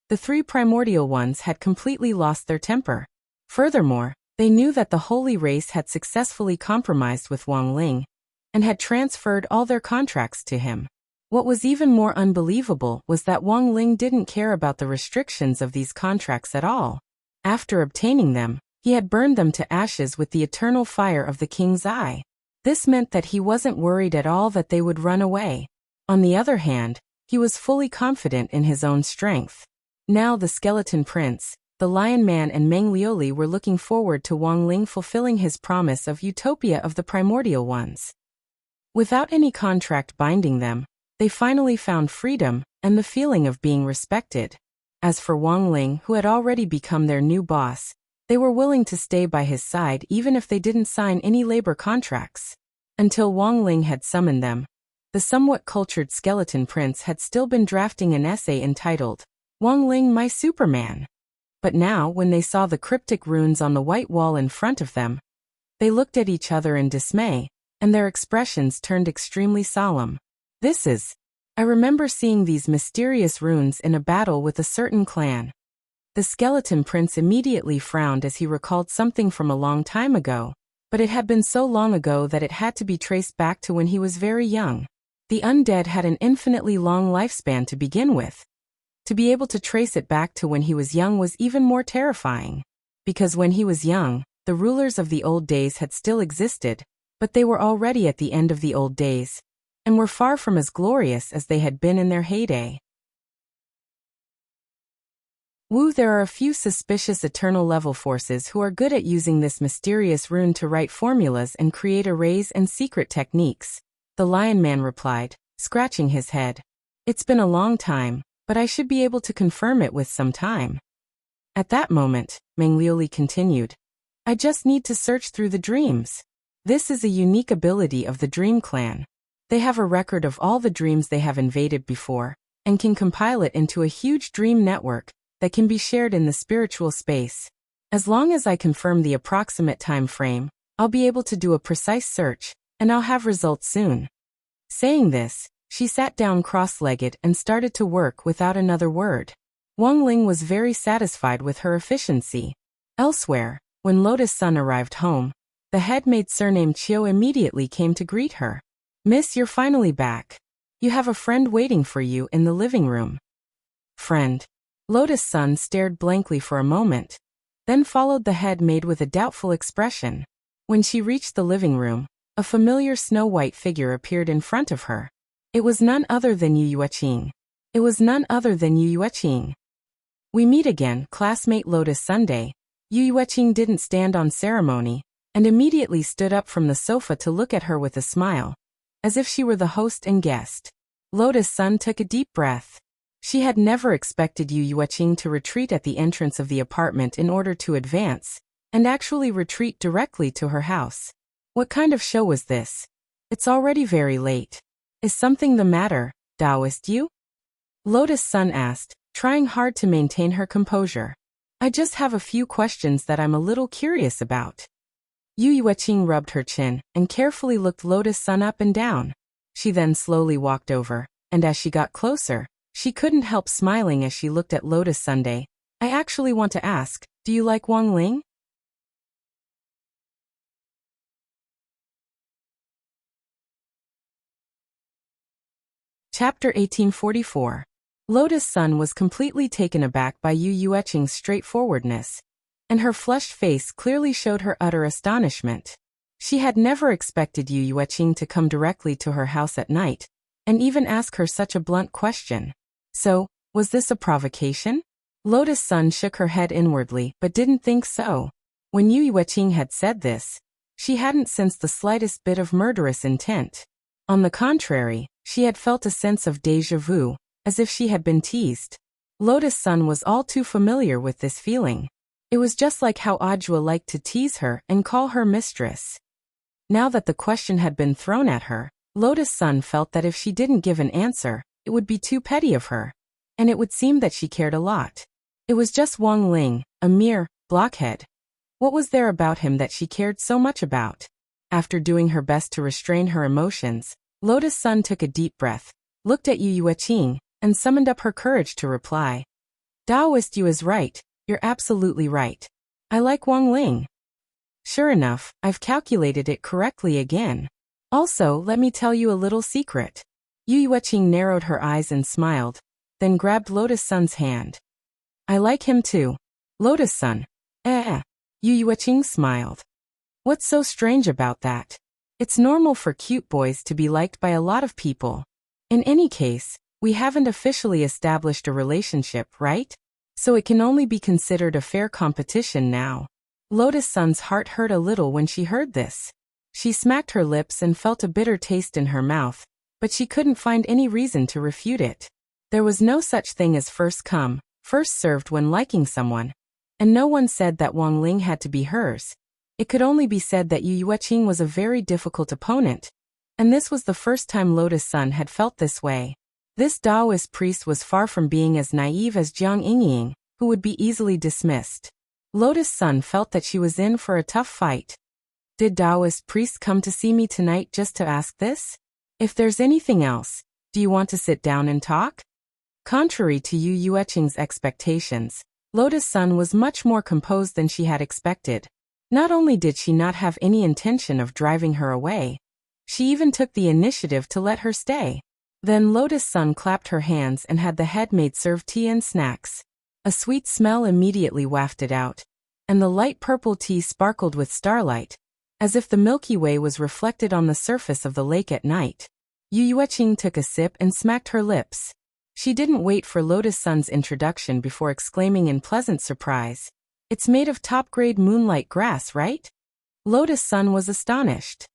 the three primordial ones had completely lost their temper. Furthermore, they knew that the holy race had successfully compromised with Wang Ling, and had transferred all their contracts to him. What was even more unbelievable was that Wang Ling didn't care about the restrictions of these contracts at all. After obtaining them, he had burned them to ashes with the eternal fire of the king's eye. This meant that he wasn't worried at all that they would run away. On the other hand, he was fully confident in his own strength. Now the skeleton prince, the lion man and Menglioli were looking forward to Wang Ling fulfilling his promise of utopia of the primordial ones. Without any contract binding them, they finally found freedom and the feeling of being respected. As for Wang Ling, who had already become their new boss, they were willing to stay by his side even if they didn't sign any labor contracts. Until Wang Ling had summoned them, the somewhat cultured skeleton prince had still been drafting an essay entitled, Wang Ling My Superman. But now, when they saw the cryptic runes on the white wall in front of them, they looked at each other in dismay, and their expressions turned extremely solemn. This is I remember seeing these mysterious runes in a battle with a certain clan. The skeleton prince immediately frowned as he recalled something from a long time ago, but it had been so long ago that it had to be traced back to when he was very young. The undead had an infinitely long lifespan to begin with. To be able to trace it back to when he was young was even more terrifying. Because when he was young, the rulers of the old days had still existed, but they were already at the end of the old days, and were far from as glorious as they had been in their heyday. There are a few suspicious eternal level forces who are good at using this mysterious rune to write formulas and create arrays and secret techniques, the Lion Man replied, scratching his head. It's been a long time, but I should be able to confirm it with some time. At that moment, Manglioli continued, I just need to search through the dreams. This is a unique ability of the Dream Clan. They have a record of all the dreams they have invaded before, and can compile it into a huge dream network that can be shared in the spiritual space. As long as I confirm the approximate time frame, I'll be able to do a precise search, and I'll have results soon. Saying this, she sat down cross-legged and started to work without another word. Wang Ling was very satisfied with her efficiency. Elsewhere, when Lotus Sun arrived home, the head maid surnamed Chiu immediately came to greet her. Miss, you're finally back. You have a friend waiting for you in the living room. Friend. Lotus Sun stared blankly for a moment, then followed the head maid with a doubtful expression. When she reached the living room, a familiar snow-white figure appeared in front of her. It was none other than Yu Yueqing. It was none other than Yu Yueqing. We meet again, classmate Lotus Sunday. Yu Yueqing didn't stand on ceremony, and immediately stood up from the sofa to look at her with a smile, as if she were the host and guest. Lotus Sun took a deep breath. She had never expected Yu Yueqing to retreat at the entrance of the apartment in order to advance, and actually retreat directly to her house. What kind of show was this? It's already very late. Is something the matter, Taoist Yu? Lotus Sun asked, trying hard to maintain her composure. I just have a few questions that I'm a little curious about. Yu Yueqing rubbed her chin and carefully looked Lotus Sun up and down. She then slowly walked over, and as she got closer, she couldn't help smiling as she looked at Lotus Sunday. I actually want to ask, do you like Wang Ling? Chapter 1844. Lotus Sun was completely taken aback by Yu Yueqing's straightforwardness, and her flushed face clearly showed her utter astonishment. She had never expected Yu Yueqing to come directly to her house at night, and even ask her such a blunt question. So, was this a provocation? Lotus Sun shook her head inwardly but didn't think so. When Yu Yueqing had said this, she hadn't sensed the slightest bit of murderous intent. On the contrary, she had felt a sense of déjà vu, as if she had been teased. Lotus Sun was all too familiar with this feeling. It was just like how Ajua liked to tease her and call her mistress. Now that the question had been thrown at her, Lotus Sun felt that if she didn't give an answer, it would be too petty of her, and it would seem that she cared a lot. It was just Wang Ling, a mere blockhead. What was there about him that she cared so much about? After doing her best to restrain her emotions, Lotus Sun took a deep breath, looked at Yu Yueqing, and summoned up her courage to reply. Taoist Yu is right, you're absolutely right. I like Wang Ling. Sure enough, I've calculated it correctly again. Also, let me tell you a little secret. Yu Yueqing narrowed her eyes and smiled, then grabbed Lotus Sun's hand. I like him too. Lotus Sun. Yu Yueqing smiled. What's so strange about that? It's normal for cute boys to be liked by a lot of people. In any case, we haven't officially established a relationship, right? So it can only be considered a fair competition now. Lotus Sun's heart hurt a little when she heard this. She smacked her lips and felt a bitter taste in her mouth, but she couldn't find any reason to refute it. There was no such thing as first come, first served when liking someone, and no one said that Wang Ling had to be hers. It could only be said that Yu Yueqing was a very difficult opponent, and this was the first time Lotus Sun had felt this way. This Taoist priest was far from being as naive as Jiang Yingying, who would be easily dismissed. Lotus Sun felt that she was in for a tough fight. Did Taoist priest come to see me tonight just to ask this? If there's anything else, Do you want to sit down and talk? Contrary to Yu Yueching's expectations, Lotus Sun was much more composed than she had expected. Not only did she not have any intention of driving her away, she even took the initiative to let her stay. Then Lotus Sun clapped her hands and had the head maid serve tea and snacks. A sweet smell immediately wafted out, and the light purple tea sparkled with starlight, as if the Milky Way was reflected on the surface of the lake at night. Yu Yueching took a sip and smacked her lips. She didn't wait for Lotus Sun's introduction before exclaiming in pleasant surprise, "It's made of top-grade moonlight grass, right?" Lotus Sun was astonished.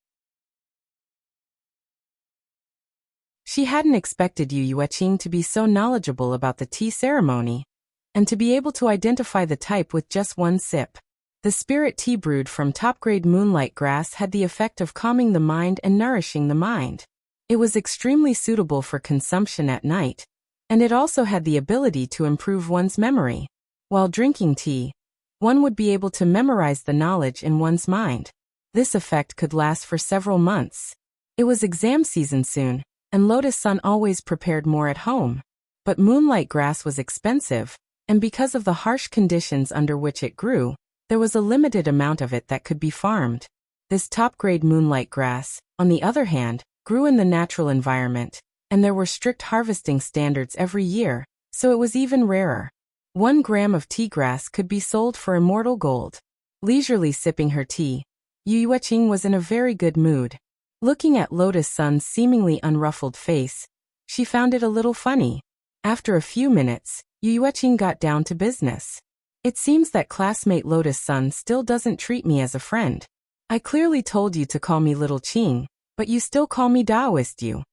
She hadn't expected Yu Yueching to be so knowledgeable about the tea ceremony, and to be able to identify the type with just one sip. The spirit tea brewed from top-grade moonlight grass had the effect of calming the mind and nourishing the mind. It was extremely suitable for consumption at night, and it also had the ability to improve one's memory. While drinking tea, one would be able to memorize the knowledge in one's mind. This effect could last for several months. It was exam season soon, and Lotus Sun always prepared more at home. But moonlight grass was expensive, and because of the harsh conditions under which it grew, there was a limited amount of it that could be farmed. This top-grade moonlight grass, on the other hand, grew in the natural environment, and there were strict harvesting standards every year, so it was even rarer. 1 gram of tea grass could be sold for immortal gold. Leisurely sipping her tea, Yu Yueching was in a very good mood. Looking at Lotus Sun's seemingly unruffled face, she found it a little funny. After a few minutes, Yu Yueching got down to business. "It seems that classmate Lotus Sun still doesn't treat me as a friend. I clearly told you to call me Little Qing, but you still call me Taoist you."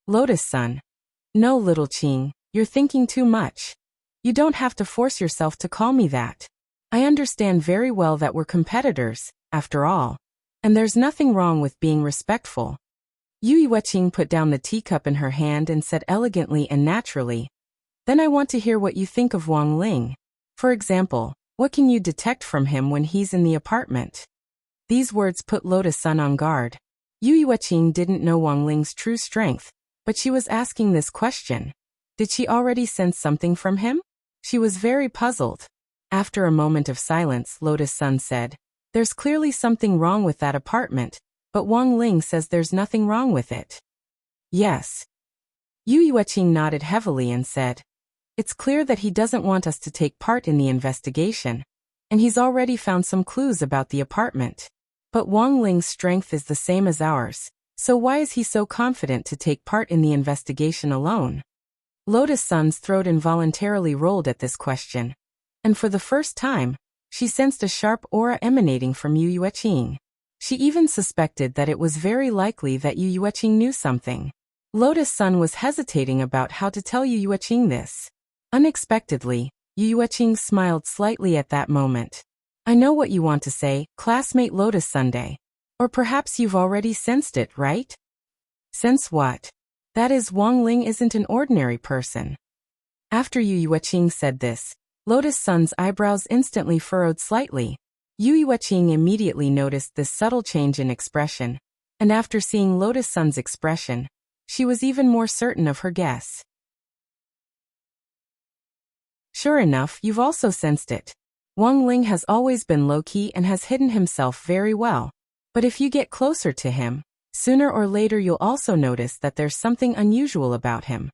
Lotus Sun: "No, Little Qing, you're thinking too much. You don't have to force yourself to call me that. I understand very well that we're competitors, after all. And there's nothing wrong with being respectful." Yu Yueching put down the teacup in her hand and said elegantly and naturally, "Then I want to hear what you think of Wang Ling. For example, what can you detect from him when he's in the apartment?" These words put Lotus Sun on guard. Yu Yueching didn't know Wang Ling's true strength, but she was asking this question. Did she already sense something from him? She was very puzzled. After a moment of silence, Lotus Sun said, "There's clearly something wrong with that apartment, but Wang Ling says there's nothing wrong with it." "Yes." Yu Yueching nodded heavily and said, "It's clear that he doesn't want us to take part in the investigation, and he's already found some clues about the apartment. But Wang Ling's strength is the same as ours, so why is he so confident to take part in the investigation alone?" Lotus Sun's throat involuntarily rolled at this question, and for the first time, she sensed a sharp aura emanating from Yu Yueching. She even suspected that it was very likely that Yu Yueching knew something. Lotus Sun was hesitating about how to tell Yu Yueching this. Unexpectedly, Yu Yueching smiled slightly at that moment. "I know what you want to say, classmate Lotus Sunday. Or perhaps you've already sensed it, right?" "Sense what?" "That is, Wang Ling isn't an ordinary person." After Yu Yueching said this, Lotus Sun's eyebrows instantly furrowed slightly. Yu Yueching immediately noticed this subtle change in expression, and after seeing Lotus Sun's expression, she was even more certain of her guess. "Sure enough, you've also sensed it. Wang Ling has always been low-key and has hidden himself very well. But if you get closer to him, sooner or later you'll also notice that there's something unusual about him."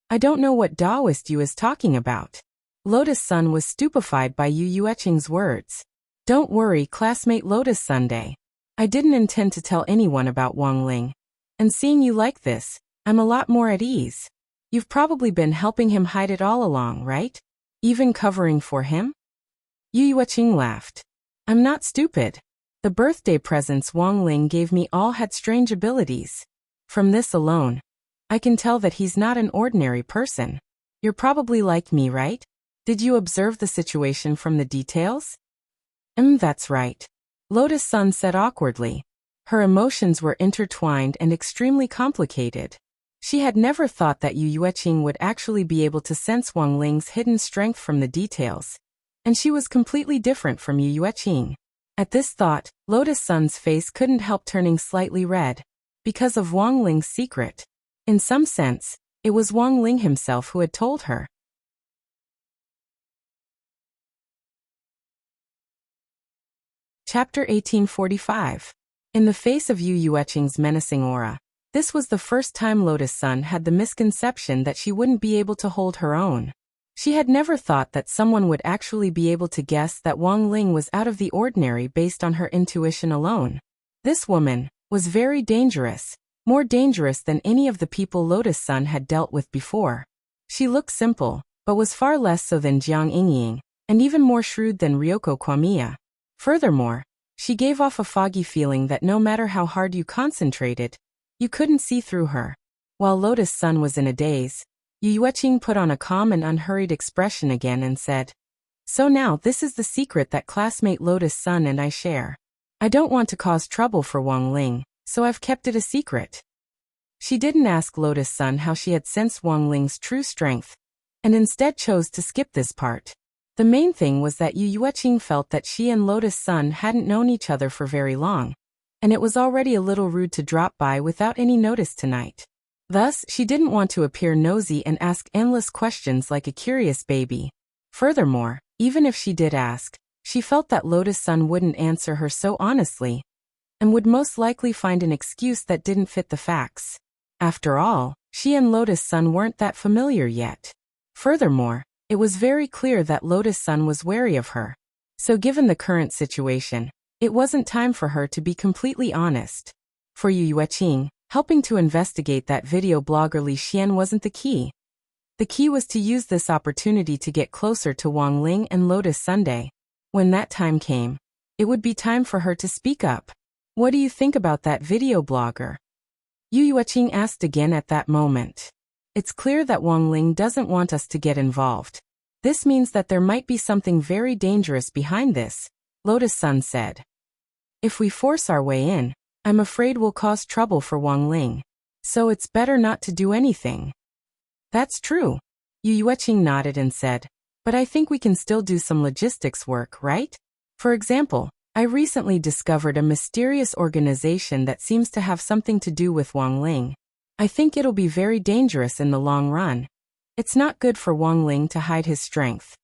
"I don't know what Taoist you is talking about." Lotus Sun was stupefied by Yu Yueching's words. "Don't worry, classmate Lotus Sunday. I didn't intend to tell anyone about Wang Ling. And seeing you like this, I'm a lot more at ease. You've probably been helping him hide it all along, right? Even covering for him?" Yu Yueching laughed. "I'm not stupid. The birthday presents Wang Ling gave me all had strange abilities. From this alone, I can tell that he's not an ordinary person. You're probably like me, right? Did you observe the situation from the details?" That's right." Lotus Sun said awkwardly. Her emotions were intertwined and extremely complicated. She had never thought that Yu Yueching would actually be able to sense Wang Ling's hidden strength from the details, and she was completely different from Yu Yueching. At this thought, Lotus Sun's face couldn't help turning slightly red. Because of Wang Ling's secret. In some sense, it was Wang Ling himself who had told her. Chapter 1845. In the face of Yu Yueqing's menacing aura, this was the first time Lotus Sun had the misconception that she wouldn't be able to hold her own. She had never thought that someone would actually be able to guess that Wang Ling was out of the ordinary based on her intuition alone. This woman was very dangerous, more dangerous than any of the people Lotus Sun had dealt with before. She looked simple, but was far less so than Jiang Yingying, and even more shrewd than Ryoko Kwamiya. Furthermore, she gave off a foggy feeling that no matter how hard you concentrated, you couldn't see through her. While Lotus Sun was in a daze, Yu Yueqing put on a calm and unhurried expression again and said, "So now this is the secret that classmate Lotus Sun and I share. I don't want to cause trouble for Wang Ling, so I've kept it a secret." She didn't ask Lotus Sun how she had sensed Wang Ling's true strength, and instead chose to skip this part. The main thing was that Yu Yueqing felt that she and Lotus Sun hadn't known each other for very long, and it was already a little rude to drop by without any notice tonight. Thus, she didn't want to appear nosy and ask endless questions like a curious baby. Furthermore, even if she did ask, she felt that Lotus Sun wouldn't answer her so honestly, and would most likely find an excuse that didn't fit the facts. After all, she and Lotus Sun weren't that familiar yet. Furthermore, it was very clear that Lotus Sun was wary of her. So given the current situation, it wasn't time for her to be completely honest. For Yu Yueqing, helping to investigate that video blogger Li Xian wasn't the key. The key was to use this opportunity to get closer to Wang Ling and Lotus Sunday. When that time came, it would be time for her to speak up. "What do you think about that video blogger?" Yu Yueqing asked again at that moment. "It's clear that Wang Ling doesn't want us to get involved. This means that there might be something very dangerous behind this," Lotus Sun said. "If we force our way in, I'm afraid we'll cause trouble for Wang Ling. So it's better not to do anything." "That's true." Yu Yueqing nodded and said, "But I think we can still do some logistics work, right? For example, I recently discovered a mysterious organization that seems to have something to do with Wang Ling. I think it'll be very dangerous in the long run. It's not good for Wang Ling to hide his strength."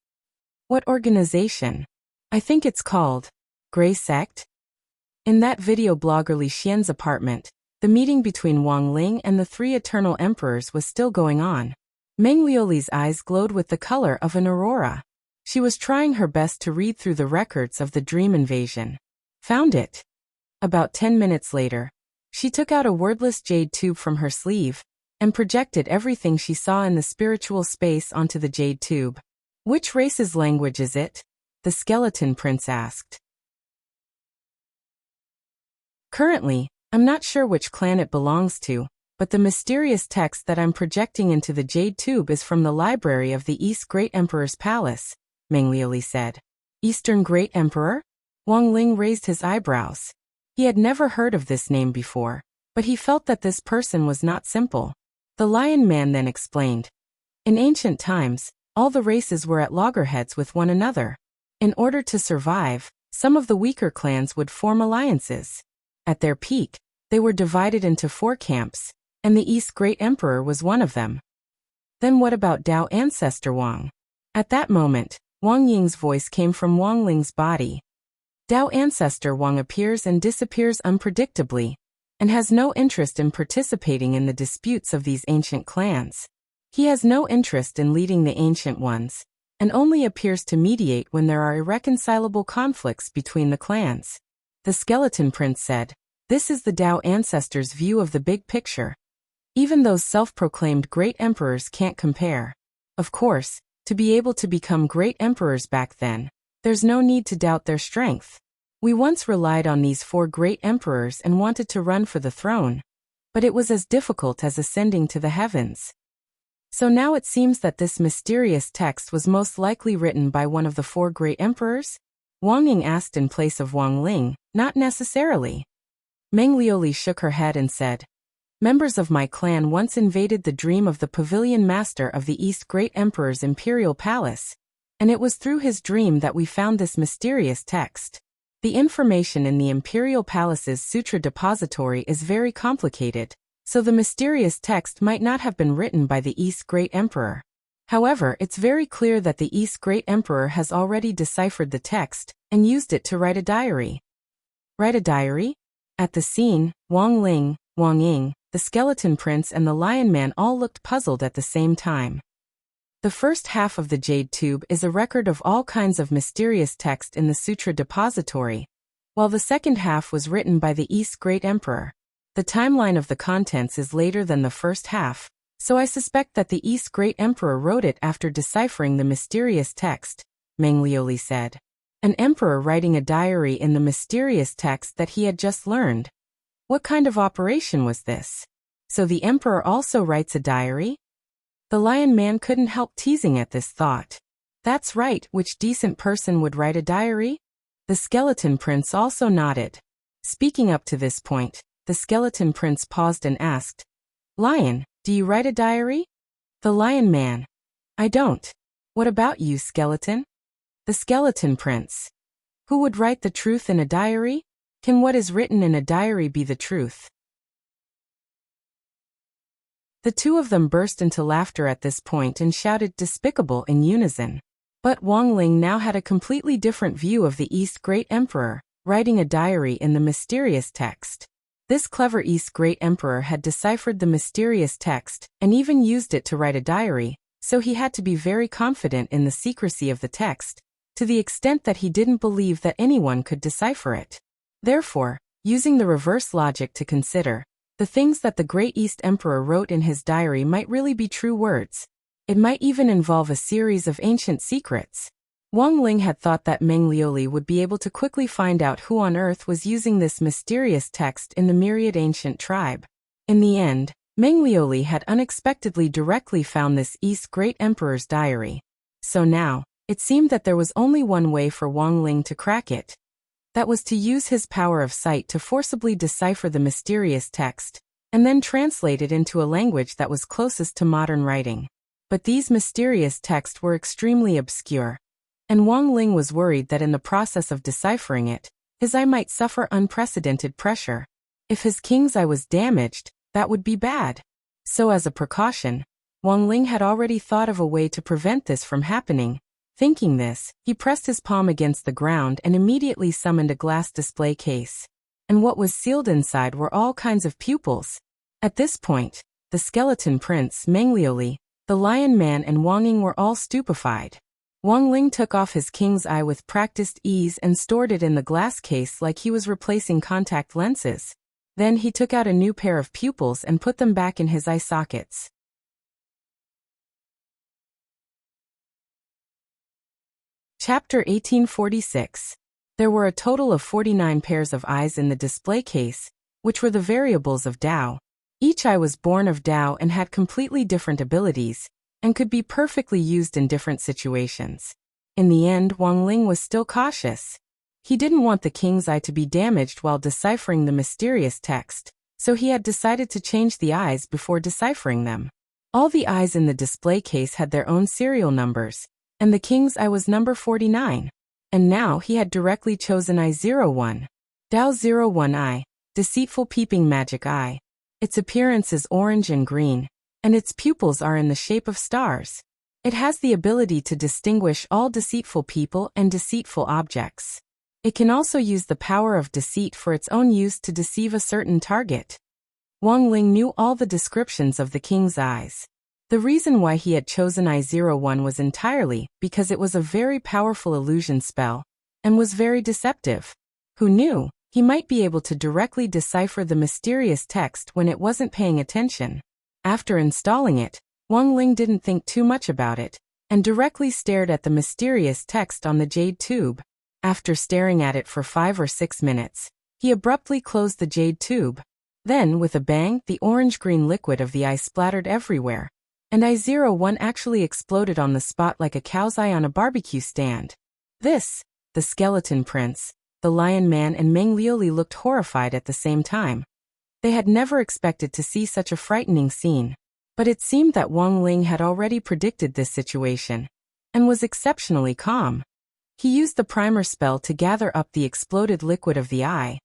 "What organization?" "I think it's called Grey Sect." In that video blogger Li Xian's apartment, the meeting between Wang Ling and the three Eternal Emperors was still going on. Meng Liuli's eyes glowed with the color of an aurora. She was trying her best to read through the records of the dream invasion. Found it. About 10 minutes later, she took out a wordless jade tube from her sleeve and projected everything she saw in the spiritual space onto the jade tube. "Which race's language is it?" the skeleton prince asked. "Currently, I'm not sure which clan it belongs to, but the mysterious text that I'm projecting into the jade tube is from the library of the East Great Emperor's palace," Meng Liuli said. "Eastern Great Emperor?" Wang Ling raised his eyebrows. He had never heard of this name before, but he felt that this person was not simple. The Lion Man then explained. "In ancient times, all the races were at loggerheads with one another. In order to survive, some of the weaker clans would form alliances. At their peak, they were divided into 4 camps, and the East Great Emperor was one of them." "Then what about Dao Ancestor Wang?" At that moment, Wang Ying's voice came from Wang Ling's body. "Dao Ancestor Wang appears and disappears unpredictably, and has no interest in participating in the disputes of these ancient clans. He has no interest in leading the ancient ones, and only appears to mediate when there are irreconcilable conflicts between the clans." The skeleton prince said, "This is the Dao Ancestor's view of the big picture. Even those self-proclaimed great emperors can't compare. Of course, to be able to become great emperors back then, there's no need to doubt their strength. We once relied on these 4 great emperors and wanted to run for the throne, but it was as difficult as ascending to the heavens. So now it seems that this mysterious text was most likely written by one of the 4 great emperors?" Wang Ying asked in place of Wang Ling. "Not necessarily." Meng Liuli shook her head and said, "Members of my clan once invaded the dream of the pavilion master of the East Great Emperor's imperial palace, and it was through his dream that we found this mysterious text. The information in the imperial palace's sutra depository is very complicated, so the mysterious text might not have been written by the East Great Emperor. However, it's very clear that the East Great Emperor has already deciphered the text and used it to write a diary. Write a diary? At the scene, Wang Ling, Wang Ying, the Skeleton Prince and the Lion Man all looked puzzled at the same time. The first half of the Jade Tube is a record of all kinds of mysterious text in the Sutra Depository, while the second half was written by the East Great Emperor. The timeline of the contents is later than the first half, so I suspect that the East Great Emperor wrote it after deciphering the mysterious text, Meng Liuli said. An emperor writing a diary in the mysterious text that he had just learned. What kind of operation was this? So the emperor also writes a diary? The Lion Man couldn't help teasing at this thought. That's right, which decent person would write a diary? The Skeleton Prince also nodded. Speaking up to this point, the Skeleton Prince paused and asked, Lion, do you write a diary? The Lion Man. I don't. What about you, Skeleton? The Skeleton Prince. Who would write the truth in a diary? Can what is written in a diary be the truth? The two of them burst into laughter at this point and shouted despicable in unison. But Wang Ling now had a completely different view of the East Great Emperor, writing a diary in the mysterious text. This clever East Great Emperor had deciphered the mysterious text and even used it to write a diary, so he had to be very confident in the secrecy of the text, to the extent that he didn't believe that anyone could decipher it. Therefore, using the reverse logic to consider, the things that the Great East Emperor wrote in his diary might really be true words. It might even involve a series of ancient secrets. Wang Ling had thought that Meng Liuli would be able to quickly find out who on earth was using this mysterious text in the myriad ancient tribe. In the end, Meng Liuli had unexpectedly directly found this East Great Emperor's diary. So now, it seemed that there was only one way for Wang Ling to crack it. That was to use his power of sight to forcibly decipher the mysterious text, and then translate it into a language that was closest to modern writing. But these mysterious texts were extremely obscure, and Wang Ling was worried that in the process of deciphering it, his eye might suffer unprecedented pressure. If his king's eye was damaged, that would be bad. So as a precaution, Wang Ling had already thought of a way to prevent this from happening. Thinking this, he pressed his palm against the ground and immediately summoned a glass display case. And what was sealed inside were all kinds of pupils. At this point, the Skeleton Prince, Meng Liuli, the Lion Man and Wang Ying were all stupefied. Wang Ling took off his king's eye with practiced ease and stored it in the glass case like he was replacing contact lenses. Then he took out a new pair of pupils and put them back in his eye sockets. Chapter 1846. There were a total of 49 pairs of eyes in the display case, which were the variables of Tao. Each eye was born of Tao and had completely different abilities, and could be perfectly used in different situations. In the end, Wang Ling was still cautious. He didn't want the king's eye to be damaged while deciphering the mysterious text, so he had decided to change the eyes before deciphering them. All the eyes in the display case had their own serial numbers, and the king's eye was number 49. And now he had directly chosen eye 01. Tao 01 eye, deceitful peeping magic eye. Its appearance is orange and green, and its pupils are in the shape of stars. It has the ability to distinguish all deceitful people and deceitful objects. It can also use the power of deceit for its own use to deceive a certain target. Wang Ling knew all the descriptions of the king's eyes. The reason why he had chosen eye 01 was entirely because it was a very powerful illusion spell, and was very deceptive. Who knew? He might be able to directly decipher the mysterious text when it wasn't paying attention. After installing it, Wang Ling didn't think too much about it, and directly stared at the mysterious text on the jade tube. After staring at it for 5 or 6 minutes, he abruptly closed the jade tube. Then, with a bang, the orange-green liquid of the eye splattered everywhere, and eye 01 actually exploded on the spot like a cow's eye on a barbecue stand. This, the Skeleton Prince, the Lion Man and Meng Liuli looked horrified at the same time. They had never expected to see such a frightening scene. But it seemed that Wang Ling had already predicted this situation, and was exceptionally calm. He used the primer spell to gather up the exploded liquid of the eye,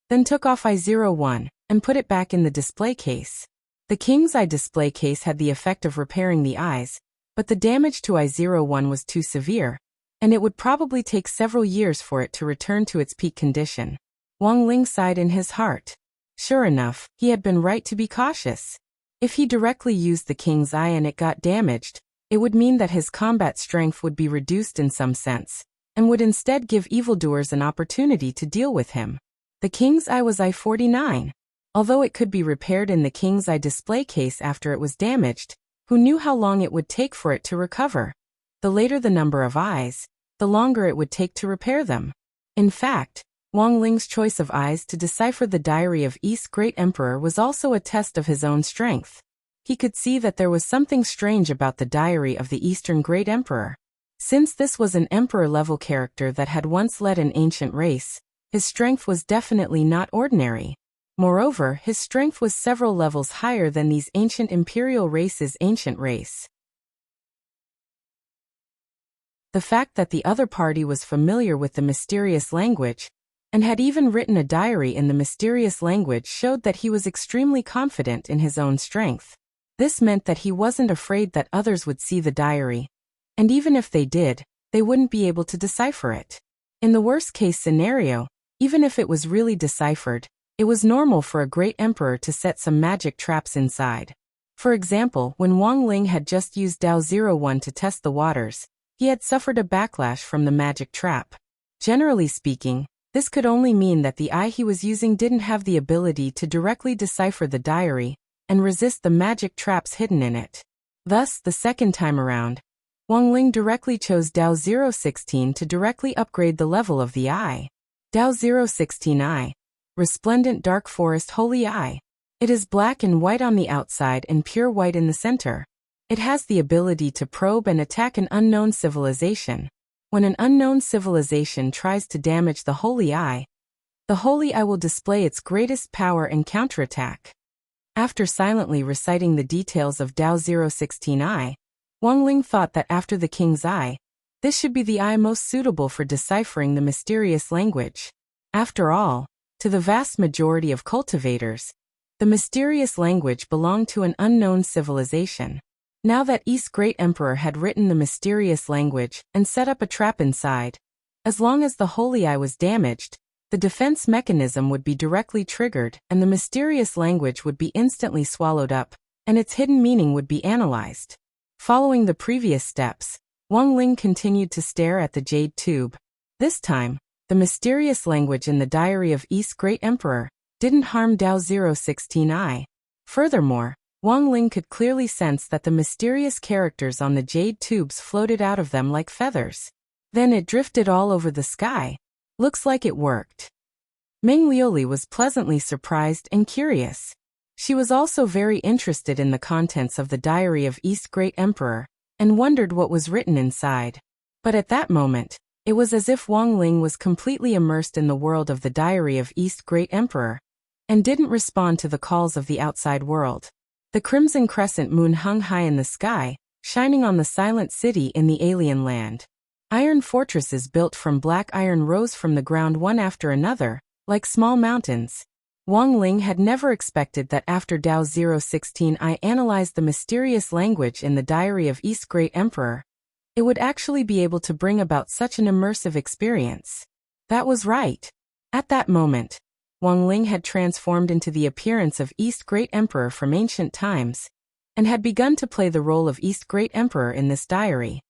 then took off eye 01, and put it back in the display case. The King's Eye display case had the effect of repairing the eyes, but the damage to I-01 was too severe, and it would probably take several years for it to return to its peak condition. Wang Ling sighed in his heart. Sure enough, he had been right to be cautious. If he directly used the King's Eye and it got damaged, it would mean that his combat strength would be reduced in some sense, and would instead give evildoers an opportunity to deal with him. The King's Eye was I-49. Although it could be repaired in the King's Eye display case after it was damaged, who knew how long it would take for it to recover? The later the number of eyes, the longer it would take to repair them. In fact, Wang Ling's choice of eyes to decipher the diary of East's great emperor was also a test of his own strength. He could see that there was something strange about the diary of the Eastern great emperor. Since this was an emperor-level character that had once led an ancient race, his strength was definitely not ordinary. Moreover, his strength was several levels higher than these ancient imperial races' ancient race. The fact that the other party was familiar with the mysterious language, and had even written a diary in the mysterious language, showed that he was extremely confident in his own strength. This meant that he wasn't afraid that others would see the diary, and even if they did, they wouldn't be able to decipher it. In the worst-case scenario, even if it was really deciphered, it was normal for a great emperor to set some magic traps inside. For example, when Wang Ling had just used Dao-01 to test the waters, he had suffered a backlash from the magic trap. Generally speaking, this could only mean that the eye he was using didn't have the ability to directly decipher the diary and resist the magic traps hidden in it. Thus, the second time around, Wang Ling directly chose Dao-016 to directly upgrade the level of the eye. Dao-016 Eye. Resplendent Dark Forest Holy Eye. It is black and white on the outside and pure white in the center. It has the ability to probe and attack an unknown civilization. When an unknown civilization tries to damage the Holy Eye will display its greatest power and counterattack. After silently reciting the details of Dao-016 Eye, Wang Ling thought that after the King's Eye, this should be the eye most suitable for deciphering the mysterious language. After all, to the vast majority of cultivators, the mysterious language belonged to an unknown civilization. Now that East's great emperor had written the mysterious language and set up a trap inside, as long as the Holy Eye was damaged, the defense mechanism would be directly triggered and the mysterious language would be instantly swallowed up, and its hidden meaning would be analyzed. Following the previous steps, Wang Ling continued to stare at the jade tube. This time, the mysterious language in the diary of East's great emperor didn't harm Dao-016 Eye. Furthermore, Wang Ling could clearly sense that the mysterious characters on the jade tubes floated out of them like feathers. Then it drifted all over the sky. Looks like it worked. Meng Liuli was pleasantly surprised and curious. She was also very interested in the contents of the diary of East's great emperor, and wondered what was written inside. But at that moment, it was as if Wang Ling was completely immersed in the world of the diary of East's great emperor, and didn't respond to the calls of the outside world. The crimson crescent moon hung high in the sky, shining on the silent city in the alien land. Iron fortresses built from black iron rose from the ground one after another, like small mountains. Wang Ling had never expected that after Dao-016 Eye analyzed the mysterious language in the diary of East's great emperor, it would actually be able to bring about such an immersive experience. That was right. At that moment, Wang Ling had transformed into the appearance of East's great emperor from ancient times, and had begun to play the role of East's great emperor in this diary.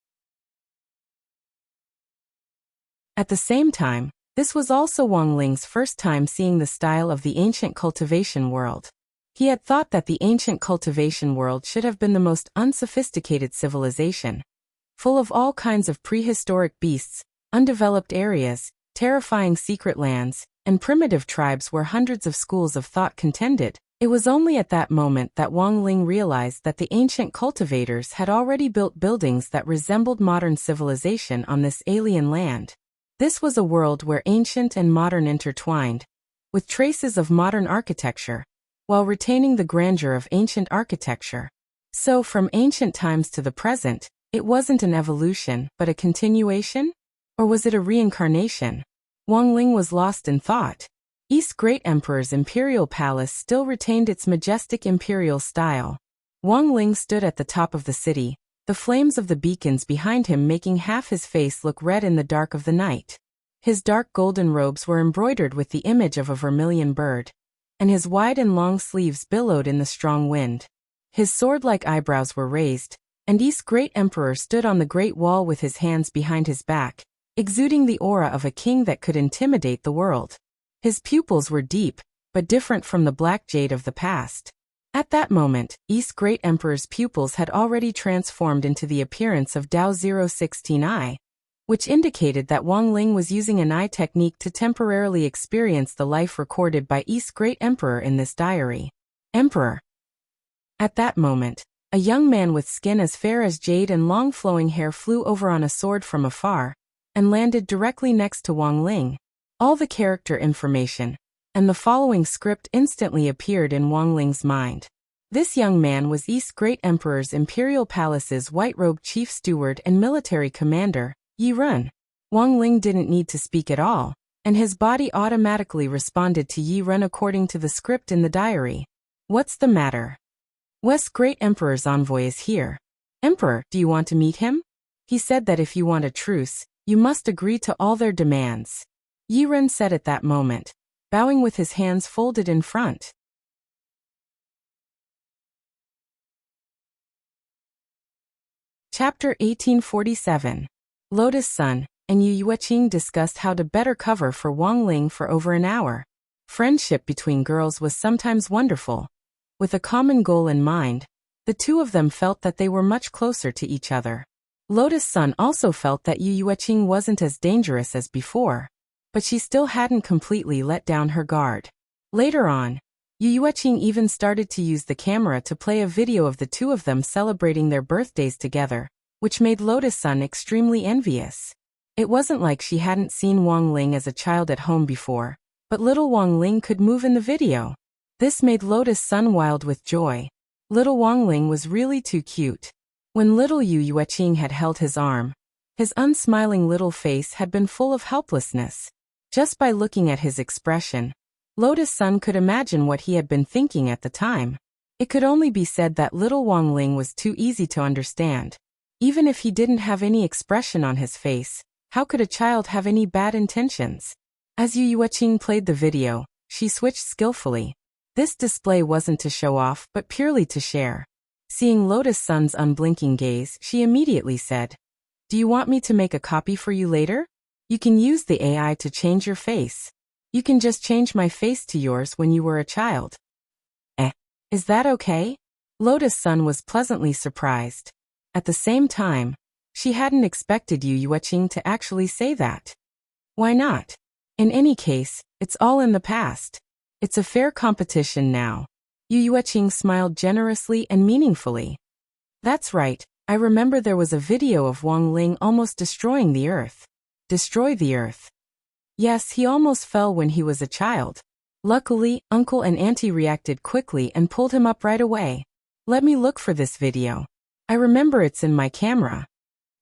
At the same time, this was also Wang Ling's first time seeing the style of the ancient cultivation world. He had thought that the ancient cultivation world should have been the most unsophisticated civilization, full of all kinds of prehistoric beasts, undeveloped areas, terrifying secret lands, and primitive tribes where hundreds of schools of thought contended. It was only at that moment that Wang Ling realized that the ancient cultivators had already built buildings that resembled modern civilization on this alien land. This was a world where ancient and modern intertwined, with traces of modern architecture, while retaining the grandeur of ancient architecture. So from ancient times to the present, it wasn't an evolution, but a continuation? Or was it a reincarnation? Wang Ling was lost in thought. East Great Emperor's imperial palace still retained its majestic imperial style. Wang Ling stood at the top of the city, the flames of the beacons behind him making half his face look red in the dark of the night. His dark golden robes were embroidered with the image of a vermilion bird, and his wide and long sleeves billowed in the strong wind. His sword-like eyebrows were raised, and East Great Emperor stood on the great wall with his hands behind his back, exuding the aura of a king that could intimidate the world. His pupils were deep, but different from the black jade of the past. At that moment, East Great Emperor's pupils had already transformed into the appearance of Dao 016 Eye, which indicated that Wang Ling was using an eye technique to temporarily experience the life recorded by East Great Emperor in this diary. Emperor. At that moment, a young man with skin as fair as jade and long flowing hair flew over on a sword from afar, and landed directly next to Wang Ling. All the character information and the following script instantly appeared in Wang Ling's mind. This young man was East Great Emperor's Imperial Palace's white-robed chief steward and military commander, Yi Run. Wang Ling didn't need to speak at all, and his body automatically responded to Yi Run according to the script in the diary. What's the matter? West Great Emperor's envoy is here. Emperor, do you want to meet him? He said that if you want a truce, you must agree to all their demands. Yi Run said at that moment, bowing with his hands folded in front. Chapter 1847. Lotus Sun and Yu Yueqing discussed how to better cover for Wang Ling for over an hour. Friendship between girls was sometimes wonderful. With a common goal in mind, the two of them felt that they were much closer to each other. Lotus Sun also felt that Yu Yueqing wasn't as dangerous as before, but she still hadn't completely let down her guard. Later on, Yu Yueqing even started to use the camera to play a video of the two of them celebrating their birthdays together, which made Lotus Sun extremely envious. It wasn't like she hadn't seen Wang Ling as a child at home before, but little Wang Ling could move in the video. This made Lotus Sun wild with joy. Little Wang Ling was really too cute. When little Yu Yueqing had held his arm, his unsmiling little face had been full of helplessness. Just by looking at his expression, Lotus Sun could imagine what he had been thinking at the time. It could only be said that little Wang Ling was too easy to understand. Even if he didn't have any expression on his face, how could a child have any bad intentions? As Yu Yueqing played the video, she switched skillfully. This display wasn't to show off but purely to share. Seeing Lotus Sun's unblinking gaze, she immediately said, "Do you want me to make a copy for you later? You can use the AI to change your face. You can just change my face to yours when you were a child." Is that okay? Lotus Sun was pleasantly surprised. At the same time, she hadn't expected Yu Yueqing to actually say that. Why not? In any case, it's all in the past. It's a fair competition now. Yu Yueqing smiled generously and meaningfully. That's right, I remember there was a video of Wang Ling almost destroying the earth. Destroy the earth. Yes, he almost fell when he was a child. Luckily, Uncle and Auntie reacted quickly and pulled him up right away. Let me look for this video. I remember it's in my camera.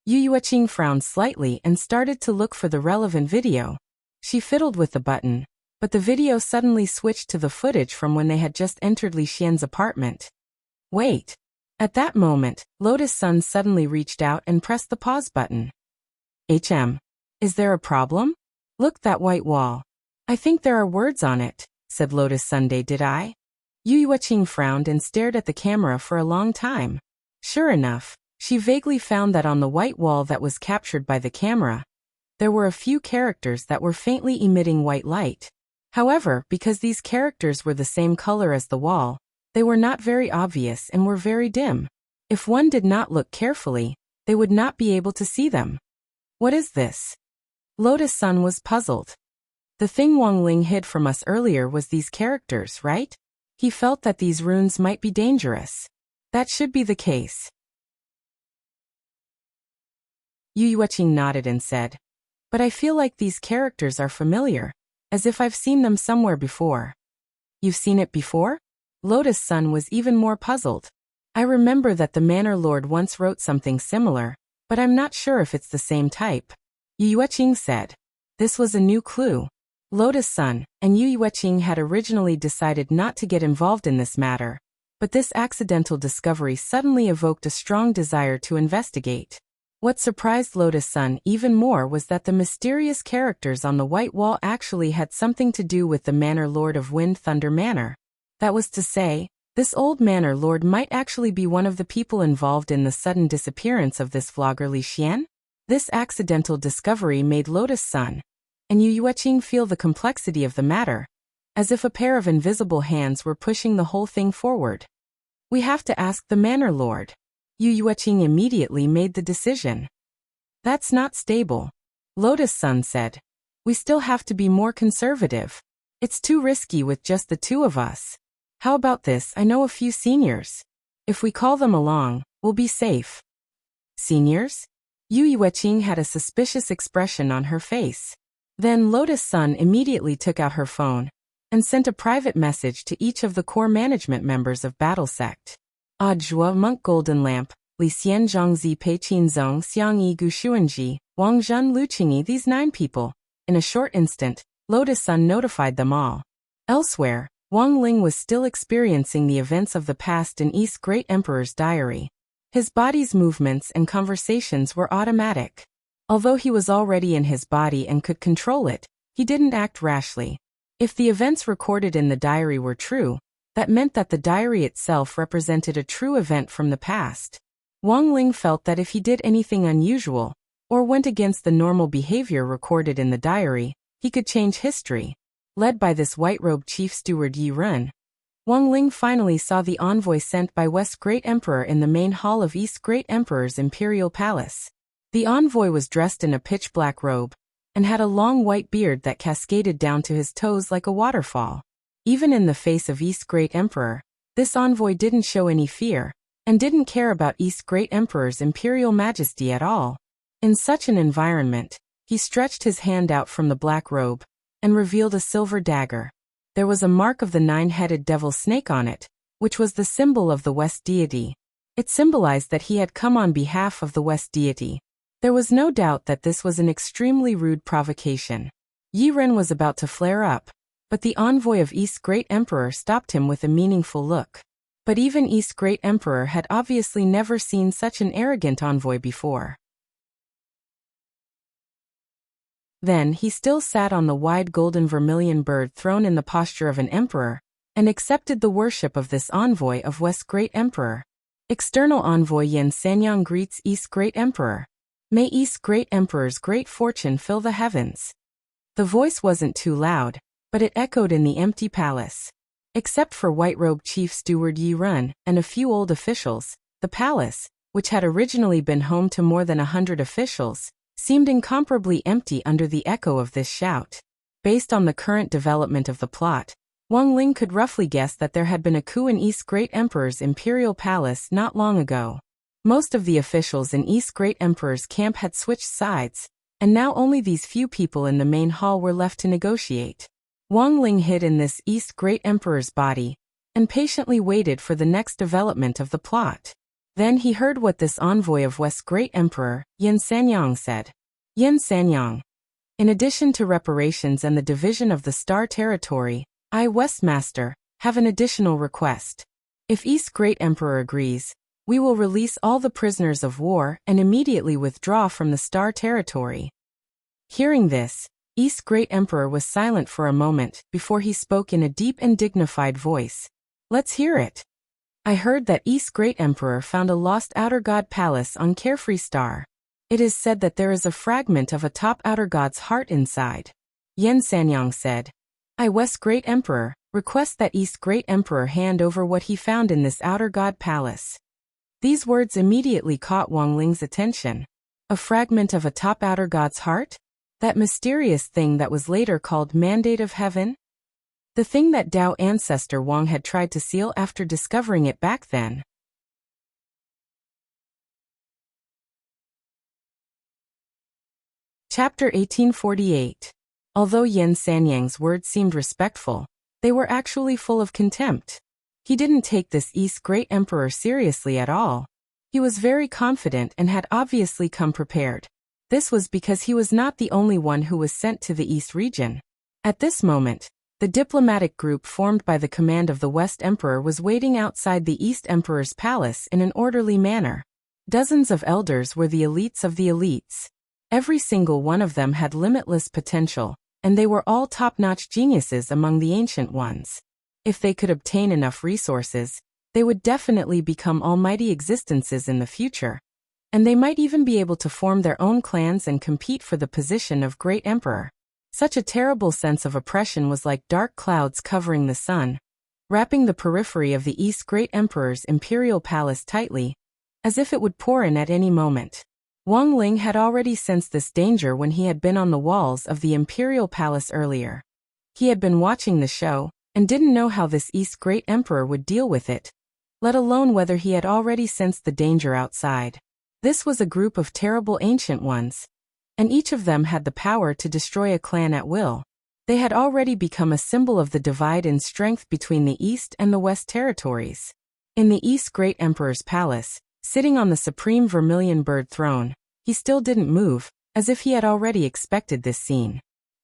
Yu Yueqing frowned slightly and started to look for the relevant video. She fiddled with the button, but the video suddenly switched to the footage from when they had just entered Li Xian's apartment. Wait. At that moment, Lotus Sun suddenly reached out and pressed the pause button. Is there a problem? Look, that white wall. I think there are words on it, said Lotus Sunday. Did I? Yu Yueqing frowned and stared at the camera for a long time. Sure enough, she vaguely found that on the white wall that was captured by the camera, there were a few characters that were faintly emitting white light. However, because these characters were the same color as the wall, they were not very obvious and were very dim. If one did not look carefully, they would not be able to see them. What is this? Lotus Sun was puzzled. The thing Wang Ling hid from us earlier was these characters, right? He felt that these runes might be dangerous. That should be the case. Yu Yueqing nodded and said, "But I feel like these characters are familiar, as if I've seen them somewhere before." You've seen it before? Lotus Sun was even more puzzled. I remember that the Manor Lord once wrote something similar, but I'm not sure if it's the same type. Yu Yueqing said. This was a new clue. Lotus Sun and Yu Yueqing had originally decided not to get involved in this matter, but this accidental discovery suddenly evoked a strong desire to investigate. What surprised Lotus Sun even more was that the mysterious characters on the white wall actually had something to do with the Manor Lord of Wind Thunder Manor. That was to say, this old Manor Lord might actually be one of the people involved in the sudden disappearance of this vlogger Li Xian. This accidental discovery made Lotus Sun and Yu Yueqing feel the complexity of the matter, as if a pair of invisible hands were pushing the whole thing forward. We have to ask the Manor Lord. Yu Yueqing immediately made the decision. That's not stable, Lotus Sun said. We still have to be more conservative. It's too risky with just the two of us. How about this? I know a few seniors. If we call them along, we'll be safe. Seniors? Yu Yueqing had a suspicious expression on her face. Then Lotus Sun immediately took out her phone and sent a private message to each of the core management members of Battle Sect. Jua Monk Golden Lamp, Li Xian Zhongzi Pei Qin Zong Xiang Yi Gu Xuanji, Wang Zhen Lu Qingyi. These 9 people. In a short instant, Lotus Sun notified them all. Elsewhere, Wang Ling was still experiencing the events of the past in East's Great Emperor's diary. His body's movements and conversations were automatic. Although he was already in his body and could control it, he didn't act rashly. If the events recorded in the diary were true, that meant that the diary itself represented a true event from the past. Wang Ling felt that if he did anything unusual, or went against the normal behavior recorded in the diary, he could change history. Led by this white-robed chief steward Yi Ren, Wang Ling finally saw the envoy sent by West's Great Emperor in the main hall of East's Great Emperor's imperial palace. The envoy was dressed in a pitch-black robe, and had a long white beard that cascaded down to his toes like a waterfall. Even in the face of East's Great Emperor, this envoy didn't show any fear, and didn't care about East's Great Emperor's imperial majesty at all. In such an environment, he stretched his hand out from the black robe, and revealed a silver dagger. There was a mark of the 9-headed devil snake on it, which was the symbol of the West deity. It symbolized that he had come on behalf of the West deity. There was no doubt that this was an extremely rude provocation. Yi Ren was about to flare up, but the envoy of East's Great Emperor stopped him with a meaningful look. But even East's Great Emperor had obviously never seen such an arrogant envoy before. Then he still sat on the wide golden vermilion bird throne in the posture of an emperor, and accepted the worship of this envoy of West's Great Emperor. External envoy Yan Sanyang greets East's Great Emperor. May East's Great Emperor's great fortune fill the heavens. The voice wasn't too loud, but it echoed in the empty palace. Except for white-robed Chief Steward Yi Ren and a few old officials, the palace, which had originally been home to more than 100 officials, seemed incomparably empty under the echo of this shout. Based on the current development of the plot, Wang Ling could roughly guess that there had been a coup in East's Great Emperor's imperial palace not long ago. Most of the officials in East's Great Emperor's camp had switched sides, and now only these few people in the main hall were left to negotiate. Wang Ling hid in this East's Great Emperor's body, and patiently waited for the next development of the plot. Then he heard what this envoy of West's Great Emperor, Yan Sanyang, said. Yan Sanyang. In addition to reparations and the division of the Star Territory, I, Westmaster, have an additional request. If East's Great Emperor agrees, we will release all the prisoners of war and immediately withdraw from the Star Territory. Hearing this, East's Great Emperor was silent for a moment before he spoke in a deep and dignified voice. Let's hear it. I heard that East's Great Emperor found a lost Outer God palace on Carefree Star. It is said that there is a fragment of a top Outer God's heart inside. Yan Sanyang said. I, West's Great Emperor, request that East's Great Emperor hand over what he found in this Outer God palace. These words immediately caught Wang Ling's attention. A fragment of a top Outer God's heart? That mysterious thing that was later called Mandate of Heaven? The thing that Dao ancestor Wang had tried to seal after discovering it back then. Chapter 1848. Although Yan Sanyang's words seemed respectful, they were actually full of contempt. He didn't take this East's Great Emperor seriously at all. He was very confident and had obviously come prepared. This was because he was not the only one who was sent to the East region. At this moment, the diplomatic group formed by the command of the West Emperor was waiting outside the East Emperor's palace in an orderly manner. Dozens of elders were the elites of the elites. Every single one of them had limitless potential, and they were all top-notch geniuses among the ancient ones. If they could obtain enough resources, they would definitely become almighty existences in the future. And they might even be able to form their own clans and compete for the position of Great Emperor. Such a terrible sense of oppression was like dark clouds covering the sun, wrapping the periphery of the East Great Emperor's imperial palace tightly, as if it would pour in at any moment. Wang Ling had already sensed this danger when he had been on the walls of the imperial palace earlier. He had been watching the show, and didn't know how this East Great Emperor would deal with it, let alone whether he had already sensed the danger outside. This was a group of terrible ancient ones, and each of them had the power to destroy a clan at will. They had already become a symbol of the divide in strength between the East and the West territories. In the East Great Emperor's palace, sitting on the supreme vermilion bird throne, he still didn't move, as if he had already expected this scene.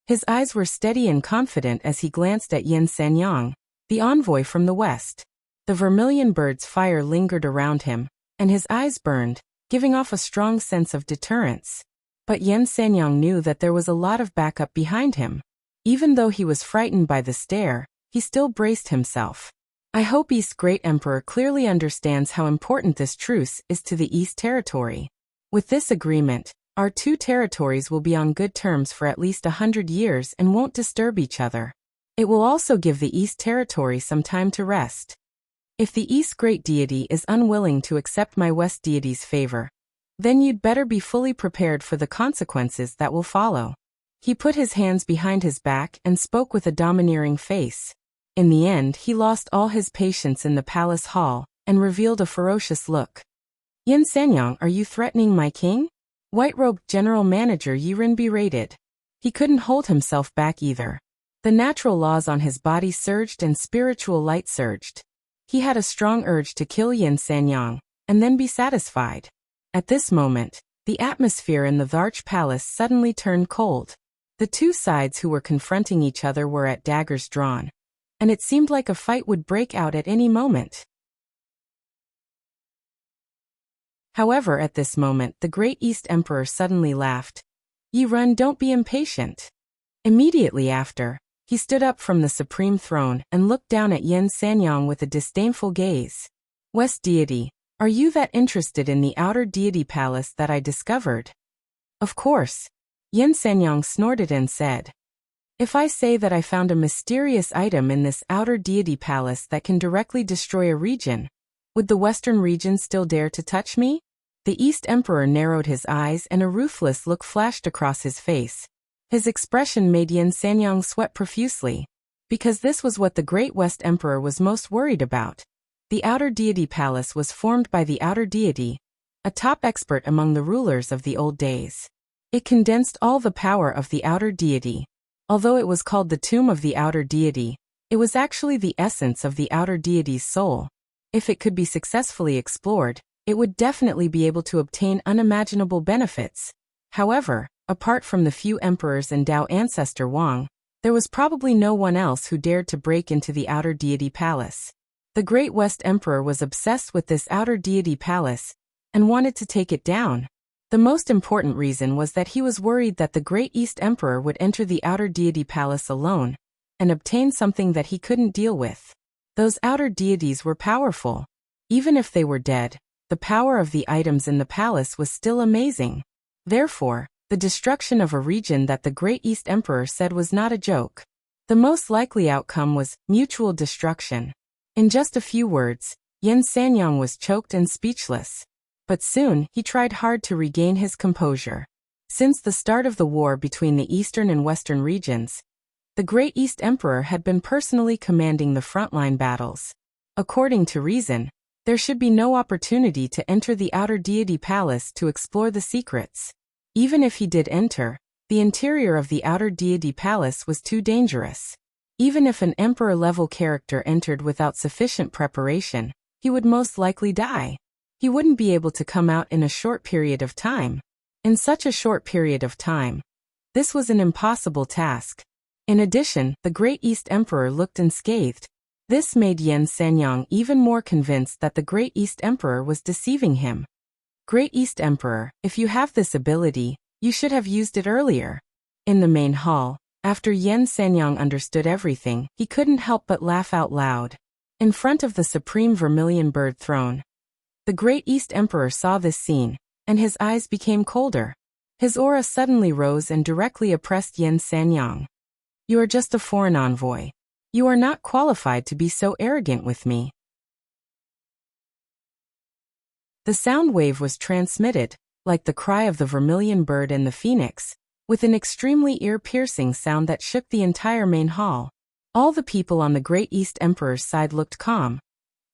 His eyes were steady and confident as he glanced at Yin Sanyang, the envoy from the West. The vermilion bird's fire lingered around him, and his eyes burned, giving off a strong sense of deterrence. But Yin Sanyang knew that there was a lot of backup behind him. Even though he was frightened by the stare, he still braced himself. I hope East Great Emperor clearly understands how important this truce is to the East Territory. With this agreement, our two territories will be on good terms for at least 100 years and won't disturb each other. It will also give the East Territory some time to rest. If the East Great Deity is unwilling to accept my West Deity's favor, then you'd better be fully prepared for the consequences that will follow. He put his hands behind his back and spoke with a domineering face. In the end, he lost all his patience in the palace hall and revealed a ferocious look. Yin Sanyang, are you threatening my king? White-robed General Manager Yiren berated. He couldn't hold himself back either. The natural laws on his body surged and spiritual light surged. He had a strong urge to kill Yin Sanyang and then be satisfied. At this moment, the atmosphere in the Varch Palace suddenly turned cold. The two sides who were confronting each other were at daggers drawn, and it seemed like a fight would break out at any moment. However, at this moment, the Great East Emperor suddenly laughed. Yi Run, don't be impatient. Immediately after, he stood up from the supreme throne and looked down at Yin Sanyang with a disdainful gaze. West Deity, are you that interested in the outer deity palace that I discovered? Of course. Yin Sanyang snorted and said. If I say that I found a mysterious item in this outer deity palace that can directly destroy a region, would the Western region still dare to touch me? The East Emperor narrowed his eyes and a ruthless look flashed across his face. His expression made Yin Sanyang sweat profusely, because this was what the Great West Emperor was most worried about. The outer deity palace was formed by the outer deity, a top expert among the rulers of the old days. It condensed all the power of the outer deity. Although it was called the tomb of the outer deity, it was actually the essence of the outer deity's soul. If it could be successfully explored, it would definitely be able to obtain unimaginable benefits. However, apart from the few emperors and Tao ancestor Wang, there was probably no one else who dared to break into the outer deity palace. The Great West Emperor was obsessed with this outer deity palace and wanted to take it down. The most important reason was that he was worried that the Great East Emperor would enter the outer deity palace alone and obtain something that he couldn't deal with. Those outer deities were powerful. Even if they were dead, the power of the items in the palace was still amazing. Therefore, the destruction of a region that the Great East Emperor said was not a joke. The most likely outcome was mutual destruction. In just a few words, Yin Sanyang was choked and speechless. But soon, he tried hard to regain his composure. Since the start of the war between the eastern and western regions, the Great East Emperor had been personally commanding the frontline battles. According to reason, there should be no opportunity to enter the outer deity palace to explore the secrets. Even if he did enter, the interior of the outer deity palace was too dangerous. Even if an emperor-level character entered without sufficient preparation, he would most likely die. He wouldn't be able to come out in a short period of time. In such a short period of time, this was an impossible task. In addition, the Great East Emperor looked unscathed. This made Yan Sanyang even more convinced that the Great East Emperor was deceiving him. Great East Emperor, if you have this ability, you should have used it earlier. In the main hall, after Yan Sanyang understood everything, he couldn't help but laugh out loud. In front of the supreme vermilion bird throne, the Great East Emperor saw this scene, and his eyes became colder. His aura suddenly rose and directly oppressed Yan Sanyang. You are just a foreign envoy. You are not qualified to be so arrogant with me. The sound wave was transmitted, like the cry of the vermilion bird and the phoenix, with an extremely ear-piercing sound that shook the entire main hall. All the people on the Great East Emperor's side looked calm.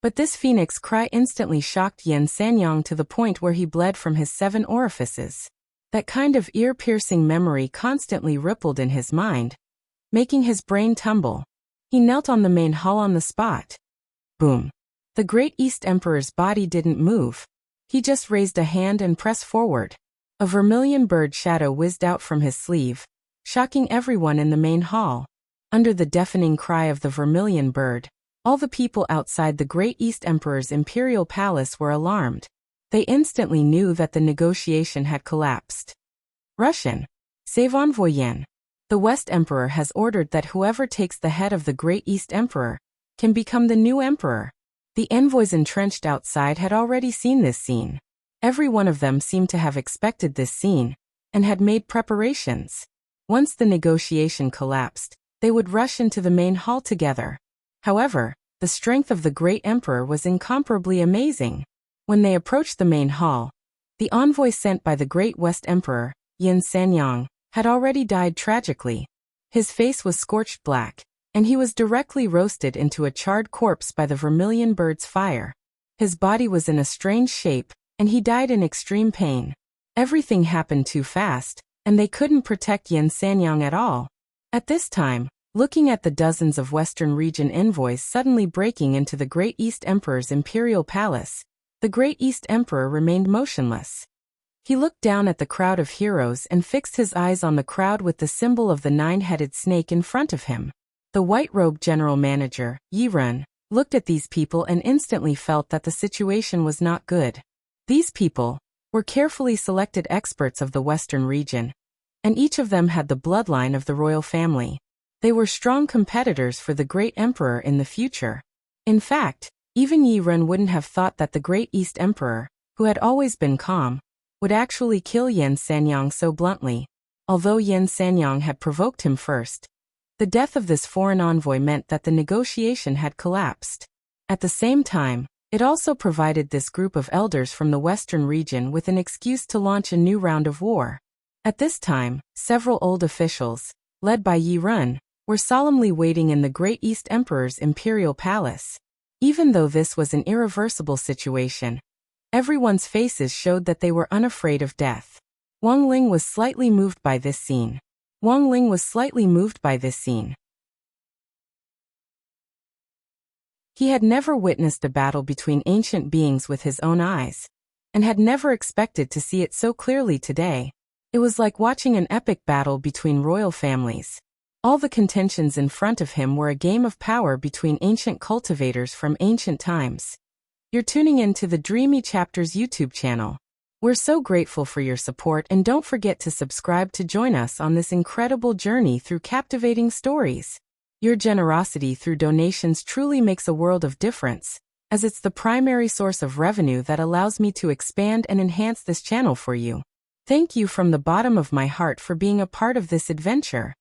But this phoenix cry instantly shocked Yan Sanyang to the point where he bled from his 7 orifices. That kind of ear-piercing memory constantly rippled in his mind, making his brain tumble. He knelt on the main hall on the spot. Boom. The Great East Emperor's body didn't move. He just raised a hand and pressed forward. A vermilion bird shadow whizzed out from his sleeve, shocking everyone in the main hall. Under the deafening cry of the vermilion bird, all the people outside the Great East Emperor's imperial palace were alarmed. They instantly knew that the negotiation had collapsed. Russian. Save Envoy Yan. The West Emperor has ordered that whoever takes the head of the Great East Emperor can become the new emperor. The envoys entrenched outside had already seen this scene. Every one of them seemed to have expected this scene, and had made preparations. Once the negotiation collapsed, they would rush into the main hall together. However, the strength of the Great Emperor was incomparably amazing. When they approached the main hall, the envoy sent by the Great West Emperor, Yan Sanyang, had already died tragically. His face was scorched black, and he was directly roasted into a charred corpse by the vermilion bird's fire. His body was in a strange shape, and he died in extreme pain. Everything happened too fast, and they couldn't protect Yan Sanyang at all. At this time, looking at the dozens of Western region envoys suddenly breaking into the Great East Emperor's imperial palace, the Great East Emperor remained motionless. He looked down at the crowd of heroes and fixed his eyes on the crowd with the symbol of the 9-headed snake in front of him. The white-robed general manager, Yi Run, looked at these people and instantly felt that the situation was not good. These people were carefully selected experts of the Western region, and each of them had the bloodline of the royal family. They were strong competitors for the Great Emperor in the future. In fact, even Yi Run wouldn't have thought that the Great East Emperor, who had always been calm, would actually kill Yan Sanyang so bluntly. Although Yan Sanyang had provoked him first, the death of this foreign envoy meant that the negotiation had collapsed. At the same time, it also provided this group of elders from the Western region with an excuse to launch a new round of war. At this time, several old officials, led by Yi Run, were solemnly waiting in the Great East Emperor's imperial palace. Even though this was an irreversible situation, everyone's faces showed that they were unafraid of death. Wang Ling was slightly moved by this scene. He had never witnessed a battle between ancient beings with his own eyes, and had never expected to see it so clearly today. It was like watching an epic battle between royal families. All the contentions in front of him were a game of power between ancient cultivators from ancient times. You're tuning in to the Dreamy Chapters YouTube channel. We're so grateful for your support, and don't forget to subscribe to join us on this incredible journey through captivating stories. Your generosity through donations truly makes a world of difference, as it's the primary source of revenue that allows me to expand and enhance this channel for you. Thank you from the bottom of my heart for being a part of this adventure.